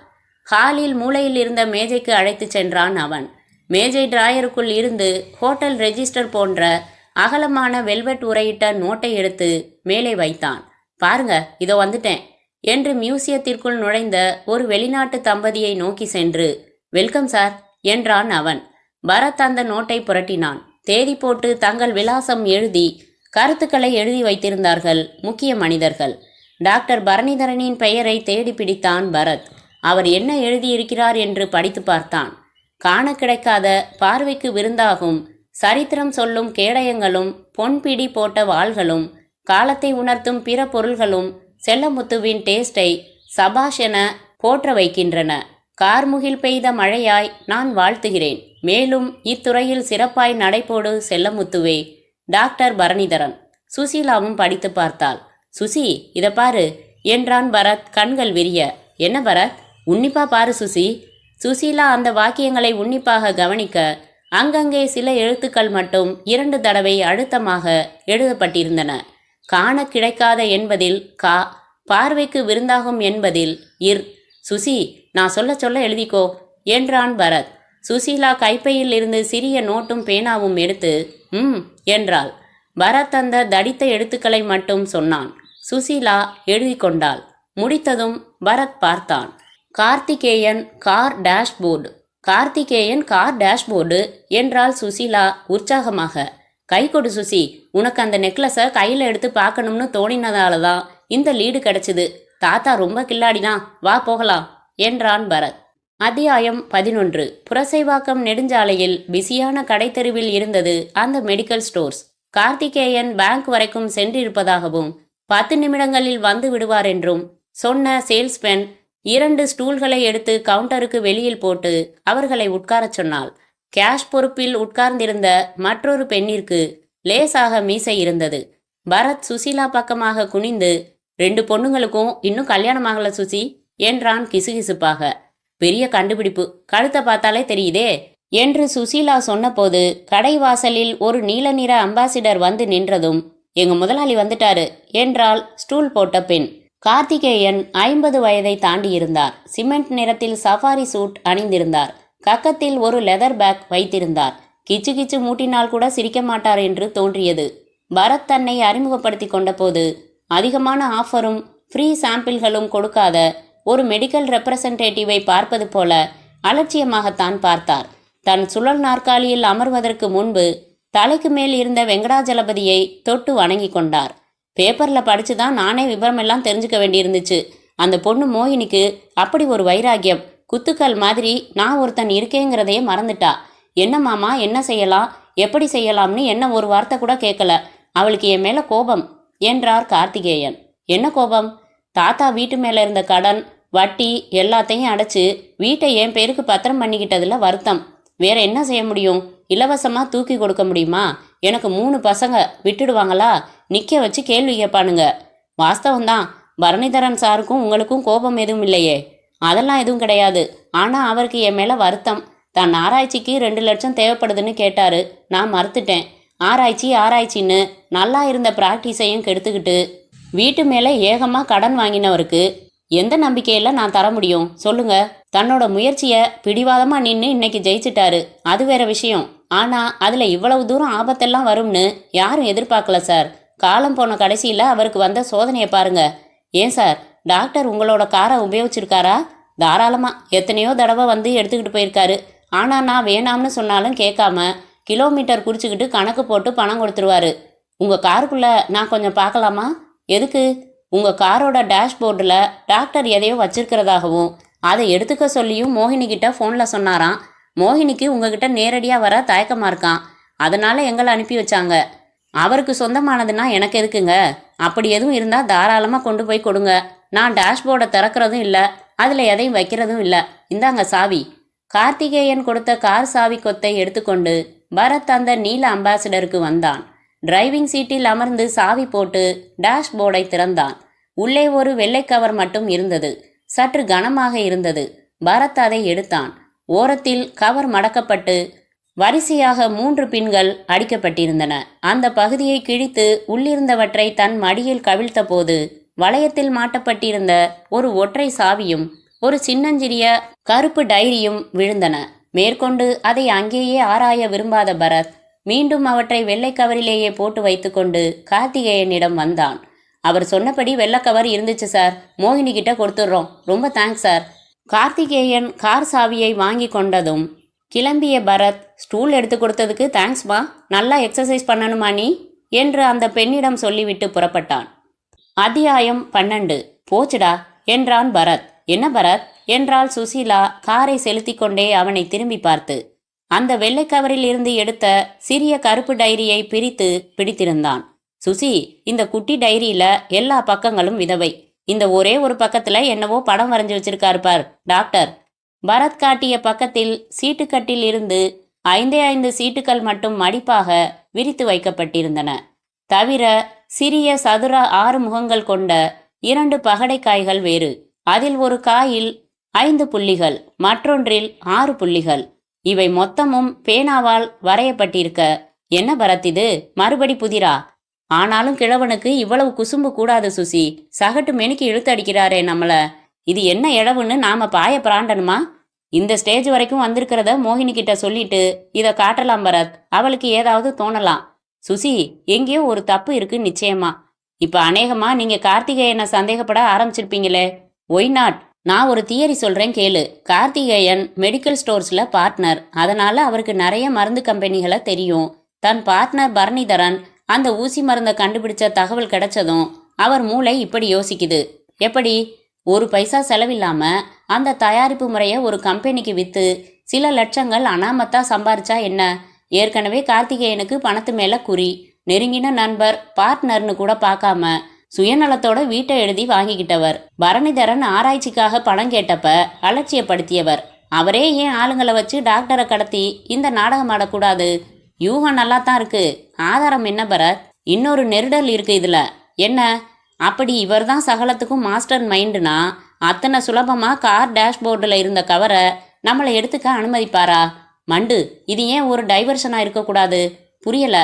ஹாலில் மூலையில் இருந்த மேஜைக்கு அழைத்து சென்றான் அவன். மேஜை டிராயருக்குள் இருந்து ஹோட்டல் ரெஜிஸ்டர் போன்ற அகலமான வெல்வெட் உரையிட்ட நோட்டை எடுத்து மேலே வைத்தான். பாருங்க, இதோ வந்துட்டேன் என்று மியூசியத்திற்குள் நுழைந்த ஒரு வெளிநாட்டு தம்பதியை நோக்கி சென்று, வெல்கம் சார் என்றான் அவன். பரத் அந்த நோட்டை புரட்டினான். தேதி போட்டு தங்கள் விலாசம் எழுதி கருத்துக்களை எழுதி வைத்திருந்தார்கள் முக்கிய மனிதர்கள். டாக்டர் பரணிதரனின் பெயரை தேடி பிடித்தான் பரத். அவர் என்ன எழுதியிருக்கிறார் என்று படித்து பார்த்தான். காண கிடைக்காத, பார்வைக்கு விருந்தாகும் சரித்திரம் சொல்லும் கேடயங்களும் பொன்பிடி போட்ட வாள்களும் காலத்தை உணர்த்தும் பிற பொருள்களும் செல்லமுத்துவின் டேஸ்டை சபாஷ் என போற்ற வைக்கின்றன. கார்முகில் பெய்த மழையாய் நான் வாழ்த்துகிறேன். மேலும் இத்துறையில் சிறப்பாய் நடைபோடு செல்லமுத்துவே. டாக்டர் பரணிதரன். சுசீலாவும் படித்து பார்த்தாள். சுசி, இதை பாரு என்றான் பரத் கண்கள் விரிய. என்ன பரத், உன்னிப்பா பாரு சுசி. சுசீலா அந்த வாக்கியங்களை உன்னிப்பாக கவனிக்க அங்கங்கே சில எழுத்துக்கள் மட்டும் 2 தடவை அழுத்தமாக எழுதப்பட்டிருந்தன. காண கிடைக்காத என்பதில் கா, பார்வைக்கு விருந்தாகும் என்பதில் இர். சுசி, நான் சொல்ல சொல்ல எழுதிக்கோ என்றான் பரத். சுசீலா கைப்பையில் இருந்து சிறிய நோட்டும் பேனாவும் எடுத்து என்றாள். பரத் அந்த தடித்த எழுத்துக்களை மட்டும் சொன்னான். சுசீலா எழுதி கொண்டாள். முடித்ததும் பரத் பார்த்தான். Karthikeyan car dashboard. Karthikeyan car dashboard என்றாள் சுசீலா உற்சாகமாக. கை கொடு சுசி, உனக்கு அந்த நெக்லஸை கையில் எடுத்து பார்க்கணும்னு தோணினதால தான் இந்த லீடு கிடைச்சிது. தாத்தா ரொம்ப கில்லாடிதான், வா போகலாம் என்றான் பரத். அத்தியாயம் 11. புரசைவாக்கம் நெடுஞ்சாலையில் பிஸியான கடைத்தெருவில் இருந்தது அந்த மெடிக்கல் ஸ்டோர்ஸ். கார்த்திகேயன் பேங்க் வரைக்கும் சென்றிருப்பதாகவும் 10 நிமிடங்களில் வந்து விடுவார் என்றும் சொன்ன சேல்ஸ்மேன் 2 ஸ்டூல்களை எடுத்து கவுண்டருக்கு வெளியில் போட்டு அவர்களை உட்காரச் சொன்னாள். கேஷ் பொறுப்பில் உட்கார்ந்திருந்த மற்றொரு பெண்ணிற்கு லேசாக மீசை இருந்தது. பரத் சுசீலா பக்கமாக குனிந்து, 2 பொண்ணுங்களுக்கும் இன்னும் கல்யாணமாகல சுசி என்றான் கிசுகிசுப்பாக. பெரிய கண்டுபிடிப்பு, கழுத்தை பார்த்தாலே தெரியுதே என்று சுசீலா சொன்னபோது கடைவாசலில் ஒரு நீல நிற அம்பாசிடர் வந்து நின்றதும், எங்க முதலாளி வந்துட்டாரு என்றாள் ஸ்டூல் போட்ட பெண். கார்த்திகேயன் 50 வயதை தாண்டியிருந்தார். சிமெண்ட் நிறத்தில் சஃபாரி சூட் அணிந்திருந்தார். கக்கத்தில் ஒரு லெதர் பேக் வைத்திருந்தார். கிச்சு கிச்சு மூட்டினால் கூட சிரிக்க மாட்டார் என்று தோன்றியது. பரத் தன்னை அறிமுகப்படுத்தி கொண்டபோது அதிகமான ஆஃபரும் ஃப்ரீ சாம்பிள்களும் கொடுக்காத ஒரு மெடிக்கல் ரெப்ரசன்டேட்டிவை பார்ப்பது போல அலட்சியமாகத்தான் பார்த்தார். தன் சுழல் நாற்காலியில் அமர்வதற்கு முன்பு தலைக்கு மேல் இருந்த வெங்கடாஜலபதியை தொட்டு வணங்கி கொண்டார். பேப்பரில் படித்து தான் நானே விவரமெல்லாம் தெரிஞ்சுக்க வேண்டியிருந்துச்சு. அந்த பொண்ணு மோகினிக்கு அப்படி ஒரு வைராக்கியம், குத்துக்கல் மாதிரி நான் ஒருத்தன் இருக்கேங்கிறதையே மறந்துட்டா. என்ன மாமா, என்ன செய்யலாம், எப்படி செய்யலாம்னு என்ன ஒரு வார்த்தை கூட கேட்கல. அவளுக்கு என் மேலே கோபம் என்றார் கார்த்திகேயன். என்ன கோபம்? தாத்தா வீட்டு மேலே இருந்த கடன் வட்டி எல்லாத்தையும் அடைச்சு வீட்டை என் பேருக்கு பத்திரம் பண்ணிக்கிட்டதில் வருத்தம். வேற என்ன செய்ய முடியும்? இலவசமாக தூக்கி கொடுக்க முடியுமா? எனக்கு 3 பசங்க, விட்டுடுவாங்களா? நிற்க வச்சு கேள்வி கேட்பானுங்க. வாஸ்தவம்தான், பரணிதரன் சாருக்கும் உங்களுக்கும் கோபம் எதுவும் இல்லையே? அதெல்லாம் எதுவும் கிடையாது. ஆனால் அவருக்கு என் மேலே வருத்தம். தன் ஆராய்ச்சிக்கு 2 லட்சம் தேவைப்படுதுன்னு கேட்டாரு. நான் மறுத்துட்டேன். ஆராய்ச்சின்னு நல்லா இருந்த ப்ராக்டிஸையும் கெடுத்துக்கிட்டு வீட்டு மேலே ஏகமாக கடன் வாங்கினவருக்கு எந்த நம்பிக்கையில் நான் தர முடியும் சொல்லுங்க? தன்னோட முயற்சியை பிடிவாதமாக நின்று இன்னைக்கு ஜெயிச்சிட்டாரு, அது வேற விஷயம். ஆனால் அதில் இவ்வளவு தூரம் ஆபத்தெல்லாம் வரும்னு யாரும் எதிர்பார்க்கல சார். காலம் போன கடைசியில் அவருக்கு வந்த சோதனையை பாருங்க. ஏன் சார், டாக்டர் உங்களோட காரை உபயோகிச்சிருக்காரா? தாராளமாக எத்தனையோ தடவை வந்து எடுத்துக்கிட்டு போயிருக்காரு. ஆனால் நான் வேணாம்னு சொன்னாலும் கேட்காம கிலோமீட்டர் குறிச்சிக்கிட்டு கணக்கு போட்டு பணம் கொடுத்துருவாரு. உங்கள் காருக்குள்ளே நான் கொஞ்சம் பார்க்கலாமா? எதுக்கு? உங்கள் காரோட டேஷ்போர்டில் டாக்டர் எதையோ வச்சிருக்கிறதாகவும் அதை எடுத்துக்க சொல்லியும் மோகினிக்கிட்ட ஃபோனில் சொன்னாராம். மோகினிக்கு உங்ககிட்ட நேரடியாக வர தயக்கமாக இருக்கான். அதனால் எங்களை அனுப்பி வச்சாங்க. அவருக்கு சொந்தமானதுன்னா எனக்கு எதுக்குங்க? அப்படி எதுவும் இருந்தால் தாராளமாக கொண்டு போய் கொடுங்க. நான் டேஷ்போர்டை திறக்கிறதும் இல்லை, அதில் எதையும் வைக்கிறதும் இல்லை. இந்தாங்க சாவி. கார்த்திகேயன் கொடுத்த கார் சாவி கொத்தை எடுத்துக்கொண்டு பரத் அந்த நீல அம்பாசிடருக்கு வந்தான். டிரைவிங் சீட்டில் அமர்ந்து சாவி போட்டு டேஷ்போர்டை திறந்தான். உள்ளே ஒரு வெள்ளை கவர் மட்டும் இருந்தது. சற்று கனமாக இருந்தது. பரத் அதை எடுத்தான். ஓரத்தில் கவர் மடக்கப்பட்டு வரிசையாக 3 பின்கள் அடிக்கப்பட்டிருந்தன. அந்த பகுதியை கிழித்து உள்ளிருந்தவற்றை தன் மடியில் கவிழ்த்தபோது வளையத்தில் மாட்டப்பட்டிருந்த ஒரு ஒற்றை சாவியும் ஒரு சின்னஞ்சிறிய கருப்பு டைரியும் விழுந்தன. மேற்கொண்டு அதை அங்கேயே ஆராய விரும்பாத பரத் மீண்டும் அவற்றை வெள்ளை கவரிலேயே போட்டு வைத்துக்கொண்டு கார்த்திகேயனிடம் வந்தான். அவர் சொன்னபடி வெள்ளக்கவர் இருந்துச்சு சார், மோகினி கிட்ட கொடுத்துட்றோம், ரொம்ப தேங்க்ஸ் சார். கார்த்திகேயன் கார் சாவியை வாங்கி கொண்டதும் கிளம்பிய பரத், ஸ்டூல் எடுத்து கொடுத்ததுக்கு தேங்க்ஸ்மா, நல்லா எக்ஸசைஸ் பண்ணணுமா நீ என்று அந்த பெண்ணிடம் சொல்லிவிட்டு புறப்பட்டான். அத்தியாயம் 12. போச்சுடா என்றான் பரத். என்ன பரத் என்றாள் சுசீலா காரை செலுத்தி கொண்டே அவனை திரும்பி பார்த்து. அந்த வெள்ளை கவரில் இருந்து எடுத்த சிறிய கருப்பு டைரியை பிரித்து பிடித்திருந்தான். சுசி, இந்த குட்டி டைரியில எல்லா பக்கங்களும் விதவை. இந்த ஒரே ஒரு பக்கத்துல என்னவோ படம் வரைஞ்சு வச்சிருக்காரு பார் டாக்டர். பரத் காட்டிய பக்கத்தில் சீட்டுக்கட்டில் இருந்து 5 சீட்டுகள் மட்டும் மடிப்பாக விரித்து வைக்கப்பட்டிருந்தன. தவிர சிறிய சதுர 6 முகங்கள் கொண்ட 2 பகடைக்காய்கள் வேறு. அதில் ஒரு காயில் 5 புள்ளிகள், மற்றொன்றில் 6 புள்ளிகள். இவை மொத்தமும் பேனாவால் வரையப்பட்டிருக்க. என்ன பரத் இது, மறுபடி புதிரா? ஆனாலும் கிழவனுக்கு இவ்வளவு குசும்பு கூடாது சுசி, சகட்டு மெனுக்கு இழுத்து அடிக்கிறாரே நம்மள. இது என்ன இழவுன்னு நாம பாய பிராண்டனுமா? இந்த ஸ்டேஜ் வரைக்கும் வந்திருக்கிறத மோகினி கிட்ட சொல்லிட்டு இதை காட்டலாம் பரத், அவளுக்கு ஏதாவது தோணலாம். சுசி, எங்கேயோ ஒரு தப்பு இருக்கு நிச்சயமா. இப்ப அநேகமா நீங்க கார்த்திகேயனை சந்தேகப்பட ஆரம்பிச்சிருப்பீங்களே. Y not? நான் ஒரு தியரி சொல்றேன் கேளு. கார்த்திகேயன் மெடிக்கல் ஸ்டோர்ஸ்ல பார்ட்னர், அதனால அவருக்கு நிறைய மருந்து கம்பெனிகளை தெரியும். தன் பார்ட்னர் பரணிதரன் அந்த ஊசி மருந்தை கண்டுபிடிச்ச தகவல் கிடைச்சதும் அவர் மூளை இப்படி யோசிக்குது. எப்படி? 1 பைசா செலவில்லாம அந்த தயாரிப்பு முறையை ஒரு கம்பெனிக்கு வித்து சில லட்சங்கள் அனாமத்தா சம்பாரிச்சா என்ன? ஏற்கனவே கார்த்திகேயனுக்கு பணத்து மேல குறி. நெருங்கின நண்பர், பார்ட்னர்னு கூட பார்க்காம சுயநலத்தோட வீட்டை எழுதி வாங்கிக்கிட்டவர். பரணிதரன் ஆராய்ச்சிக்காக பணம் கேட்டப்ப அலட்சியப்படுத்தியவர். அவரே ஏன் ஆளுங்களை வச்சு டாக்டரை கடத்தி இந்த நாடகம் ஆடக்கூடாது? யூகம் நல்லா தான் இருக்கு. ஆதாரம் என்ன பரத்? இன்னொரு நெருடல் இருக்கு இதுல. என்ன? அப்படி இவர் தான் சகலத்துக்கும் மாஸ்டர் மைண்டுனா அத்தனை சுலபமா கார் டேஷ்போர்டில் இருந்த கவரை நம்மளை எடுத்துக்க அனுமதிப்பாரா? மண்டு, இது ஏன் ஒரு டைவர்ஷனா இருக்கக்கூடாது? புரியல.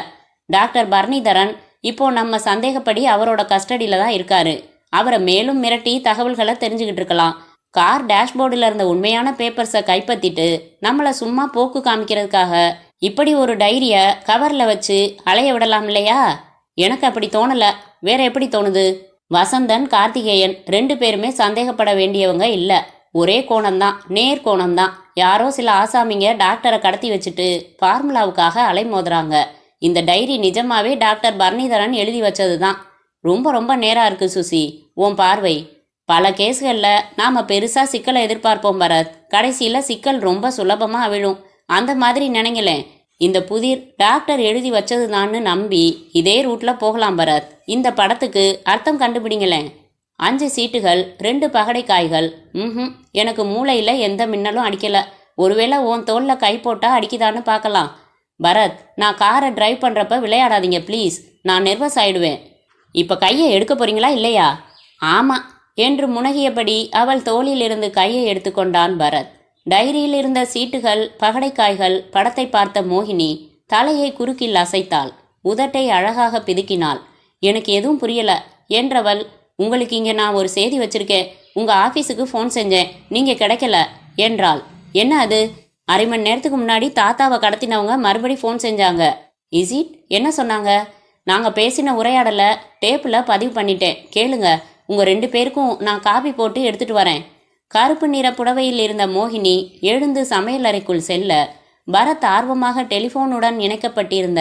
டாக்டர் பரணிதரன் இப்போ நம்ம சந்தேகப்படி அவரோட கஸ்டடியில தான் இருக்காரு. அவரை மேலும் மிரட்டி தகவல்களை தெரிஞ்சுக்கிட்டு இருக்கலாம். கார் டேஷ்போர்டில் இருந்த உண்மையான பேப்பர்ஸை கைப்பற்றிட்டு நம்மளை சும்மா போக்கு காமிக்கிறதுக்காக இப்படி ஒரு டைரியை கவரில் வச்சு அலைய விடலாம் இல்லையா? எனக்கு அப்படி தோணல. வேற எப்படி தோணுது? வசந்தன், கார்த்திகேயன் 2 பேருமே சந்தேகப்பட வேண்டியவங்க இல்லை. ஒரே கோணம்தான், நேர் கோணம்தான். யாரோ சில ஆசாமிங்க டாக்டரை கடத்தி வச்சுட்டு ஃபார்முலாவுக்காக அலைமோதுறாங்க. இந்த டைரி நிஜமாவே டாக்டர் பரணிதரன் எழுதி வச்சது தான். ரொம்ப ரொம்ப நேரா இருக்கு சுசி உன் பார்வை. பல கேஸ்களில் நாம் பெருசாக சிக்கலை எதிர்பார்ப்போம் பரத், கடைசியில் சிக்கல் ரொம்ப சுலபமாக விழும். அந்த மாதிரி நினைங்களேன். இந்த புதிர் டாக்டர் எழுதி வச்சது தான்னு நம்பி இதே ரூட்ல போகலாம் பரத். இந்த படத்துக்கு அர்த்தம் கண்டுபிடிங்களேன். 5 சீட்டுகள், 2 பகடைக்காய்கள். எனக்கு மூளையில் எந்த மின்னலும் அடிக்கல. ஒருவேளை உன் தோல்ல கை போட்டா அடிக்குதான்னு பார்க்கலாம். பரத், நான் காரை டிரைவ் பண்ணுறப்ப விளையாடாதீங்க ப்ளீஸ், நான் நெர்வஸ் ஆயிடுவேன். இப்போ கையை எடுக்க போறீங்களா இல்லையா? ஆமாம் என்று முனகியபடி அவள் தோளிலிருந்து கையை எடுத்துக்கொண்டான் பரத். டைரியில் இருந்த சீட்டுகள், பகடைக்காய்கள், படத்தை பார்த்த மோகினி தலையை குறுக்கில் அசைத்தாள். உதட்டை அழகாக பிதுக்கினாள். எனக்கு எதுவும் புரியல என்றவள், உங்களுக்கு இங்கே நான் ஒரு செய்தி வச்சிருக்கேன். உங்கள் ஆஃபீஸுக்கு ஃபோன் செஞ்சேன், நீங்கள் கிடைக்கல என்றாள். என்ன அது? அரை மணி நேரத்துக்கு முன்னாடி தாத்தாவை கடத்தினவங்க மறுபடி ஃபோன் செஞ்சாங்க. Is it? என்ன சொன்னாங்க? நாங்கள் பேசின உரையாடலை டேப்பில் பதிவு பண்ணிட்டேன், கேளுங்க. உங்கள் 2 பேருக்கும் நான் காப்பி போட்டு எடுத்துகிட்டு வரேன். கருப்பு நிற புடவையில் இருந்த மோகினி எழுந்து சமையலறைக்குள் செல்ல, பரத் ஆர்வமாக டெலிஃபோனுடன் இணைக்கப்பட்டிருந்த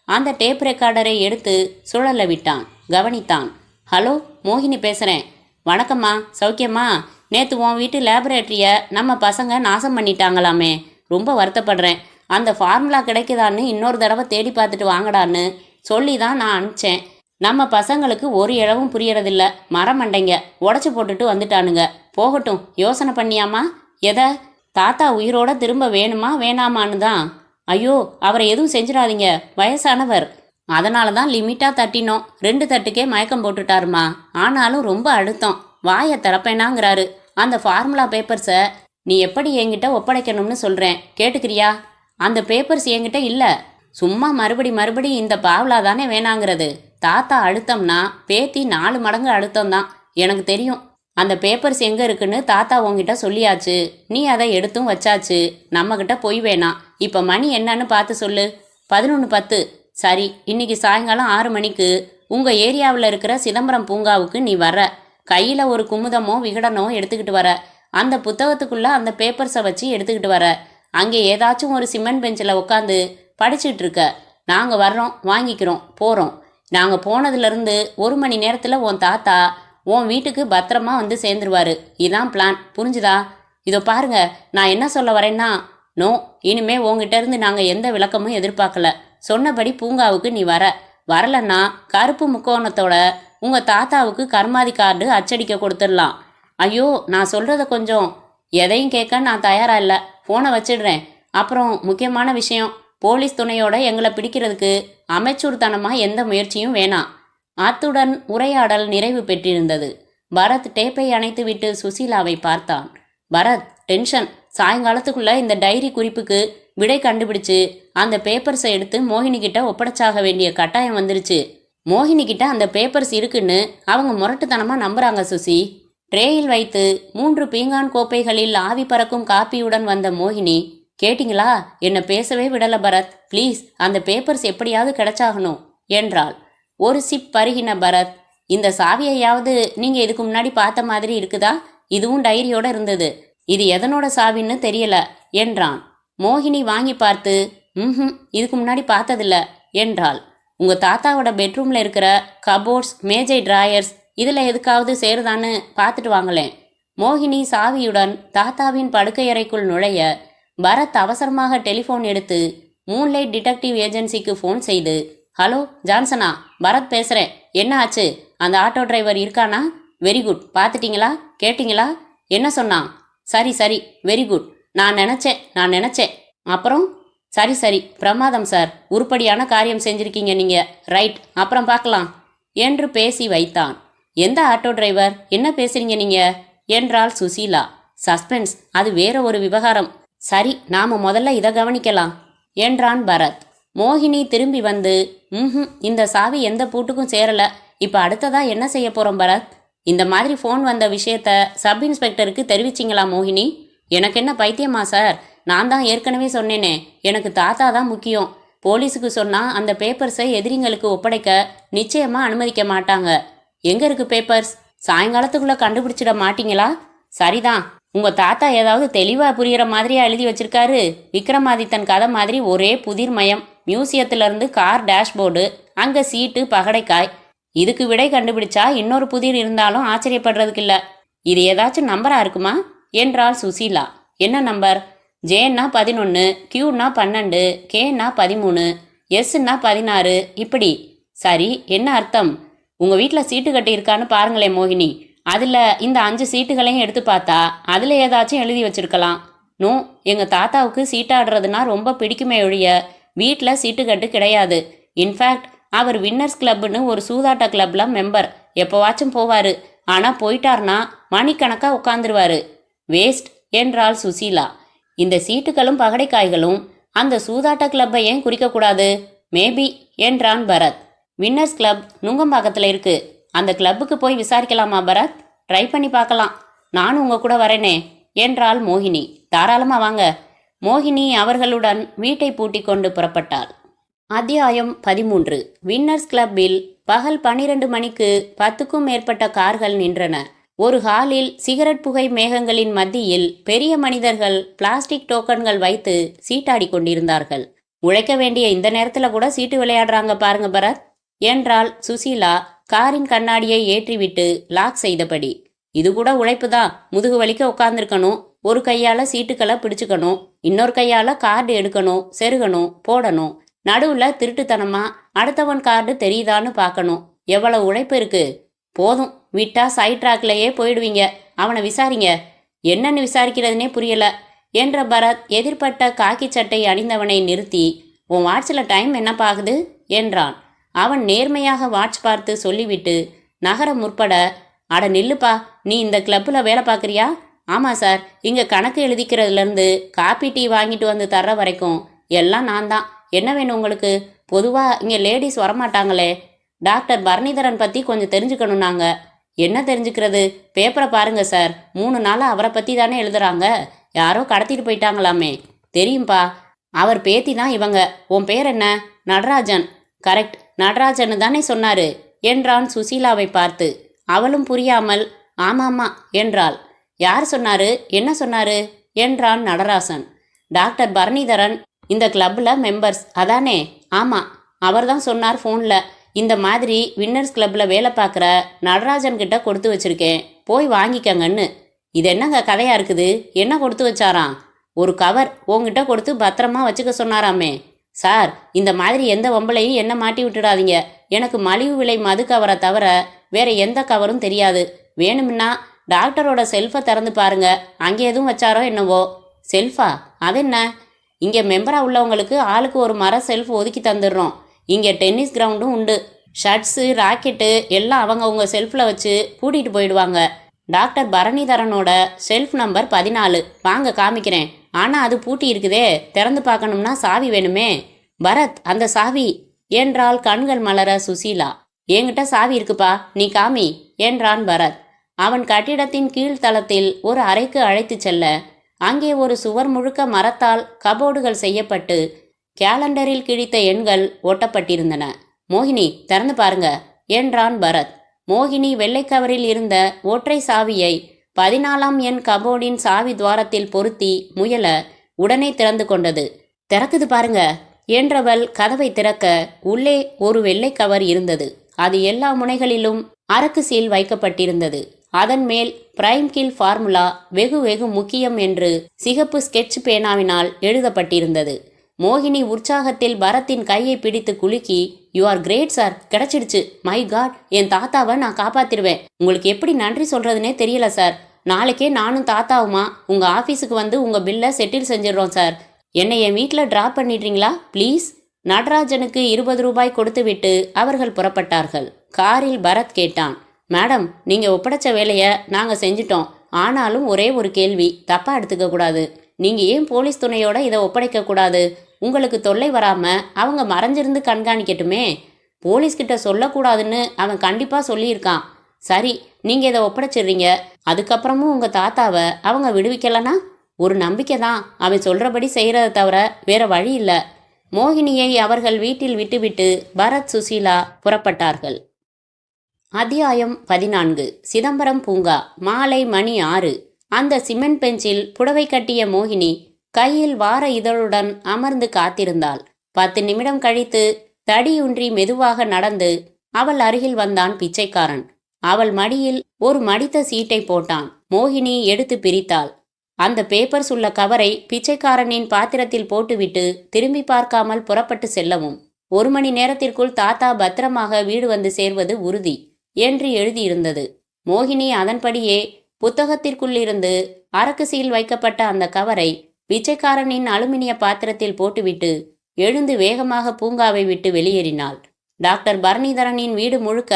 அந்த டேப் ரெக்கார்டரை எடுத்து சுழல விட்டான். கவனித்தான். ஹலோ, மோகினி பேசுகிறேன். வணக்கம்மா, சௌக்கியமா? நேற்று உன் வீட்டு லேபரேட்டரியை நம்ம பசங்க நாசம் பண்ணிட்டாங்களாமே, ரொம்ப வருத்தப்படுறேன். அந்த ஃபார்முலா கிடைக்குதான்னு இன்னொரு தடவை தேடி பார்த்துட்டு வாங்கடான்னு சொல்லி தான் நான் அனுப்பிச்சேன். நம்ம பசங்களுக்கு ஒரு இழவும் புரியறதில்ல. மரமண்டைங்க உடச்சி போட்டுட்டு வந்துட்டானுங்க. போகட்டும், யோசனை பண்ணியாமா? எதை? தாத்தா உயிரோட திரும்ப வேணுமா வேணாமான்னு தான். ஐயோ, அவரை எதுவும் செஞ்சிடாதீங்க, வயசானவர். அதனால தான் லிமிட்டாக தட்டினோம். 2 தட்டுக்கே மயக்கம் போட்டுட்டாருமா. ஆனாலும் ரொம்ப அழுத்தம். வாயை திறப்பேனாங்கிறாரு. அந்த ஃபார்முலா பேப்பர்ஸை நீ எப்படி என்கிட்ட ஒப்படைக்கணும்னு சொல்கிறேன், கேட்டுக்கிறியா? அந்த பேப்பர்ஸ் என்கிட்ட இல்லை. சும்மா மறுபடி இந்த பாவலா தானே வேணாங்கிறது. தாத்தா அழுத்தம்னா பேத்தி 4 மடங்கு அழுத்தம் தான். எனக்கு தெரியும். அந்த பேப்பர்ஸ் எங்கே இருக்குன்னு தாத்தா உங்ககிட்ட சொல்லியாச்சு. நீ அதை எடுத்தும் வச்சாச்சு. நம்மக்கிட்ட பொய் வேணாம். இப்போ மணி என்னன்னு பார்த்து சொல்லு. 11:10. சரி, இன்னைக்கு சாயங்காலம் 6 மணிக்கு உங்கள் ஏரியாவில் இருக்கிற சிதம்பரம் பூங்காவுக்கு நீ வர. கையில் ஒரு குமுதமோ விகடனோ எடுத்துக்கிட்டு வர. அந்த புத்தகத்துக்குள்ளே அந்த பேப்பர்ஸை வச்சு எடுத்துக்கிட்டு வர. அங்கே ஏதாச்சும் ஒரு சிமெண்ட் பெஞ்சில் உட்காந்து படிச்சுட்டு இருக்க. நாங்கள் வர்றோம், வாங்கிக்கிறோம், போகிறோம். நாங்கள் போனதுலேருந்து 1 மணி நேரத்தில் உன் தாத்தா உன் வீட்டுக்கு பத்திரமா வந்து சேர்ந்துருவாரு. இதான் பிளான், புரிஞ்சுதா? இதோ பாருங்க, நான் என்ன சொல்ல வரேன்னா, நோ, இனிமே உங்ககிட்ட இருந்து நாங்கள் எந்த விளக்கமும் எதிர்பார்க்கல. சொன்னபடி பூங்காவுக்கு நீ வரலன்னா கருப்பு முக்கோணத்தோட உங்கள் தாத்தாவுக்கு கர்மாதி கார்டு அச்சடிக்க கொடுத்துடலாம். ஐயோ, நான் சொல்கிறத கொஞ்சம். எதையும் கேட்க நான் தயாராக இல்லை. ஃபோனை வச்சிடுறேன். அப்புறம் முக்கியமான விஷயம், போலீஸ் துணையோட எங்களை பிடிக்கிறதுக்கு அமைச்சூர்தனமாக எந்த முயற்சியும் வேணாம். அத்துடன் உரையாடல் நிறைவு பெற்றிருந்தது. பரத் டேப்பை அணைத்துவிட்டு சுசீலாவை பார்த்தான். பரத், டென்ஷன். சாயங்காலத்துக்குள்ள இந்த டைரி குறிப்புக்கு விடை கண்டுபிடிச்சு அந்த பேப்பர்ஸை எடுத்து மோகினி கிட்ட ஒப்படைச்சாக வேண்டிய கட்டாயம் வந்துருச்சு. மோகினி கிட்ட அந்த பேப்பர்ஸ் இருக்குன்னு அவங்க முரட்டுத்தனமாக நம்புறாங்க சுசி. ட்ரேயில் வைத்து 3 பீங்கான் கோப்பைகளில் ஆவி பறக்கும் காப்பியுடன் வந்த மோகினி, கேட்டிங்களா, என்னை பேசவே விடல பரத். ப்ளீஸ், அந்த பேப்பர்ஸ் எப்படியாவது கிடைச்சாகணும் என்றாள். ஒரு சிப் பருகின பரத், இந்த சாவியையாவது நீங்கள் இதுக்கு முன்னாடி பார்த்த மாதிரி இருக்குதா? இதுவும் டைரியோட இருந்தது. இது எதனோட சாவின்னு தெரியல என்றான். மோகினி வாங்கி பார்த்து, இதுக்கு முன்னாடி பார்த்ததில்ல என்றாள். உங்கள் தாத்தாவோட பெட்ரூமில் இருக்கிற கபோர்ட்ஸ், மேஜை, டிராயர்ஸ் இதில் எதுக்காவது சேருதான்னு பார்த்துட்டு வாங்களேன். மோகினி சாவியுடன் தாத்தாவின் படுக்கையறைக்குள் நுழைய பரத் அவசரமாக டெலிஃபோன் எடுத்து மூன்லைட் டிடெக்டிவ் ஏஜென்சிக்கு ஃபோன் செய்து, ஹலோ ஜான்சனா, பரத் பேசுகிறேன். என்ன ஆச்சு? அந்த ஆட்டோ டிரைவர் இருக்கானா? Very good. பார்த்துட்டிங்களா? கேட்டிங்களா? என்ன சொன்னான்? சரி, வெரி குட். நான் நினச்சேன். அப்புறம்? சரி, பிரமாதம் சார். உருப்படியான காரியம் செஞ்சுருக்கீங்க நீங்கள். ரைட், அப்புறம் பார்க்கலாம் என்று பேசி வைத்தான். எந்த ஆட்டோ டிரைவர்? என்ன பேசுறீங்க நீங்கள் என்றாள் சுசீலா. சஸ்பென்ஸ், அது வேற ஒரு விவகாரம். சரி, நாம் முதல்ல இதை கவனிக்கலாம் என்றான் பரத். மோகினி திரும்பி வந்து, இந்த சாவி எந்த பூட்டுக்கும் சேரல. இப்போ அடுத்ததா என்ன செய்ய போகிறோம் பரத்? இந்த மாதிரி ஃபோன் வந்த விஷயத்த சப் இன்ஸ்பெக்டருக்கு தெரிவிச்சிங்களா மோகினி? எனக்கு என்ன பைத்தியமா சார்? நான் தான் ஏற்கனவே சொன்னேனே, எனக்கு தாத்தா தான் முக்கியம். போலீஸுக்கு சொன்னால் அந்த பேப்பர்ஸை எதிரிங்களுக்கு ஒப்படைக்க நிச்சயமாக அனுமதிக்க மாட்டாங்க. எங்கே இருக்கு பேப்பர்ஸ்? சாயங்காலத்துக்குள்ளே கண்டுபிடிச்சிட மாட்டீங்களா? சரிதான், உங்கள் தாத்தா ஏதாவது தெளிவாக புரிகிற மாதிரியா எழுதி வச்சிருக்காரு? விக்ரமாதித்தன் கதை மாதிரி ஒரே புதிர்மயம். மியூசியத்திலேருந்து கார் டேஷ்போர்டு, அங்கே சீட்டு, பகடைக்காய். இதுக்கு விடை கண்டுபிடிச்சா இன்னொரு புதிர் இருந்தாலும் ஆச்சரியப்படுறதுக்கு இல்லை. இது ஏதாச்சும் நம்பராக இருக்குமா என்றாள் சுசீலா. என்ன நம்பர்? ஜேன்னா 11, கியூன்னா 12, கேன்னா 13, எஸ்ன்னா 16, இப்படி. சரி, என்ன அர்த்தம்? உங்கள் வீட்டில் சீட்டு கட்டி இருக்கான்னு பாருங்களேன் மோகினி. அதில் இந்த 5 சீட்டுகளையும் எடுத்து பார்த்தா அதில் ஏதாச்சும் எழுதி வச்சிருக்கலாம். நோ, எங்கள் தாத்தாவுக்கு சீட்டாடுறதுனா ரொம்ப பிடிக்குமே ஒழிய வீட்டில் சீட்டுக்கட்டு கிடையாது. இன்ஃபேக்ட் அவர் வின்னர்ஸ் கிளப்னு ஒரு சூதாட்ட கிளப்ல மெம்பர். எப்போவாச்சும் போவார். ஆனால் போயிட்டார்னா மணிக்கணக்காக உட்காந்துருவாரு. வேஸ்ட் என்றாள் சுசீலா. இந்த சீட்டுகளும் பகடைக்காய்களும் அந்த சூதாட்ட கிளப்பை ஏன் குறிக்கக்கூடாது? மேபி என்றான் பரத். வின்னர்ஸ் கிளப் நுங்கம்பாக்கத்தில் இருக்கு. அந்த கிளப்புக்கு போய் விசாரிக்கலாமா பரத்? ட்ரை பண்ணி பார்க்கலாம். நானும் உங்கள் கூட வரேனே என்றாள் மோகினி. தாராளமாக வாங்க. மோகினி அவர்களுடன் வீட்டை பூட்டி கொண்டு புறப்பட்டாள். அத்தியாயம் 13. வின்னர்ஸ் கிளப்பில் பகல் 12 மணிக்கு 10க்கும் மேற்பட்ட கார்கள் நின்றன. ஒரு ஹாலில் சிகரெட் புகை மேகங்களின் மத்தியில் பெரிய மனிதர்கள் பிளாஸ்டிக் டோக்கன்கள் வைத்து சீட்டாடி கொண்டிருந்தார்கள். உழைக்க வேண்டிய இந்த நேரத்தில் கூட சீட்டு விளையாடுறாங்க பாருங்க பரத் என்றாள் சுசீலா காரின் கண்ணாடியை ஏற்றிவிட்டு லாக் செய்தபடி. இது கூட உழைப்பு தான். முதுகு வலிக்க உட்காந்துருக்கணும். ஒரு கையால் சீட்டுக்களை பிடிச்சுக்கணும், இன்னொரு கையால் கார்டு எடுக்கணும், செருகணும், போடணும். நடுவில் திருட்டுத்தனமா அடுத்தவன் கார்டு தெரியுதான்னு பார்க்கணும். எவ்வளவு உழைப்பு இருக்கு. போதும், விட்டா சைட் ட்ராக்லேயே போயிடுவீங்க. அவனை விசாரிங்க. என்னன்னு விசாரிக்கிறதுனே புரியல என்ற பரத் எதிர்பட்ட காக்கி சட்டை அணிந்தவனை நிறுத்தி, உன் வாட்சில் டைம் என்னப்பாகுது என்றான். அவன் நேர்மையாக வாட்ச் பார்த்து சொல்லிவிட்டு நகர முற்பட, அட நில்லுப்பா, நீ இந்த கிளப்பில் வேலை பார்க்குறியா? ஆமாம் சார், இங்கே கணக்கு எழுதிக்கிறதுலேருந்து காப்பி டீ வாங்கிட்டு வந்து தர்ற வரைக்கும் எல்லாம் நான் தான். என்ன வேணும் உங்களுக்கு? பொதுவாக இங்கே லேடிஸ் வரமாட்டாங்களே. டாக்டர் பரணிதரன் பற்றி கொஞ்சம் தெரிஞ்சுக்கணும் நாங்கள். என்ன தெரிஞ்சுக்கிறது? பேப்பரை பாருங்க சார். 3 நாளாக அவரை பற்றி தானே எழுதுறாங்க. யாரோ கடத்திட்டு போயிட்டாங்களாமே. தெரியும்பா, அவர் பேத்தி தான் இவங்க. உன் பேர் என்ன? நடராஜன். கரெக்ட், நடராஜன் தானே சொன்னாரு என்றான் சுசீலாவை பார்த்து. அவளும் புரியாமல் ஆமாம்மா என்றாள். யார் சொன்னாரு? என்ன சொன்னாரு என்றான் நடராசன். டாக்டர் பரணிதரன் இந்த கிளப்பில் மெம்பர்ஸ் அதானே? ஆமாம், அவர் தான் சொன்னார் ஃபோனில். இந்த மாதிரி வின்னர்ஸ் கிளப்பில் வேலை பார்க்குற நடராஜன் கிட்ட கொடுத்து வச்சிருக்கேன், போய் வாங்கிக்கங்கன்னு. இது என்னங்க கதையா இருக்குது? என்ன கொடுத்து வச்சாராம்? ஒரு கவர் உங்ககிட்ட கொடுத்து பத்திரமா வச்சுக்க சொன்னாராமே. சார், இந்த மாதிரி எந்த வம்பளையும் என்ன மாட்டி விட்டுடாதீங்க. எனக்கு மலிவு விலை மது கவரை தவிர வேற எந்த கவரும் தெரியாது. வேணும்னா டாக்டரோட செல்ஃபை திறந்து பாருங்க, அங்கே எதுவும் வச்சாரோ என்னவோ. செல்ஃபா? அதென்ன? இங்கே மெம்பராக உள்ளவங்களுக்கு ஆளுக்கு ஒரு மர செல்ஃப் ஒதுக்கி தந்துடுறோம். இங்கே டென்னிஸ் கிரவுண்டும் உண்டு. ஷர்ட்ஸு ராக்கெட்டு எல்லாம் அவங்க செல்ஃபில் வச்சு பூட்டிட்டு போயிடுவாங்க. டாக்டர் பரணிதரனோட செல்ஃப் நம்பர் 14. வாங்க காமிக்கிறேன். ஆனால் அது பூட்டி இருக்குதே, திறந்து பார்க்கணும்னா சாவி வேணுமே. பரத், அந்த சாவி என்றாள் கண்கள் மலர சுசீலா. என்கிட்ட சாவி இருக்குப்பா, நீ காமி என்றான் பரத். அவன் கட்டிடத்தின் கீழ்த்தளத்தில் ஒரு அறைக்கு அழைத்து செல்ல, அங்கே ஒரு சுவர் முழுக்க மரத்தால் கபோர்டுகள் செய்யப்பட்டு கேலண்டரில் கிழித்த எண்கள் ஒட்டப்பட்டிருந்தன. மோகினி, திறந்து பாருங்க என்றான் பரத். மோகினி வெள்ளைக்கவரில் இருந்த ஒற்றை சாவியை 14ஆம் எண் கபோர்டின் சாவி துவாரத்தில் பொருத்தி முயல உடனே திறந்து கொண்டது. திறக்குது பாருங்க என்றவள் கதவை திறக்க உள்ளே ஒரு வெள்ளை கவர் இருந்தது. அது எல்லா முனைகளிலும் அரக்கு சீல் வைக்கப்பட்டிருந்தது. அதன் மேல் பிரைம் கில் ஃபார்முலா வெகு வெகு முக்கியம் என்று சிகப்பு ஸ்கெட்ச் பேனாவினால் எழுதப்பட்டிருந்தது. மோகினி உற்சாகத்தில் பரத்தின் கையை பிடித்து குலுக்கி, யூ ஆர் கிரேட் சார், கிடைச்சிடுச்சு. மை காட், என் தாத்தாவை நான் காப்பாத்திருவேன். உங்களுக்கு எப்படி நன்றி சொல்றதுனே தெரியல சார். நாளைக்கே நானும் தாத்தாவுமா உங்கள் ஆஃபீஸுக்கு வந்து உங்கள் பில்லை செட்டில் செஞ்சிடறோம் சார். என்னை என் வீட்டில் ட்ராப் பண்ணிடுறீங்களா ப்ளீஸ்? நடராஜனுக்கு 20 ரூபாய் கொடுத்துவிட்டு அவர்கள் புறப்பட்டார்கள். காரில் பரத் கேட்டான், மேடம், நீங்கள் ஒப்படைச்ச வேலையை நாங்கள் செஞ்சிட்டோம். ஆனாலும் ஒரே ஒரு கேள்வி, தப்பாக எடுத்துக்க கூடாது. நீங்கள் ஏன் போலீஸ் துணையோட இதை ஒப்படைக்க கூடாது? உங்களுக்கு தொல்லை வராமல் அவங்க மறைஞ்சிருந்து கண்காணிக்கட்டுமே. போலீஸ்கிட்ட சொல்லக்கூடாதுன்னு அவன் கண்டிப்பாக சொல்லியிருக்கான். சரி, நீங்கள் இதை ஒப்படைச்சிடுறீங்க. அதுக்கப்புறமும் உங்கள் தாத்தாவை அவங்க விடுவிக்கலனா? ஒரு நம்பிக்கை தான். அவன் சொல்கிறபடி செய்கிறத தவிர வேற வழி இல்லை. மோகினியை அவர்கள் வீட்டில் விட்டுவிட்டு பரத் சுசீலா புறப்பட்டார்கள். அத்தியாயம் 14. சிதம்பரம் பூங்கா. மாலை மணி 6. அந்த சிமெண்ட் பெஞ்சில் புடவை கட்டிய மோகினி கையில் வார இதழுடன் அமர்ந்து காத்திருந்தாள். 10 நிமிடம் கழித்து தடியுன்றி மெதுவாக நடந்து அவள் அருகில் வந்தான் பிச்சைக்காரன். அவள் மடியில் ஒரு மடித்த சீட்டை போட்டான். மோகினி எடுத்து பிரித்தாள். அந்த பேப்பர்ஸ் உள்ள கவரை பிச்சைக்காரனின் பாத்திரத்தில் போட்டுவிட்டு திரும்பி பார்க்காமல் புறப்பட்டு செல்லவும். 1 மணி நேரத்திற்குள் தாத்தா பத்திரமாக வீடு வந்து சேர்வது உறுதி என்று எழுதியிருந்தது. மோகினி அதன்படியே புத்தகத்திற்குள்ளிருந்து அரக்கு சீல் வைக்கப்பட்ட அந்த கவரை பிச்சைக்காரனின் அலுமினிய பாத்திரத்தில் போட்டுவிட்டு எழுந்து வேகமாக பூங்காவை விட்டு வெளியேறினாள். டாக்டர் பரணிதரனின் வீடு முழுக்க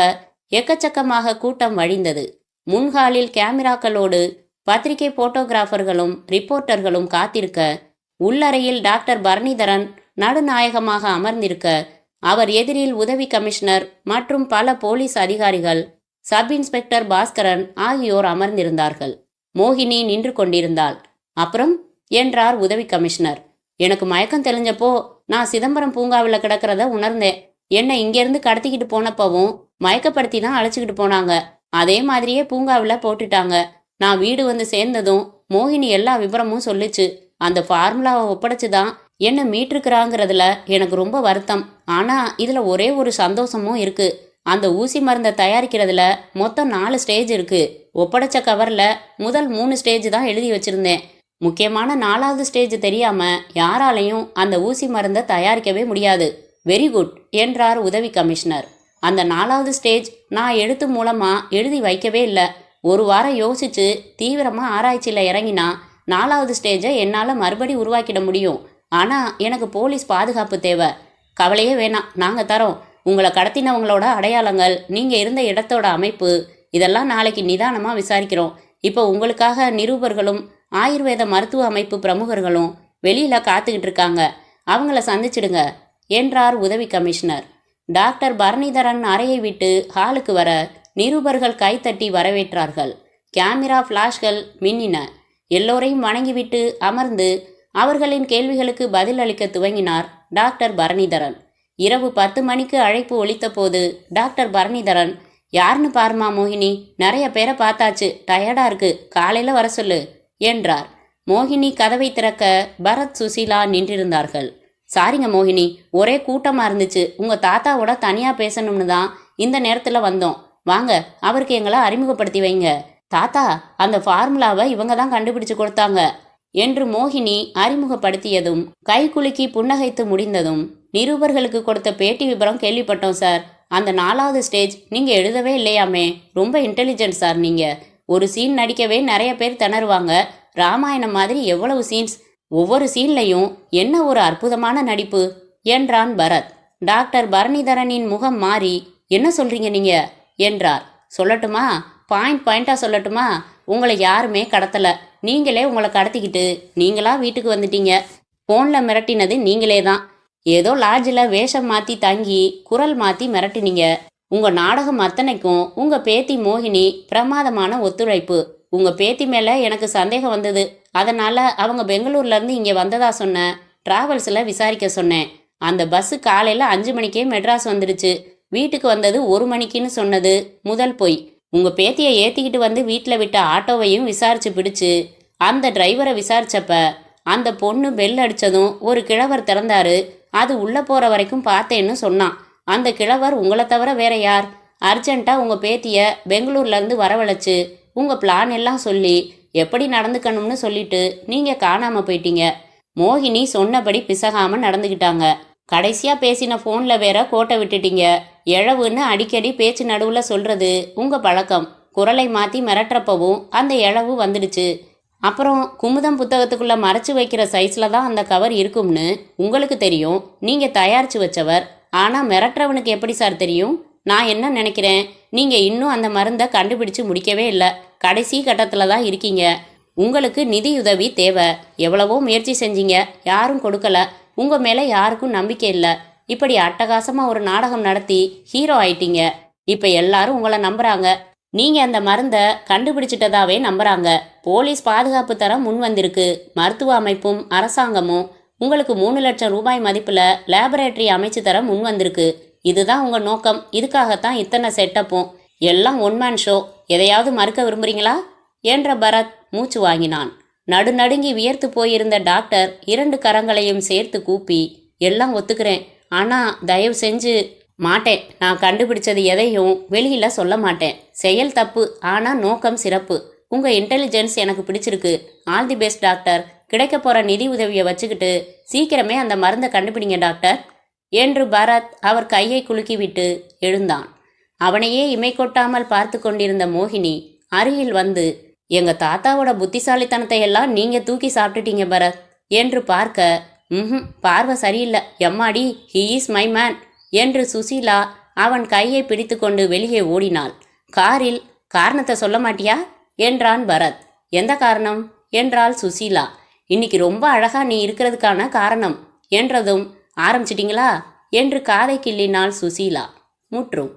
எக்கச்சக்கமாக கூட்டம் வழிந்தது. முன்ஹாலில் கேமராக்களோடு பத்திரிகை போட்டோகிராஃபர்களும் ரிப்போர்ட்டர்களும் காத்திருக்க, உள்ளறையில் டாக்டர் பரணிதரன் நடுநாயகமாக அமர்ந்திருக்க, அவர் எதிரில் உதவி கமிஷனர் மற்றும் பல போலீஸ் அதிகாரிகள், சப் இன்ஸ்பெக்டர் பாஸ்கரன் ஆகியோர் அமர்ந்திருந்தார்கள். மோகினி நின்று கொண்டிருந்தாள். அப்புறம் என்றார் உதவி கமிஷனர். எனக்கு மயக்கம் தெளிஞ்சப்போ நான் சிதம்பரம் பூங்காவில் கிடக்கிறத உணர்ந்தேன். என்னை இங்கேருந்து கடத்திக்கிட்டு போனப்பவும் மயக்கப்படுத்தி தான் அழைச்சிக்கிட்டு போனாங்க. அதே மாதிரியே பூங்காவில் போட்டுட்டாங்க. நான் வீடு வந்து சேர்ந்ததும் மோகினி எல்லா விவரமும் சொல்லிச்சு. அந்த ஃபார்முலாவை ஒப்படைச்சு தான் என்னை மீட்டிருக்கிறாங்கிறதுல எனக்கு ரொம்ப வருத்தம். ஆனால் இதில் ஒரே ஒரு சந்தோஷமும் இருக்கு. அந்த ஊசி மருந்தை தயாரிக்கிறதுல மொத்தம் 4 ஸ்டேஜ் இருக்கு. ஒப்படைச்ச கவரில் முதல் 3 ஸ்டேஜ் தான் எழுதி வச்சிருந்தேன். முக்கியமான 4வது ஸ்டேஜ் தெரியாம யாராலையும் அந்த ஊசி மருந்தை தயாரிக்கவே முடியாது. வெரி குட் என்றார் உதவி கமிஷனர். அந்த 4வது ஸ்டேஜ் நான் எழுத்து மூலமா எழுதி வைக்கவே இல்லை. 1 வாரம் யோசிச்சு தீவிரமா ஆராய்ச்சியில் இறங்கினா 4வது ஸ்டேஜை என்னால் மறுபடி உருவாக்கிட முடியும். ஆனால் எனக்கு போலீஸ் பாதுகாப்பு தேவை. கவலையே வேணாம், நாங்கள் தரோம். உங்களை கடத்தினவங்களோட அடையாளங்கள், நீங்கள் இருந்த இடத்தோட அமைப்பு, இதெல்லாம் நாளைக்கு நிதானமாக விசாரிக்கிறோம். இப்போ உங்களுக்காக நிருபர்களும் ஆயுர்வேத மருத்துவ அமைப்பு பிரமுகர்களும் வெளியில் காத்துக்கிட்டு இருக்காங்க. அவங்கள சந்திச்சிடுங்க என்றார் உதவி கமிஷனர். டாக்டர் பரணிதரன் அறையை விட்டு ஹாலுக்கு வர நிருபர்கள் கைத்தட்டி வரவேற்றார்கள். கேமரா ஃப்ளாஷ்கள் மின்னின. எல்லோரையும் வணங்கிவிட்டு அமர்ந்து அவர்களின் கேள்விகளுக்கு பதில் அளிக்க துவங்கினார் டாக்டர் பரணிதரன். இரவு 10 மணிக்கு அழைப்பு ஒலித்த போது டாக்டர் பரணிதரன், யாருன்னு பாருமா மோகினி, நிறைய பேரை பார்த்தாச்சு, டயர்டா இருக்கு, காலையில வர சொல்லு என்றார். மோகினி கதவை திறக்க பரத், சுசீலா நின்றிருந்தார்கள். சாரிங்க மோகினி, ஒரே கூட்டமா இருந்துச்சு, உங்க தாத்தாவோட தனியா பேசணும்னு தான் இந்த நேரத்துல வந்தோம். வாங்க, அவருக்கு எங்களை அறிமுகப்படுத்தி வைங்க. தாத்தா, அந்த ஃபார்முலாவை இவங்க தான் கண்டுபிடிச்சு கொடுத்தாங்க என்று மோகினி அறிமுகப்படுத்தியதும் கை குலுக்கி புன்னகைத்து முடிந்ததும், நிருபர்களுக்கு கொடுத்த பேட்டி விபரம் கேள்விப்பட்டோம் சார். அந்த 4வது ஸ்டேஜ் நீங்க எழுதவே இல்லையாமே, ரொம்ப இன்டெலிஜென்ட் சார் நீங்க. ஒரு சீன் நடிக்கவே நிறைய பேர் திணறுவாங்க. ராமாயணம் மாதிரி எவ்வளவு சீன்ஸ், ஒவ்வொரு சீன்லையும் என்ன ஒரு அற்புதமான நடிப்பு என்றான் பரத். டாக்டர் பரணிதரனின் முகம் மாறி, என்ன சொல்றீங்க நீங்க என்றார். சொல்லட்டுமா, பாயிண்டா சொல்லட்டுமா? உங்களை யாருமே கடத்தல, நீங்களே உங்களை கடத்திக்கிட்டு நீங்களா வீட்டுக்கு வந்துட்டீங்க. ஃபோனில் மிரட்டினது நீங்களே தான். ஏதோ லாட்ஜில் வேஷம் மாற்றி தங்கி குரல் மாற்றி மிரட்டினீங்க. உங்கள் நாடகம் அத்தனைக்கும் உங்கள் பேத்தி மோகினி பிரமாதமான ஒத்துழைப்பு. உங்கள் பேத்தி மேலே எனக்கு சந்தேகம் வந்தது. அதனால் அவங்க பெங்களூர்லேருந்து இங்கே வந்ததா சொன்னேன். ட்ராவல்ஸில் விசாரிக்க சொன்னேன். அந்த பஸ்ஸு காலையில் 5 மணிக்கே மெட்ராஸ் வந்துடுச்சு. வீட்டுக்கு வந்தது 1 மணிக்குன்னு சொன்னது முதல் பொய். உங்கள் பேத்தியை ஏற்றிக்கிட்டு வந்து வீட்டில் விட்ட ஆட்டோவையும் விசாரித்து பிடிச்சு அந்த டிரைவரை விசாரிச்சப்ப அந்த பொண்ணு பெல் அடித்ததும் ஒரு கிழவர் திறந்தாரு. அது உள்ளே போகிற வரைக்கும் பார்த்தேன்னு சொன்னான். அந்த கிழவர் உங்களை தவிர வேற யார்? அர்ஜென்ட்டாக உங்கள் பேத்தியை பெங்களூர்லேருந்து வரவழைச்சு உங்கள் பிளான் எல்லாம் சொல்லி எப்படி நடந்துக்கணும்னு சொல்லிட்டு நீங்கள் காணாமல் போயிட்டீங்க. மோகினி சொன்னபடி பிசகாமல் நடந்துக்கிட்டாங்க. கடைசியாக பேசின ஃபோனில் வேற கோட்டை விட்டுட்டீங்க. எழவுன்னு அடிக்கடி பேச்சு நடுவில் சொல்கிறது உங்கள் பழக்கம். குரலை மாற்றி மிரட்டுறப்பவும் அந்த எழவு வந்துடுச்சு. அப்புறம் குமுதம் புத்தகத்துக்குள்ளே மறைச்சி வைக்கிற சைஸில் தான் அந்த கவர் இருக்கும்னு உங்களுக்கு தெரியும். நீங்கள் தயாரித்து வச்சவர். ஆனால் மிரட்டுறவனுக்கு எப்படி சார் தெரியும்? நான் என்ன நினைக்கிறேன், நீங்கள் இன்னும் அந்த மருந்தை கண்டுபிடிச்சு முடிக்கவே இல்லை. கடைசி கட்டத்தில் தான் இருக்கீங்க. உங்களுக்கு நிதியுதவி தேவை. எவ்வளவோ முயற்சி செஞ்சீங்க, யாரும் கொடுக்கல. உங்கள் மேலே யாருக்கும் நம்பிக்கை இல்லை. இப்படி அட்டகாசமாக ஒரு நாடகம் நடத்தி ஹீரோ ஆயிட்டீங்க. இப்போ எல்லாரும் உங்களை நம்புகிறாங்க. நீங்கள் அந்த மருந்தை கண்டுபிடிச்சிட்டதாவே நம்புகிறாங்க. போலீஸ் பாதுகாப்பு தர முன் வந்திருக்கு. மருத்துவ அமைப்பும் அரசாங்கமும் உங்களுக்கு 3 லட்சம் ரூபாய் மதிப்பில் லேபரேட்டரி அமைச்சு தர முன் வந்திருக்கு. இதுதான் உங்கள் நோக்கம். இதுக்காகத்தான் இத்தனை செட்டப்பும். எல்லாம் ஒன்மேன் ஷோ. எதையாவது மறுக்க விரும்புகிறீங்களா என்ற பரத் மூச்சு வாங்கினான். நடுநடுங்கி வியர்த்து போயிருந்த டாக்டர் 2 கரங்களையும் சேர்த்து கூப்பி, எல்லாம் ஒத்துக்கிறேன், ஆனால் தயவு செஞ்சு மாட்டேன். நான் கண்டுபிடிச்சது எதையும் வெளியில் சொல்ல மாட்டேன். செயல் தப்பு, ஆனால் நோக்கம் சிறப்பு. உங்கள் இன்டெலிஜென்ஸ் எனக்கு பிடிச்சிருக்கு. All the best doctor. கிடைக்க போகிற நிதி உதவியை வச்சுக்கிட்டு சீக்கிரமே அந்த மருந்தை கண்டுபிடிங்க டாக்டர் என்று பரத் அவர் கையை குலுக்கிவிட்டு எழுந்தான். அவனையே இமை கொட்டாமல் பார்த்து கொண்டிருந்த மோகினி அருகில் வந்து, எங்கள் தாத்தாவோட புத்திசாலித்தனத்தை எல்லாம் நீங்கள் தூக்கி சாப்பிட்டுட்டீங்க பரத் என்று பார்க்க, பார்வை சரியில்லை எம்மாடி, ஹீ இஸ் மை மேன் என்று சுசீலா அவன் கையை பிடித்து கொண்டு வெளியே ஓடினாள். காரில், காரணத்தை சொல்ல மாட்டியா என்றான் பரத். எந்த காரணம் என்றாள் சுசீலா. இன்னைக்கு ரொம்ப அழகா நீ இருக்கிறதுக்கான காரணம் என்றதும், ஆரம்பிச்சிட்டிங்களா என்று காதை கிள்ளினாள் சுசீலா. முற்றும்.